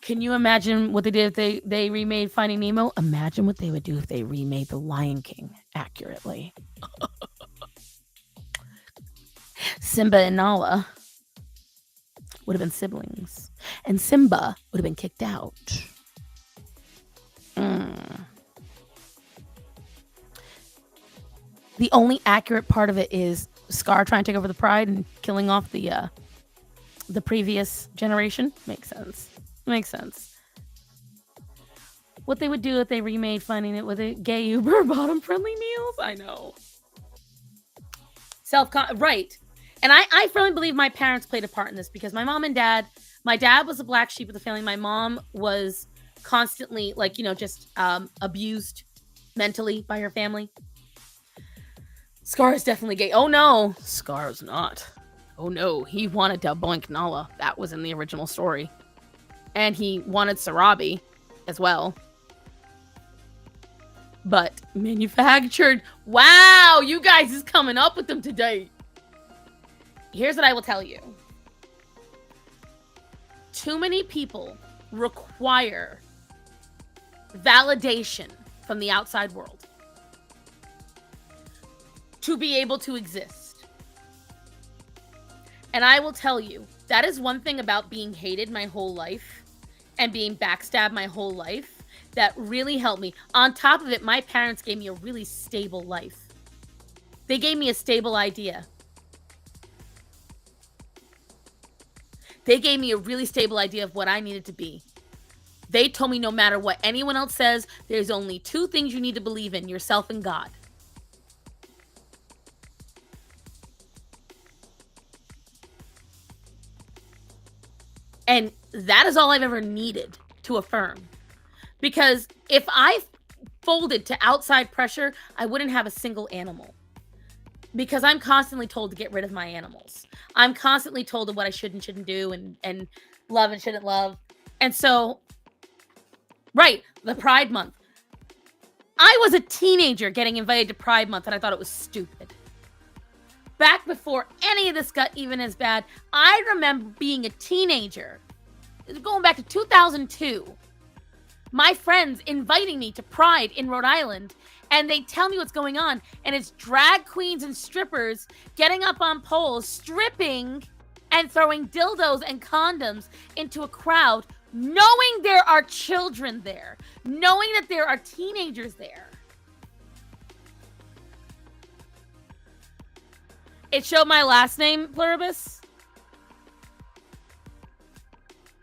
Can you imagine what they did if they remade Finding Nemo? Imagine what they would do if they remade The Lion King accurately. Simba and Nala would have been siblings, and Simba would have been kicked out. The only accurate part of it is Scar trying to take over the Pride and killing off the previous generation. Makes sense. What they would do if they remade Finding It with a gay Uber bottom-friendly meals? I know. Right. And I firmly believe my parents played a part in this because my mom and dad, my dad was the black sheep of the family. My mom was constantly, like, you know, just abused mentally by her family. Scar is definitely gay. Oh no, Scar's not. Oh no, he wanted to boink Nala. That was in the original story. And he wanted Sarabi as well. But manufactured. Wow, you guys is coming up with them today. Here's what I will tell you. Too many people require validation from the outside world to be able to exist. And I will tell you, that is one thing about being hated my whole life and being backstabbed my whole life that really helped me. On top of it, my parents gave me a really stable life. They gave me a stable idea. They gave me a really stable idea of what I needed to be. They told me no matter what anyone else says, there's only two things you need to believe in, yourself and God. And that is all I've ever needed to affirm. Because if I folded to outside pressure, I wouldn't have a single animal. Because I'm constantly told to get rid of my animals. I'm constantly told what I should and shouldn't do and love and shouldn't love. And so, right, the Pride Month. I was a teenager getting invited to Pride Month and I thought it was stupid. Back before any of this got even as bad, I remember being a teenager, going back to 2002, my friends inviting me to Pride in Rhode Island, and they tell me what's going on, and it's drag queens and strippers getting up on poles, stripping, and throwing dildos and condoms into a crowd, knowing there are children there, knowing that there are teenagers there. It showed my last name, Pluribus.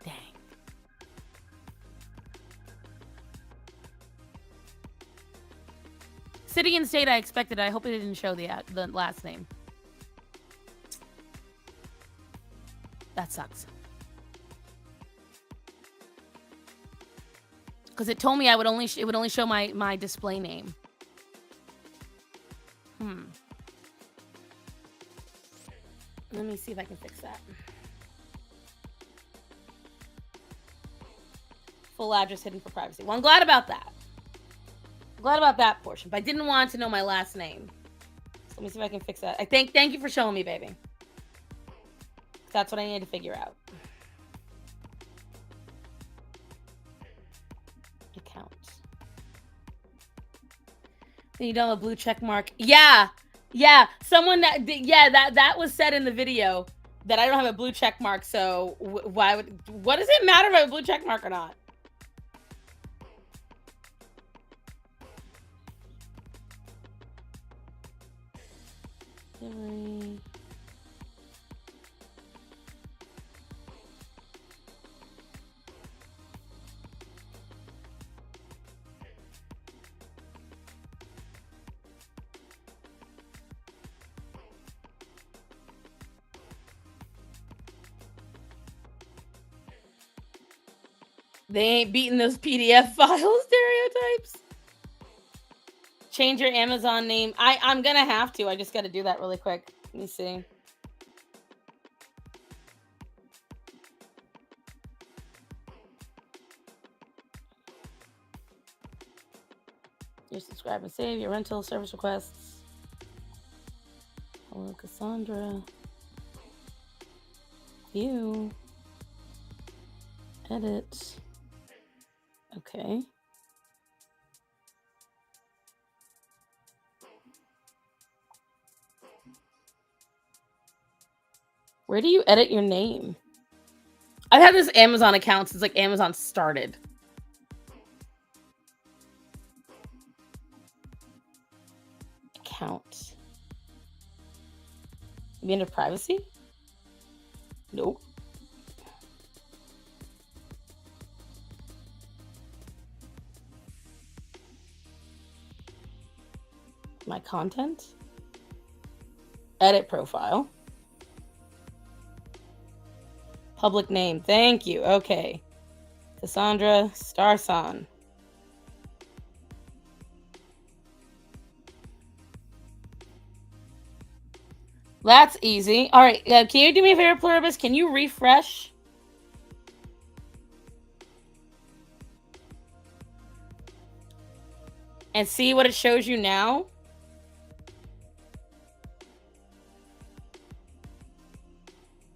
Dang. City and state I expected. I hope it didn't show the last name. That sucks. Because it told me it would only show my display name. Let me see if I can fix that. Full address hidden for privacy. Well, I'm glad about that. I'm glad about that portion, but I didn't want to know my last name. So let me see if I can fix that. Thank you for showing me, baby. That's what I needed to figure out. Account. Then you don't have a blue check mark. Yeah. Someone that was said in the video that I don't have a blue check mark. So what does it matter if I have a blue check mark or not? They ain't beating those PDF file stereotypes. Change your Amazon name. I'm gonna have to. I just gotta do that really quick. Let me see. Your subscribe and save, your rental service requests. Hello, Cassandra. View. Edit. Okay. Where do you edit your name? I've had this Amazon account since like Amazon started. Account. Be under privacy? Nope. my content. Edit profile. Public name. Thank you. Okay. Cassandra Starson. That's easy. All right. Can you do me a favor, Pluribus? Can you refresh? And see what it shows you now?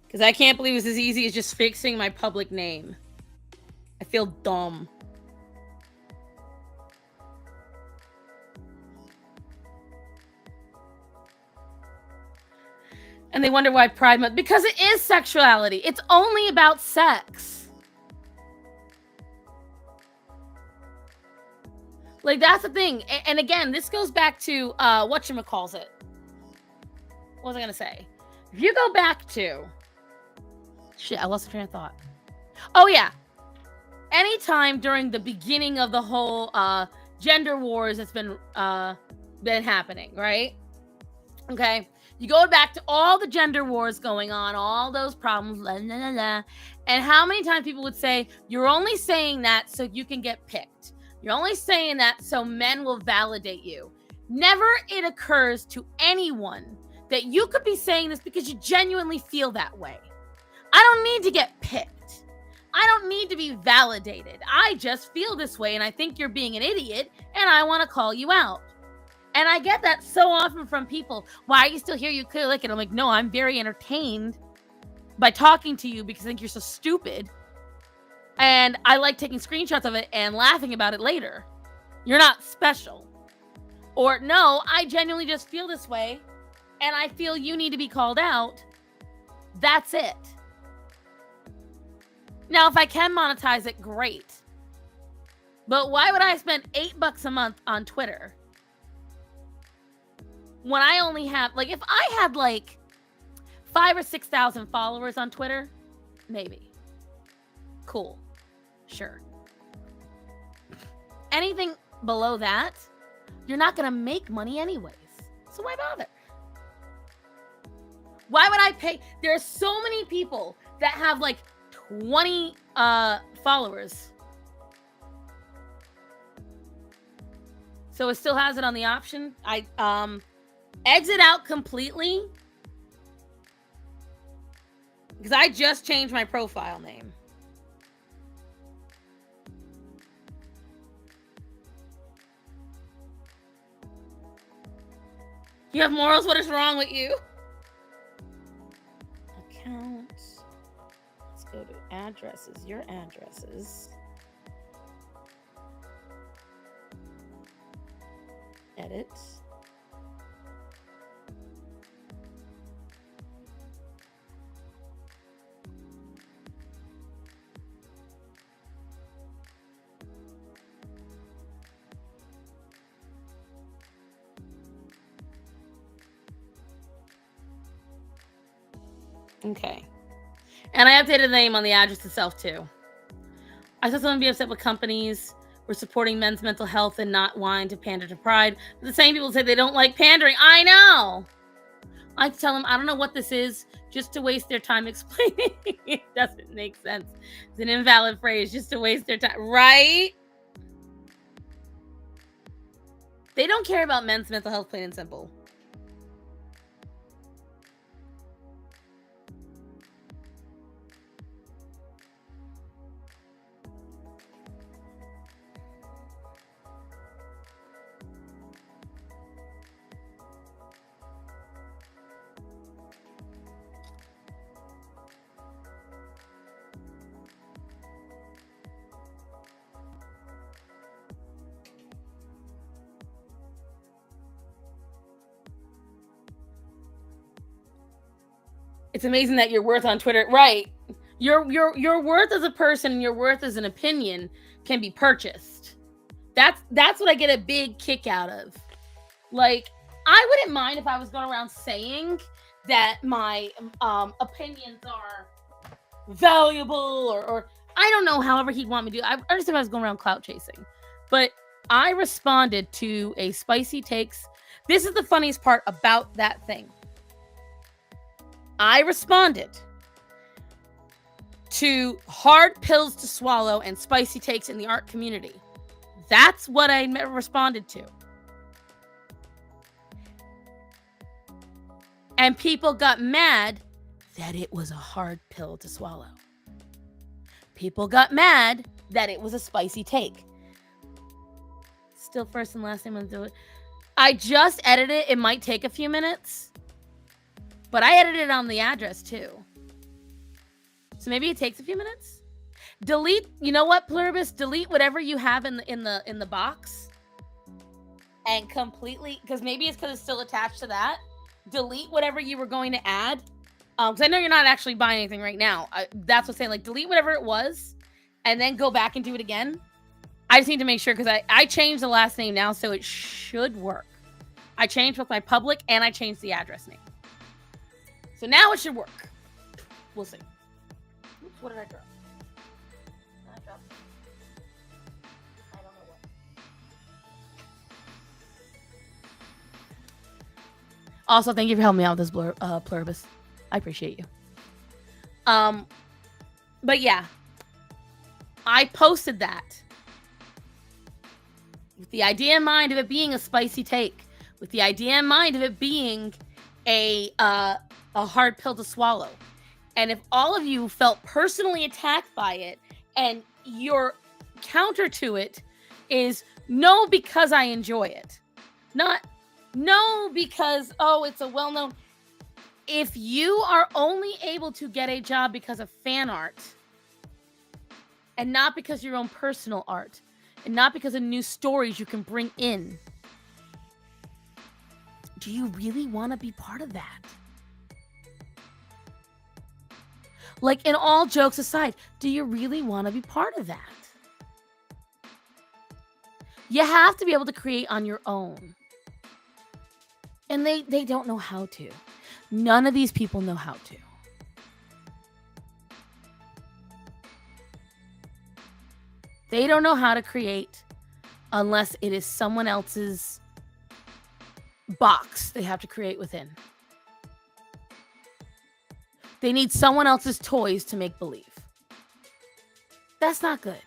Because I can't believe it's as easy as just fixing my public name. I feel dumb. And they wonder why Pride Month. Because it is sexuality. It's only about sex. Like, that's the thing. And again, this goes back to whatchamacallit. What was I going to say? If you go back to... Shit, I lost the train of thought. Oh, yeah. Anytime during the beginning of the whole gender wars that's been happening, right? Okay. You go back to all the gender wars going on, all those problems, la, la, la, la, and how many times people would say, you're only saying that so you can get picked. You're only saying that so men will validate you. Never it occurs to anyone that you could be saying this because you genuinely feel that way. I don't need to get picked. I don't need to be validated. I just feel this way, and I think you're being an idiot, and I want to call you out. And I get that so often from people. Why are you still here? You clearly like it. I'm like, no, I'm very entertained by talking to you because I think you're so stupid. And I like taking screenshots of it and laughing about it later. You're not special. Or, no, I genuinely just feel this way, and I feel you need to be called out. That's it. Now, if I can monetize it, great. But why would I spend $8 a month on Twitter when I only have, like, if I had, like, 5,000 or 6,000 followers on Twitter, maybe. Cool. Sure. Anything below that, you're not going to make money anyways. So why bother? Why would I pay? There are so many people that have, like, 20 followers. So it still has it on the option. I exit out completely because I just changed my profile name. You have morals? What is wrong with you? Accounts. Let's go to addresses. Your addresses. Edit. Okay. And I updated the name on the address itself too. I saw someone be upset with companies were supporting men's mental health and not wanting to pander to pride. But the same people say they don't like pandering. I know. I tell them, I don't know what this is, just to waste their time explaining. It doesn't make sense. It's an invalid phrase, just to waste their time. Right? They don't care about men's mental health, plain and simple. It's amazing that your worth on Twitter, right? Your worth as a person, your worth as an opinion can be purchased. That's what I get a big kick out of. Like, I wouldn't mind if I was going around saying that my opinions are valuable or I don't know, however he'd want me to do. I understand if I was going around clout chasing. But I responded to a Spicy Takes This is the funniest part about that thing. I responded to hard pills to swallow and spicy takes in the art community. That's what I responded to. And people got mad that it was a hard pill to swallow. People got mad that it was a spicy take. Still first and last name on do it. I just edited it. It might take a few minutes. But I edited it on the address too. So maybe it takes a few minutes. Delete, you know what, Pluribus? Delete whatever you have in the box. And completely, because maybe it's because it's still attached to that. Delete whatever you were going to add. Because I know you're not actually buying anything right now. That's what's saying. Like, delete whatever it was. And then go back and do it again. I just need to make sure, because I changed the last name now, so it should work. I changed both my public and I changed the address name. So now it should work. We'll see. Oops, what did I drop? I dropped something. I don't know what. Also, thank you for helping me out with this Pluribus. I appreciate you. But yeah. I posted that. With the idea in mind of it being a spicy take. With the idea in mind of it being a hard pill to swallow. And if all of you felt personally attacked by it, and your counter to it is no, because I enjoy it. Not no, because, oh, it's a well-known. If you are only able to get a job because of fan art, and not because of your own personal art, and not because of new stories you can bring in, do you really want to be part of that? Like, in all jokes aside, do you really want to be part of that? You have to be able to create on your own. And they don't know how to. None of these people know how to. They don't know how to create unless it is someone else's box they have to create within. They need someone else's toys to make believe. That's not good.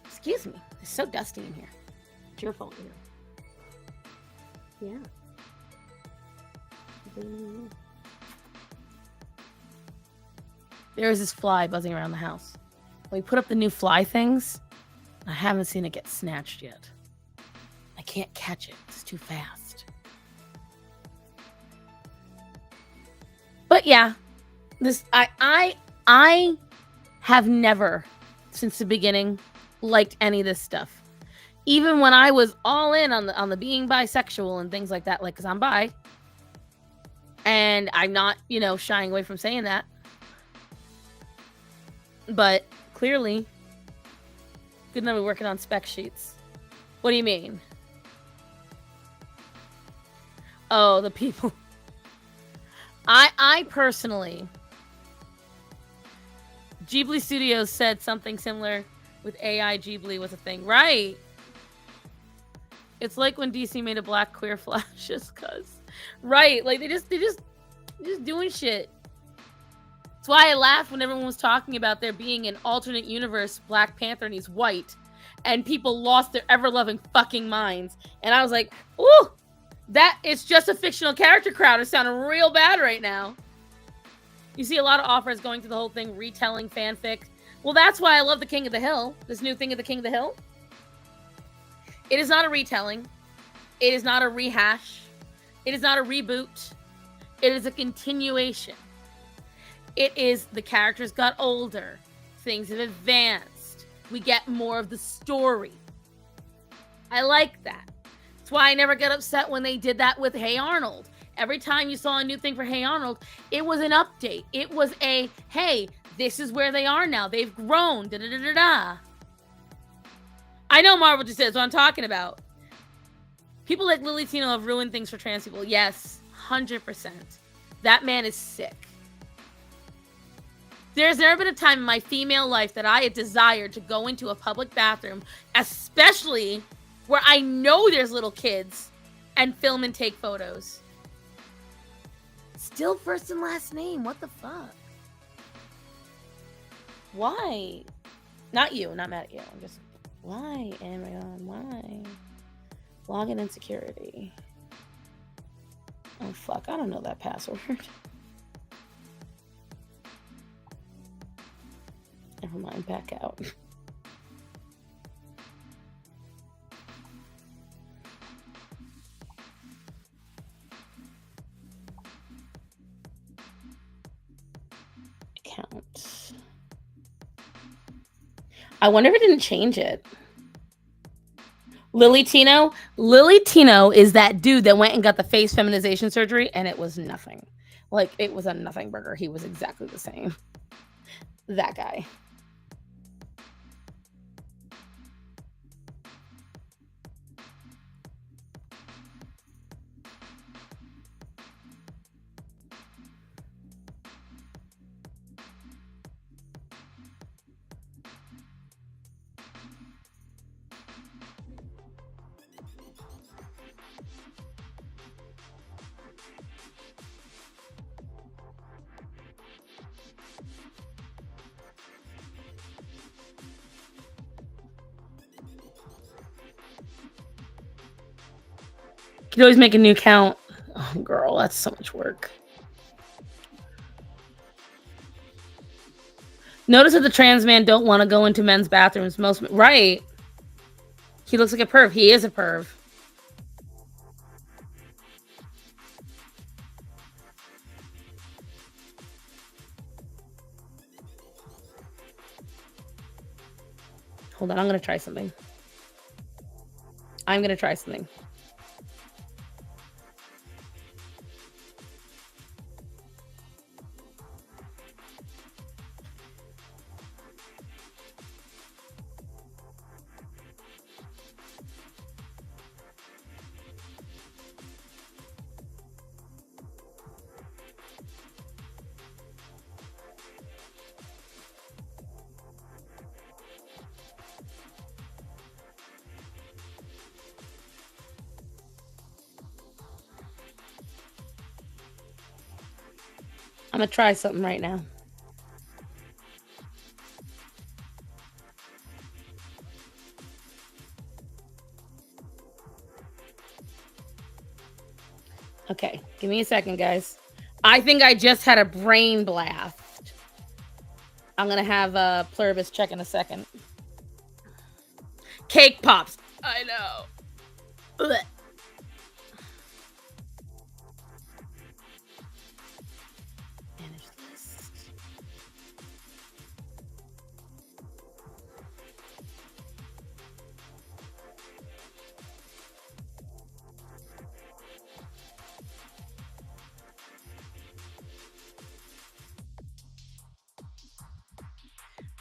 Excuse me. It's so dusty in here. It's your fault, you know. Yeah. There is this fly buzzing around the house. We put up the new fly things. I haven't seen it get snatched yet. I can't catch it. It's too fast. But yeah, this I have never, since the beginning, liked any of this stuff. Even when I was all in on the being bisexual and things like that, like, because I'm bi. And I'm not, shying away from saying that. But clearly, good enough we're working on spec sheets. What do you mean? Oh, the people. I personally, Ghibli Studios said something similar with AI Ghibli was a thing, right? It's like when DC made a black queer Flash, just cause, right? Like they just doing shit. That's why I laughed when everyone was talking about there being an alternate universe Black Panther and he's white, and people lost their ever-loving fucking minds. And I was like, ooh, that it's just a fictional character crowd. It's sounding real bad right now. You see a lot of offers going through the whole thing, retelling fanfic. Well, that's why I love The King of the Hill. This new thing of The King of the Hill. It is not a retelling. It is not a rehash. It is not a reboot. It is a continuation. It is the characters got older. Things have advanced. We get more of the story. I like that. That's why I never got upset when they did that with Hey Arnold. Every time you saw a new thing for Hey Arnold, it was an update. It was a, hey, this is where they are now. They've grown. Da-da-da-da-da. I know Marvel just says what I'm talking about. People like Lily Tino have ruined things for trans people. Yes, 100%. That man is sick. There's never been a time in my female life that I had desired to go into a public bathroom, especially where I know there's little kids and film and take photos. Still first and last name. What the fuck? Why? Not you. Not mad at you. I'm just... Why, Amazon? Why? Login insecurity. Oh, fuck. I don't know that password. Never mind. Back out. Account. I wonder if it didn't change it. Lily Tino is that dude that went and got the face feminization surgery, and it was nothing. Like, it was a nothing burger. He was exactly the same. That guy. You can always make a new account. Oh, girl, that's so much work. Notice that the trans man don't want to go into men's bathrooms. Right. He looks like a perv. He is a perv. Hold on, I'm going to try something. I'm going to try something right now. Okay, give me a second, guys. I think I just had a brain blast. I'm going to have Pluribus check in a second. Cake pops. I know. Ugh.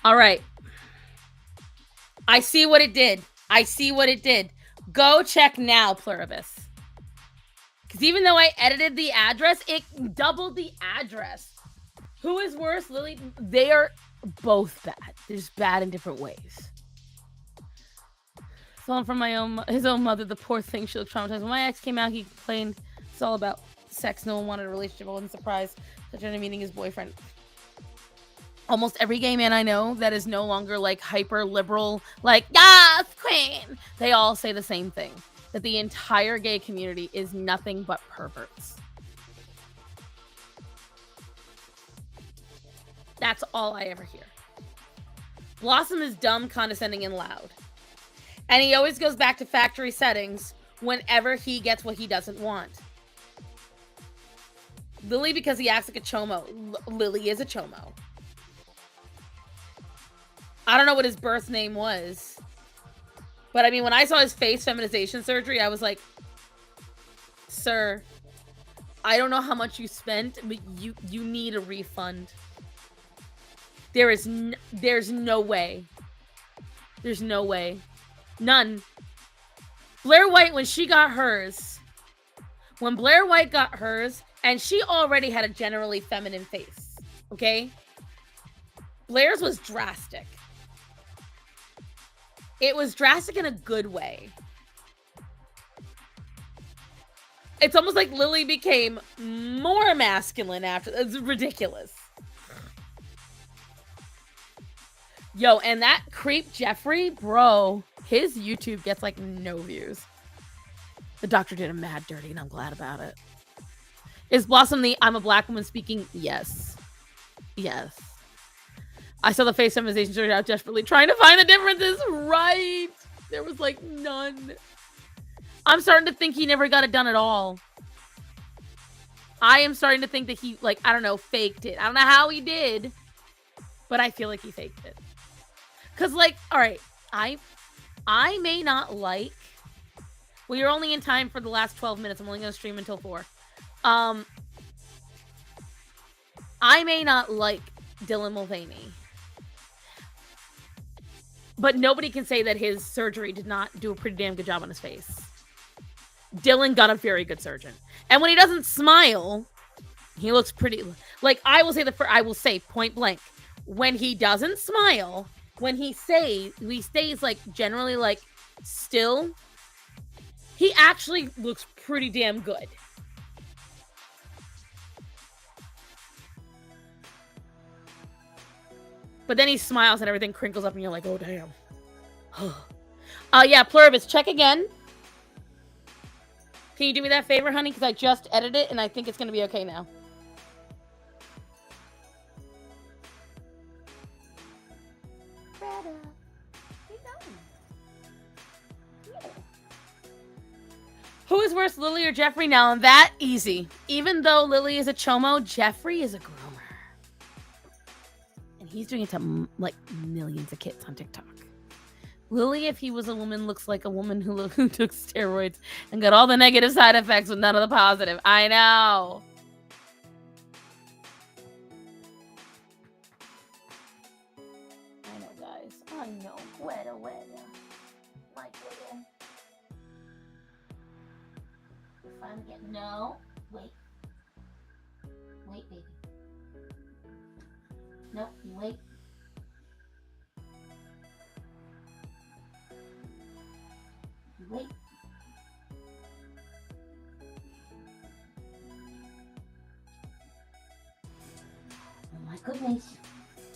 All right. I see what it did. Go check now, Pluribus. Because even though I edited the address, it doubled the address. Who is worse, Lily? They are both bad. They're just bad in different ways. Falling from his own mother, the poor thing, she looked traumatized. When my ex came out, he complained it's all about sex. No one wanted a relationship. I wasn't surprised. Such a meeting his boyfriend. Almost every gay man I know that is no longer like hyper liberal, like, yes, queen. They all say the same thing, that the entire gay community is nothing but perverts. That's all I ever hear. Blossom is dumb, condescending, and loud. And he always goes back to factory settings whenever he gets what he doesn't want. Lily, because he acts like a chomo. Lily is a chomo. I don't know what his birth name was. But I mean, when I saw his face feminization surgery, I was like, sir, I don't know how much you spent, but you need a refund. There's no way. There's no way. None. Blair White, when she got hers, and she already had a generally feminine face, okay? Blair's was drastic. It was drastic in a good way. It's almost like Lily became more masculine after. It's ridiculous. Yo, and that creep Jeffrey, bro, his YouTube gets like no views. The doctor did him mad dirty, and I'm glad about it. Is Blossom the I'm a black woman speaking? Yes. Yes. I saw the face feminization story out desperately trying to find the differences. Right. There was like none. I'm starting to think he never got it done at all. I am starting to think that he, like, I don't know, faked it. I don't know how he did, but I feel like he faked it. Because, like, all right, I may not like... Well, you're only in time for the last 12 minutes. I'm only going to stream until 4. I may not like Dylan Mulvaney. But nobody can say that his surgery did not do a pretty damn good job on his face. Dylan got a very good surgeon. And when he doesn't smile, he looks pretty... Like, I will say point blank, when he doesn't smile, when he stays, like, generally, like, still, he actually looks pretty damn good. But then he smiles and everything crinkles up and you're like, oh, damn. Yeah, Pluribus, check again. Can you do me that favor, honey? Because I just edited it and I think it's going to be okay now. Who is worse, Lily or Jeffrey? Now, that easy. Even though Lily is a chomo, Jeffrey is a groomer. And he's doing it to, like, millions of kids on TikTok. Lily, if he was a woman, looks like a woman who took steroids and got all the negative side effects with none of the positive. I know. I know, guys. I know. Weta. Like, weta. I'm getting... No. Wait. Wait, baby. Nope. You wait. Wait. Oh my goodness.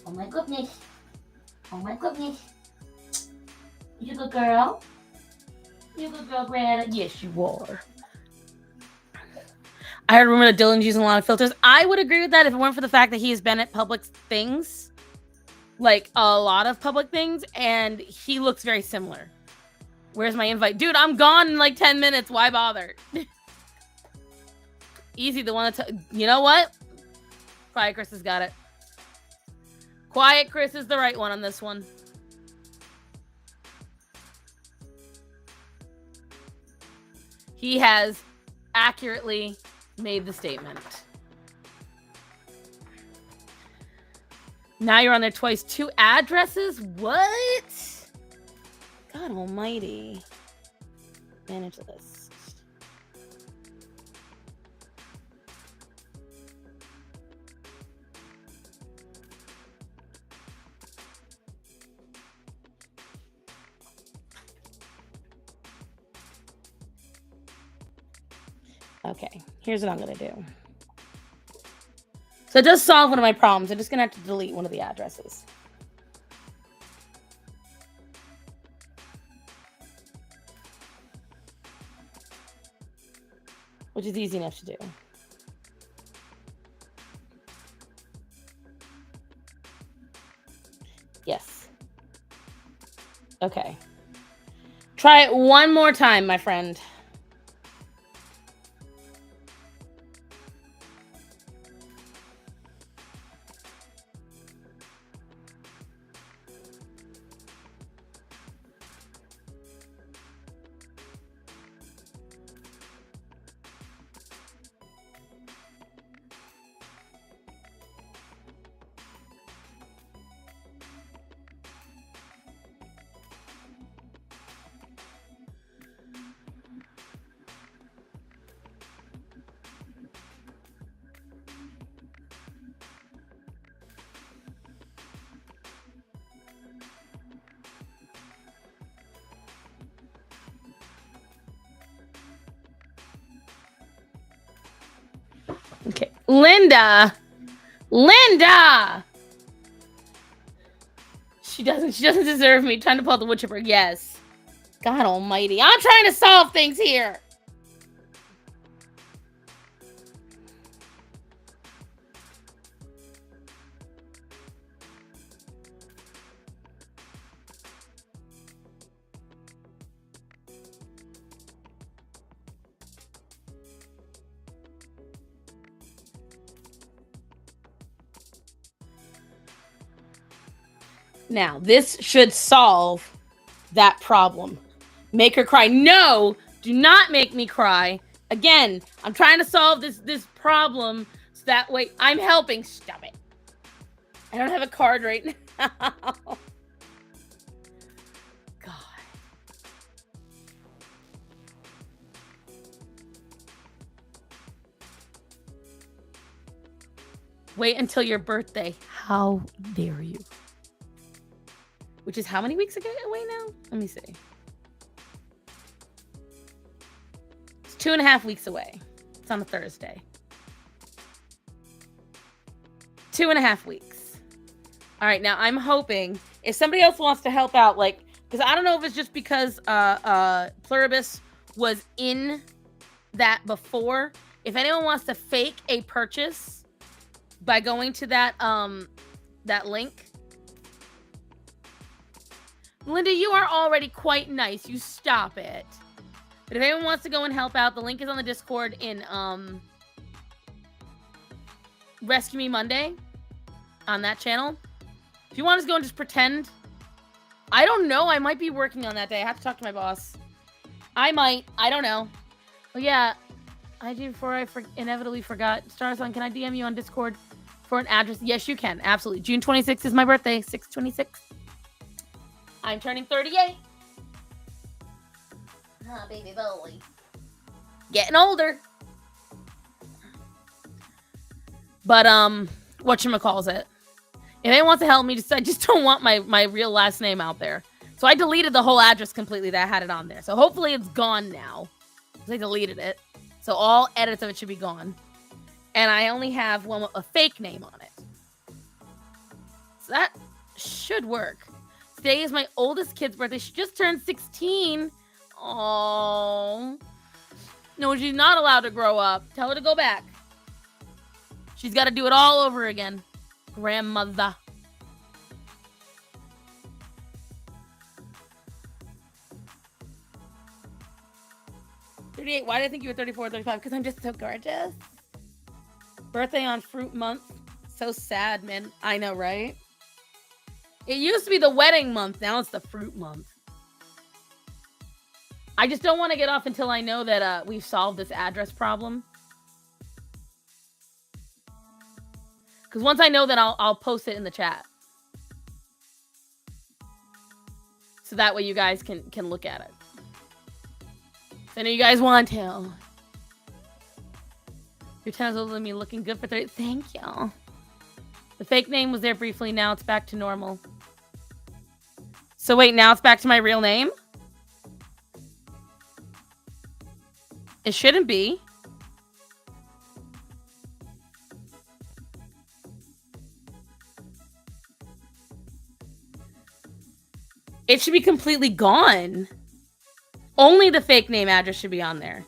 Oh my goodness. Oh my goodness. You a good girl? You a good girl, Greta? Yes, you are. I heard a rumor that Dylan's using a lot of filters. I would agree with that if it weren't for the fact that he has been at public things. Like, a lot of public things. And he looks very similar. Where's my invite? Dude, I'm gone in like 10 minutes. Why bother? Easy, the one that... You know what? Quiet Chris has got it. Quiet Chris is the right one on this one. He has accurately made the statement. Now you're on there twice. 2 addresses? What? God almighty. Manage this. Okay, here's what I'm going to do. So it does solve one of my problems. I'm just going to have to delete one of the addresses. Which is easy enough to do. Yes. Okay. Try it one more time, my friend. Okay. Linda! She doesn't deserve me. Trying to pull out the wood chipper. Yes. God almighty. I'm trying to solve things here. Now, this should solve that problem. Make her cry. No, do not make me cry. Again, I'm trying to solve this problem so that way I'm helping. Stop it. I don't have a card right now. God. Wait until your birthday. How dare you? Which is how many weeks away now? Let me see. It's 2.5 weeks away. It's on a Thursday. 2.5 weeks. All right, now I'm hoping if somebody else wants to help out, like, because I don't know if it's just because Pluribus was in that before. If anyone wants to fake a purchase by going to that link. Linda, you are already quite nice. You stop it. But if anyone wants to go and help out, the link is on the Discord in Rescue Me Monday on that channel. If you want to go and just pretend. I don't know. I might be working on that day. I have to talk to my boss. I might. I don't know. Oh, yeah. I did before I inevitably forgot. Starson, can I DM you on Discord for an address? Yes, you can. Absolutely. June 26th is my birthday. 6/26. I'm turning 38. Ah, baby boy. Getting older. But, whatchamacallit? If anyone wants to help me, I just don't want my real last name out there. So I deleted the whole address completely that I had it on there. So hopefully it's gone now. Because I deleted it. So all edits of it should be gone. And I only have one with a fake name on it. So that should work. Today is my oldest kid's birthday. She just turned 16. Oh. No, she's not allowed to grow up. Tell her to go back. She's got to do it all over again. Grandmother. $38. Why did I think you were 34 or 35? Because I'm just so gorgeous. Birthday on fruit month. So sad, man. I know, right? It used to be the wedding month. Now it's the fruit month. I just don't want to get off until I know that we've solved this address problem. Because once I know that, I'll post it in the chat. So that way you guys can look at it. I know you guys want to. Your 10 is older than me, looking good for 30. Thank you. The fake name was there briefly. Now it's back to normal. So wait, now it's back to my real name? It shouldn't be. It should be completely gone. Only the fake name address should be on there.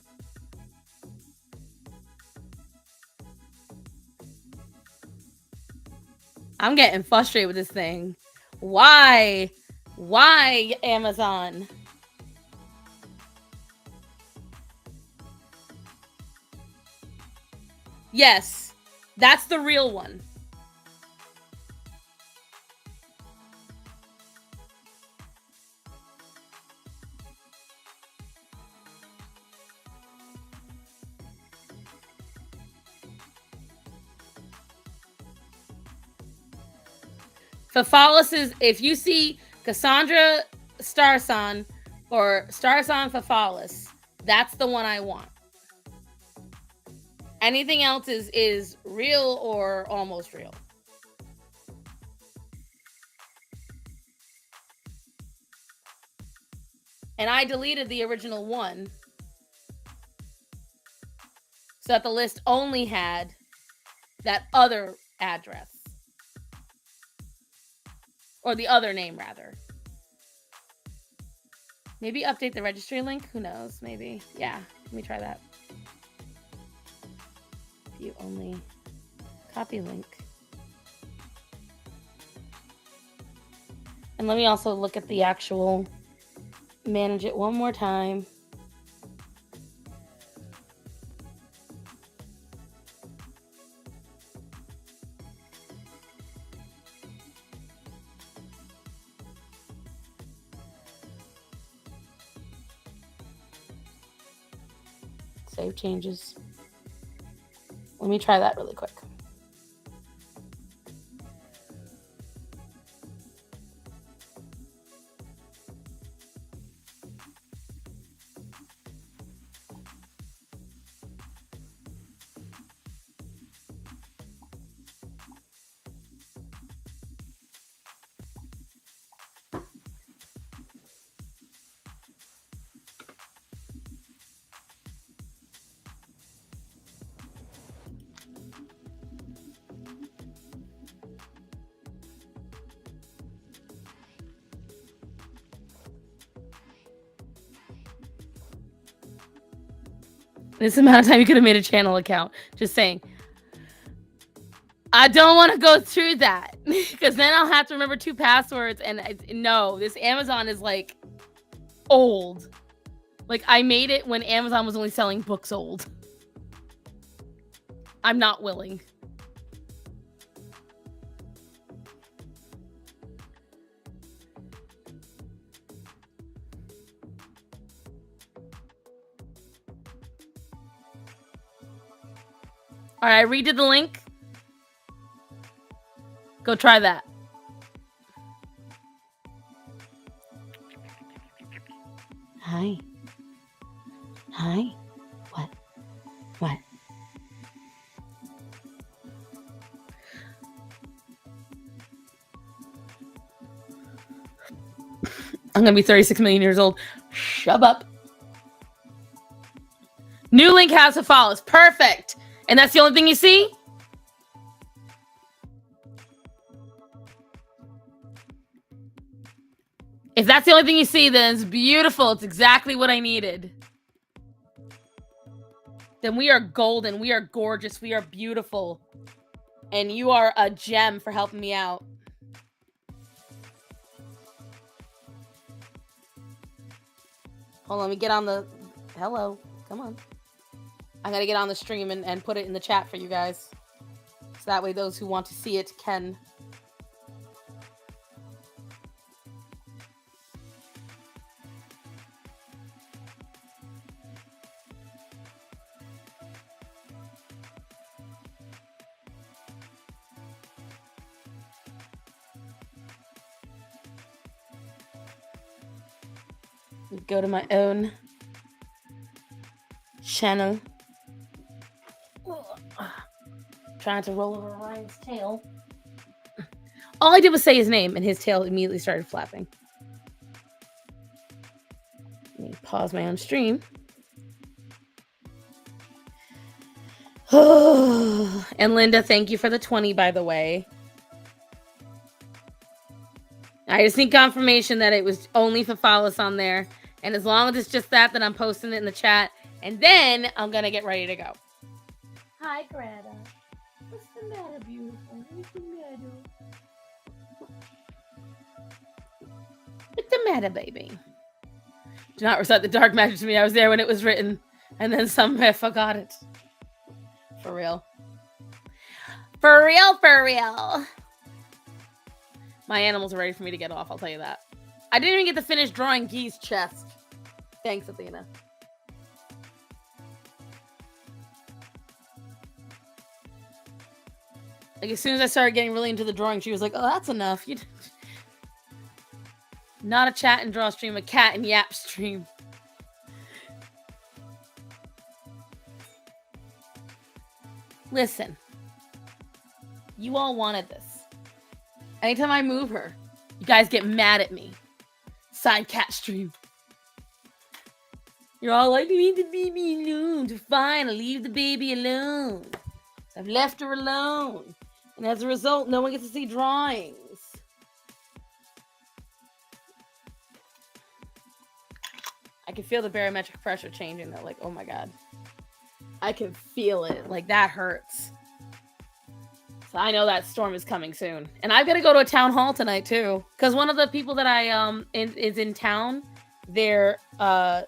I'm getting frustrated with this thing. Why? Why, Amazon? Yes, that's the real one. Fafalis is, if you see Cassandra Starson or Starson Fafalis, that's the one I want. Anything else is real or almost real. And I deleted the original one so that the list only had that other address. Or the other name, rather. Maybe update the registry link? Who knows? Maybe. Yeah, let me try that. View only. Copy link. And let me also look at the actual manage it one more time. Save changes. Let me try that really quick. This amount of time you could have made a channel account. Just saying. I don't want to go through that because then I'll have to remember 2 passwords. And no, this Amazon is like old. Like I made it when Amazon was only selling books old. I'm not willing. All right, I redid the link. Go try that. Hi. Hi. What? What? I'm gonna be 36 million years old. Shut up. New link has to follow. It's perfect. And that's the only thing you see? If that's the only thing you see, then it's beautiful. It's exactly what I needed. Then we are golden. We are gorgeous. We are beautiful. And you are a gem for helping me out. Hold on, let me get on the... Hello. Come on. I'm going to get on the stream and put it in the chat for you guys. So that way those who want to see it can. Go to my own channel. Trying to roll over Ryan's tail. All I did was say his name, and his tail immediately started flapping. Let me pause my own stream. And Linda, thank you for the 20, by the way. I just need confirmation that it was only for follow us on there. And as long as it's just that, then I'm posting it in the chat. And then I'm going to get ready to go. Hi, Greta. What's the matter, beautiful? What's the matter? What's the matter, baby? Do not recite the dark magic to me. I was there when it was written. And then somewhere forgot it. For real. For real, for real. My animals are ready for me to get off, I'll tell you that. I didn't even get to finish drawing Gee's chest. Thanks, Athena. Like, as soon as I started getting really into the drawing, she was like, oh, that's enough. Not a chat and draw stream, a cat and yap stream. Listen. You all wanted this. Anytime I move her, you guys get mad at me. Side cat stream. You're all like, leave the baby alone. Fine, I'll leave the baby alone. So I've left her alone. And as a result, no one gets to see drawings. I can feel the barometric pressure changing though. Like, oh my God. I can feel it. Like, that hurts. So I know that storm is coming soon. And I've got to go to a town hall tonight too. Because one of the people that I is in town, they're a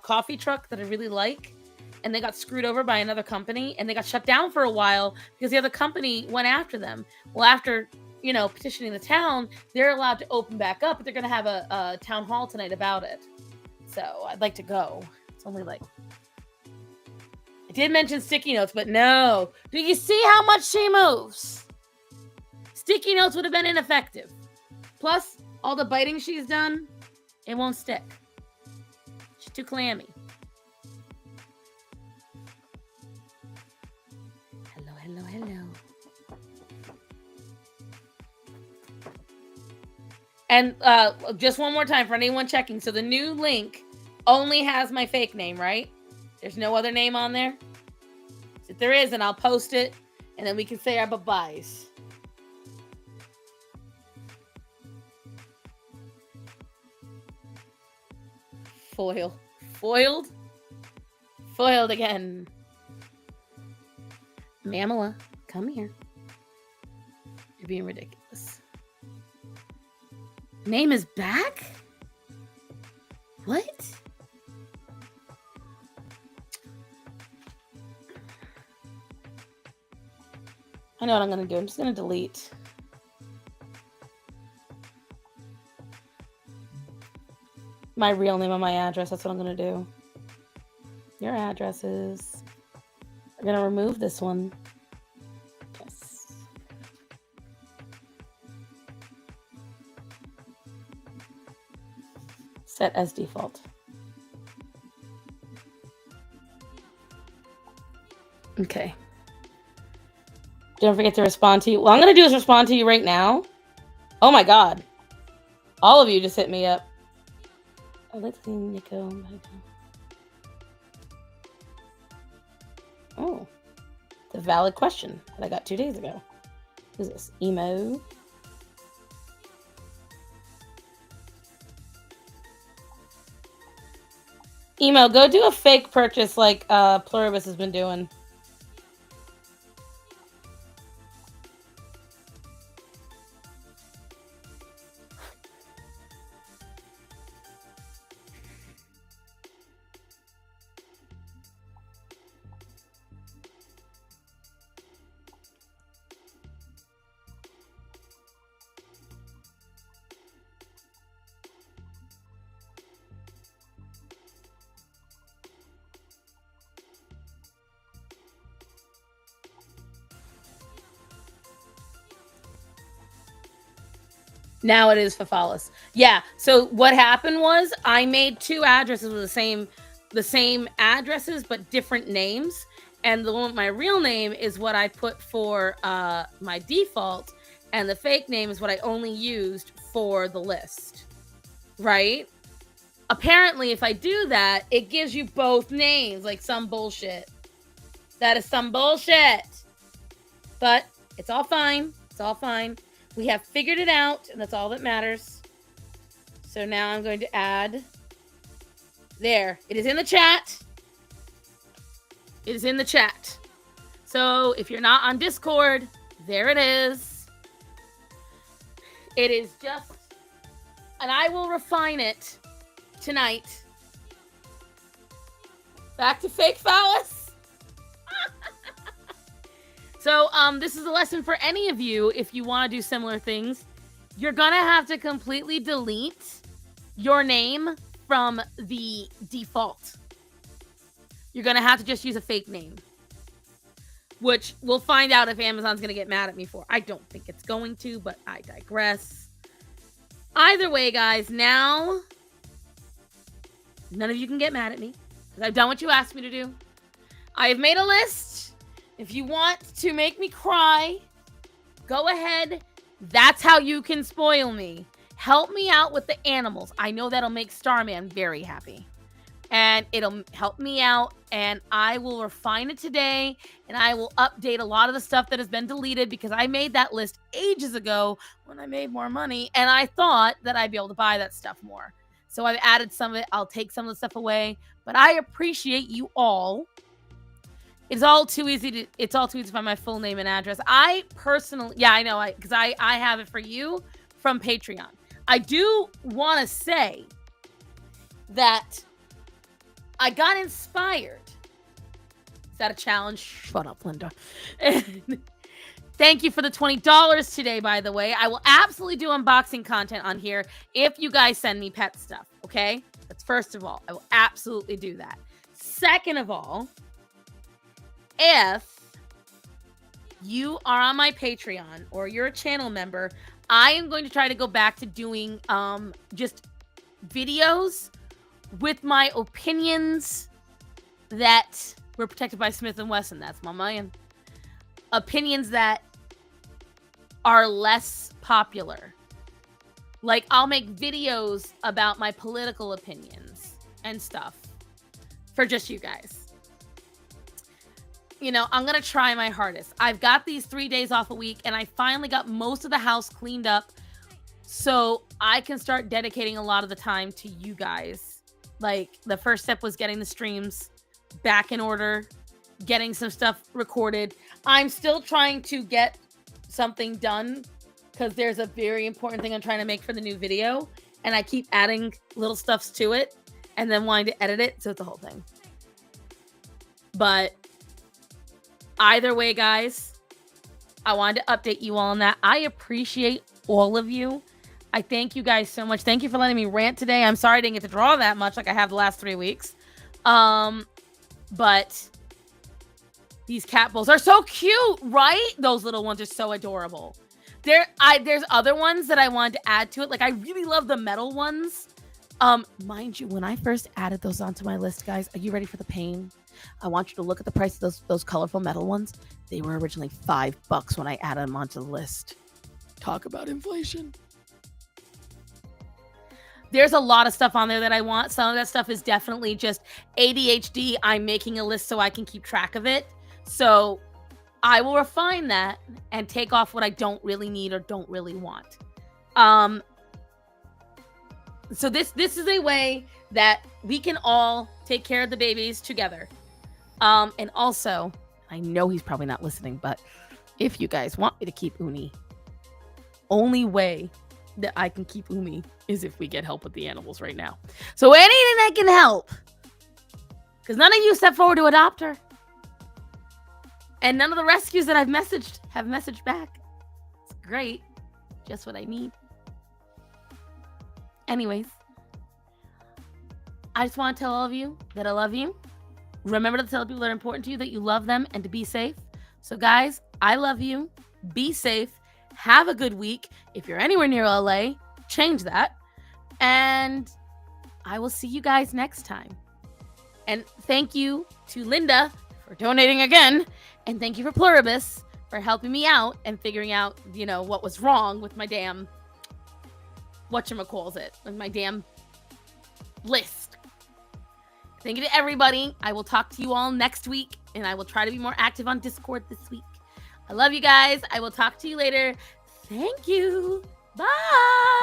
coffee truck that I really like. And they got screwed over by another company. And they got shut down for a while because the other company went after them. Well, after, you know, petitioning the town, they're allowed to open back up. But they're going to have a town hall tonight about it. So I'd like to go. It's only like... I did mention sticky notes, but no. Do you see how much she moves? Sticky notes would have been ineffective. Plus, all the biting she's done, it won't stick. She's too clammy. Hello, hello, hello. And just one more time for anyone checking. So the new link only has my fake name, right? There's no other name on there? If there is, then I'll post it, and then we can say our bye-byes. Foil. Foiled? Foiled again. Mamala, come here. You're being ridiculous. Name is back? What? I know what I'm going to do. I'm just going to delete. My real name and my address. That's what I'm going to do. Your addresses. I'm going to remove this one. Yes. Set as default. Okay. Don't forget to respond to you. What I'm going to do is respond to you right now. Oh my God. All of you just hit me up. I'd like to see Nico. Oh. It's a valid question that I got 2 days ago. Who's this? Emo. Emo, go do a fake purchase like Pluribus has been doing. Now it is Fafalis. Yeah. So what happened was I made 2 addresses with the same addresses but different names, and the one with my real name is what I put for my default, and the fake name is what I only used for the list. Right? Apparently, if I do that, it gives you both names, like some bullshit. That is some bullshit. But it's all fine. It's all fine. We have figured it out, and that's all that matters. So now I'm going to add. There. It is in the chat. It is in the chat. So if you're not on Discord, there it is. It is just... And I will refine it tonight. Back to fake phallus. So this is a lesson for any of you if you want to do similar things. You're going to have to completely delete your name from the default. You're going to have to just use a fake name, which we'll find out if Amazon's going to get mad at me for. I don't think it's going to, but I digress. Either way, guys, now none of you can get mad at me because I've done what you asked me to do. I have made a list. If you want to make me cry, go ahead. That's how you can spoil me. Help me out with the animals. I know that'll make Starman very happy. and it'll help me out, and I will refine it today, and I will update a lot of the stuff that has been deleted because I made that list ages ago when I made more money, and I thought that I'd be able to buy that stuff more. So I've added some of it. I'll take some of the stuff away, but I appreciate you all. It's all too easy to find my full name and address. I personally, yeah, I know, because I have it for you from Patreon. I do want to say that I got inspired. Is that a challenge? Shut up, Linda. Thank you for the $20 today, by the way. I will absolutely do unboxing content on here if you guys send me pet stuff, okay? That's first of all. I will absolutely do that. Second of all, if you are on my Patreon or you're a channel member, I am going to try to go back to doing just videos with my opinions that were protected by Smith & Wesson. That's my man. Opinions that are less popular. Like, I'll make videos about my political opinions and stuff for just you guys. You know, I'm going to try my hardest. I've got these 3 days off a week, and I finally got most of the house cleaned up so I can start dedicating a lot of the time to you guys. Like, the first step was getting the streams back in order, getting some stuff recorded. I'm still trying to get something done because there's a very important thing I'm trying to make for the new video, and I keep adding little stuffs to it and then wanting to edit it, so it's a whole thing. But either way, guys, I wanted to update you all on that. I appreciate all of you. I thank you guys so much. Thank you for letting me rant today. I'm sorry I didn't get to draw that much like I have the last 3 weeks. But these cat bowls are so cute, right? Those little ones are so adorable. There's other ones that I wanted to add to it. Like, I really love the metal ones. Mind you, when I first added those onto my list, guys, are you ready for the pain? I want you to look at the price of those colorful metal ones. They were originally $5 when I added them onto the list. Talk about inflation. There's a lot of stuff on there that I want. Some of that stuff is definitely just ADHD. I'm making a list so I can keep track of it. So I will refine that and take off what I don't really need or don't really want. So this is a way that we can all take care of the babies together. And also, I know he's probably not listening, but if you guys want me to keep Uni, only way that I can keep Umi is if we get help with the animals right now. So anything that can help, because none of you stepped forward to adopt her, and none of the rescues that I've messaged have messaged back. It's great, just what I need. Anyways, I just want to tell all of you that I love you. Remember to tell people that are important to you that you love them and to be safe. So guys, I love you. Be safe. Have a good week. If you're anywhere near LA, change that. And I will see you guys next time. And thank you to Linda for donating again. And thank you for Pluribus for helping me out and figuring out, you know, what was wrong with my damn, whatchamacallit, with my damn list. Thank you to everybody. I will talk to you all next week, and I will try to be more active on Discord this week. I love you guys. I will talk to you later. Thank you. Bye.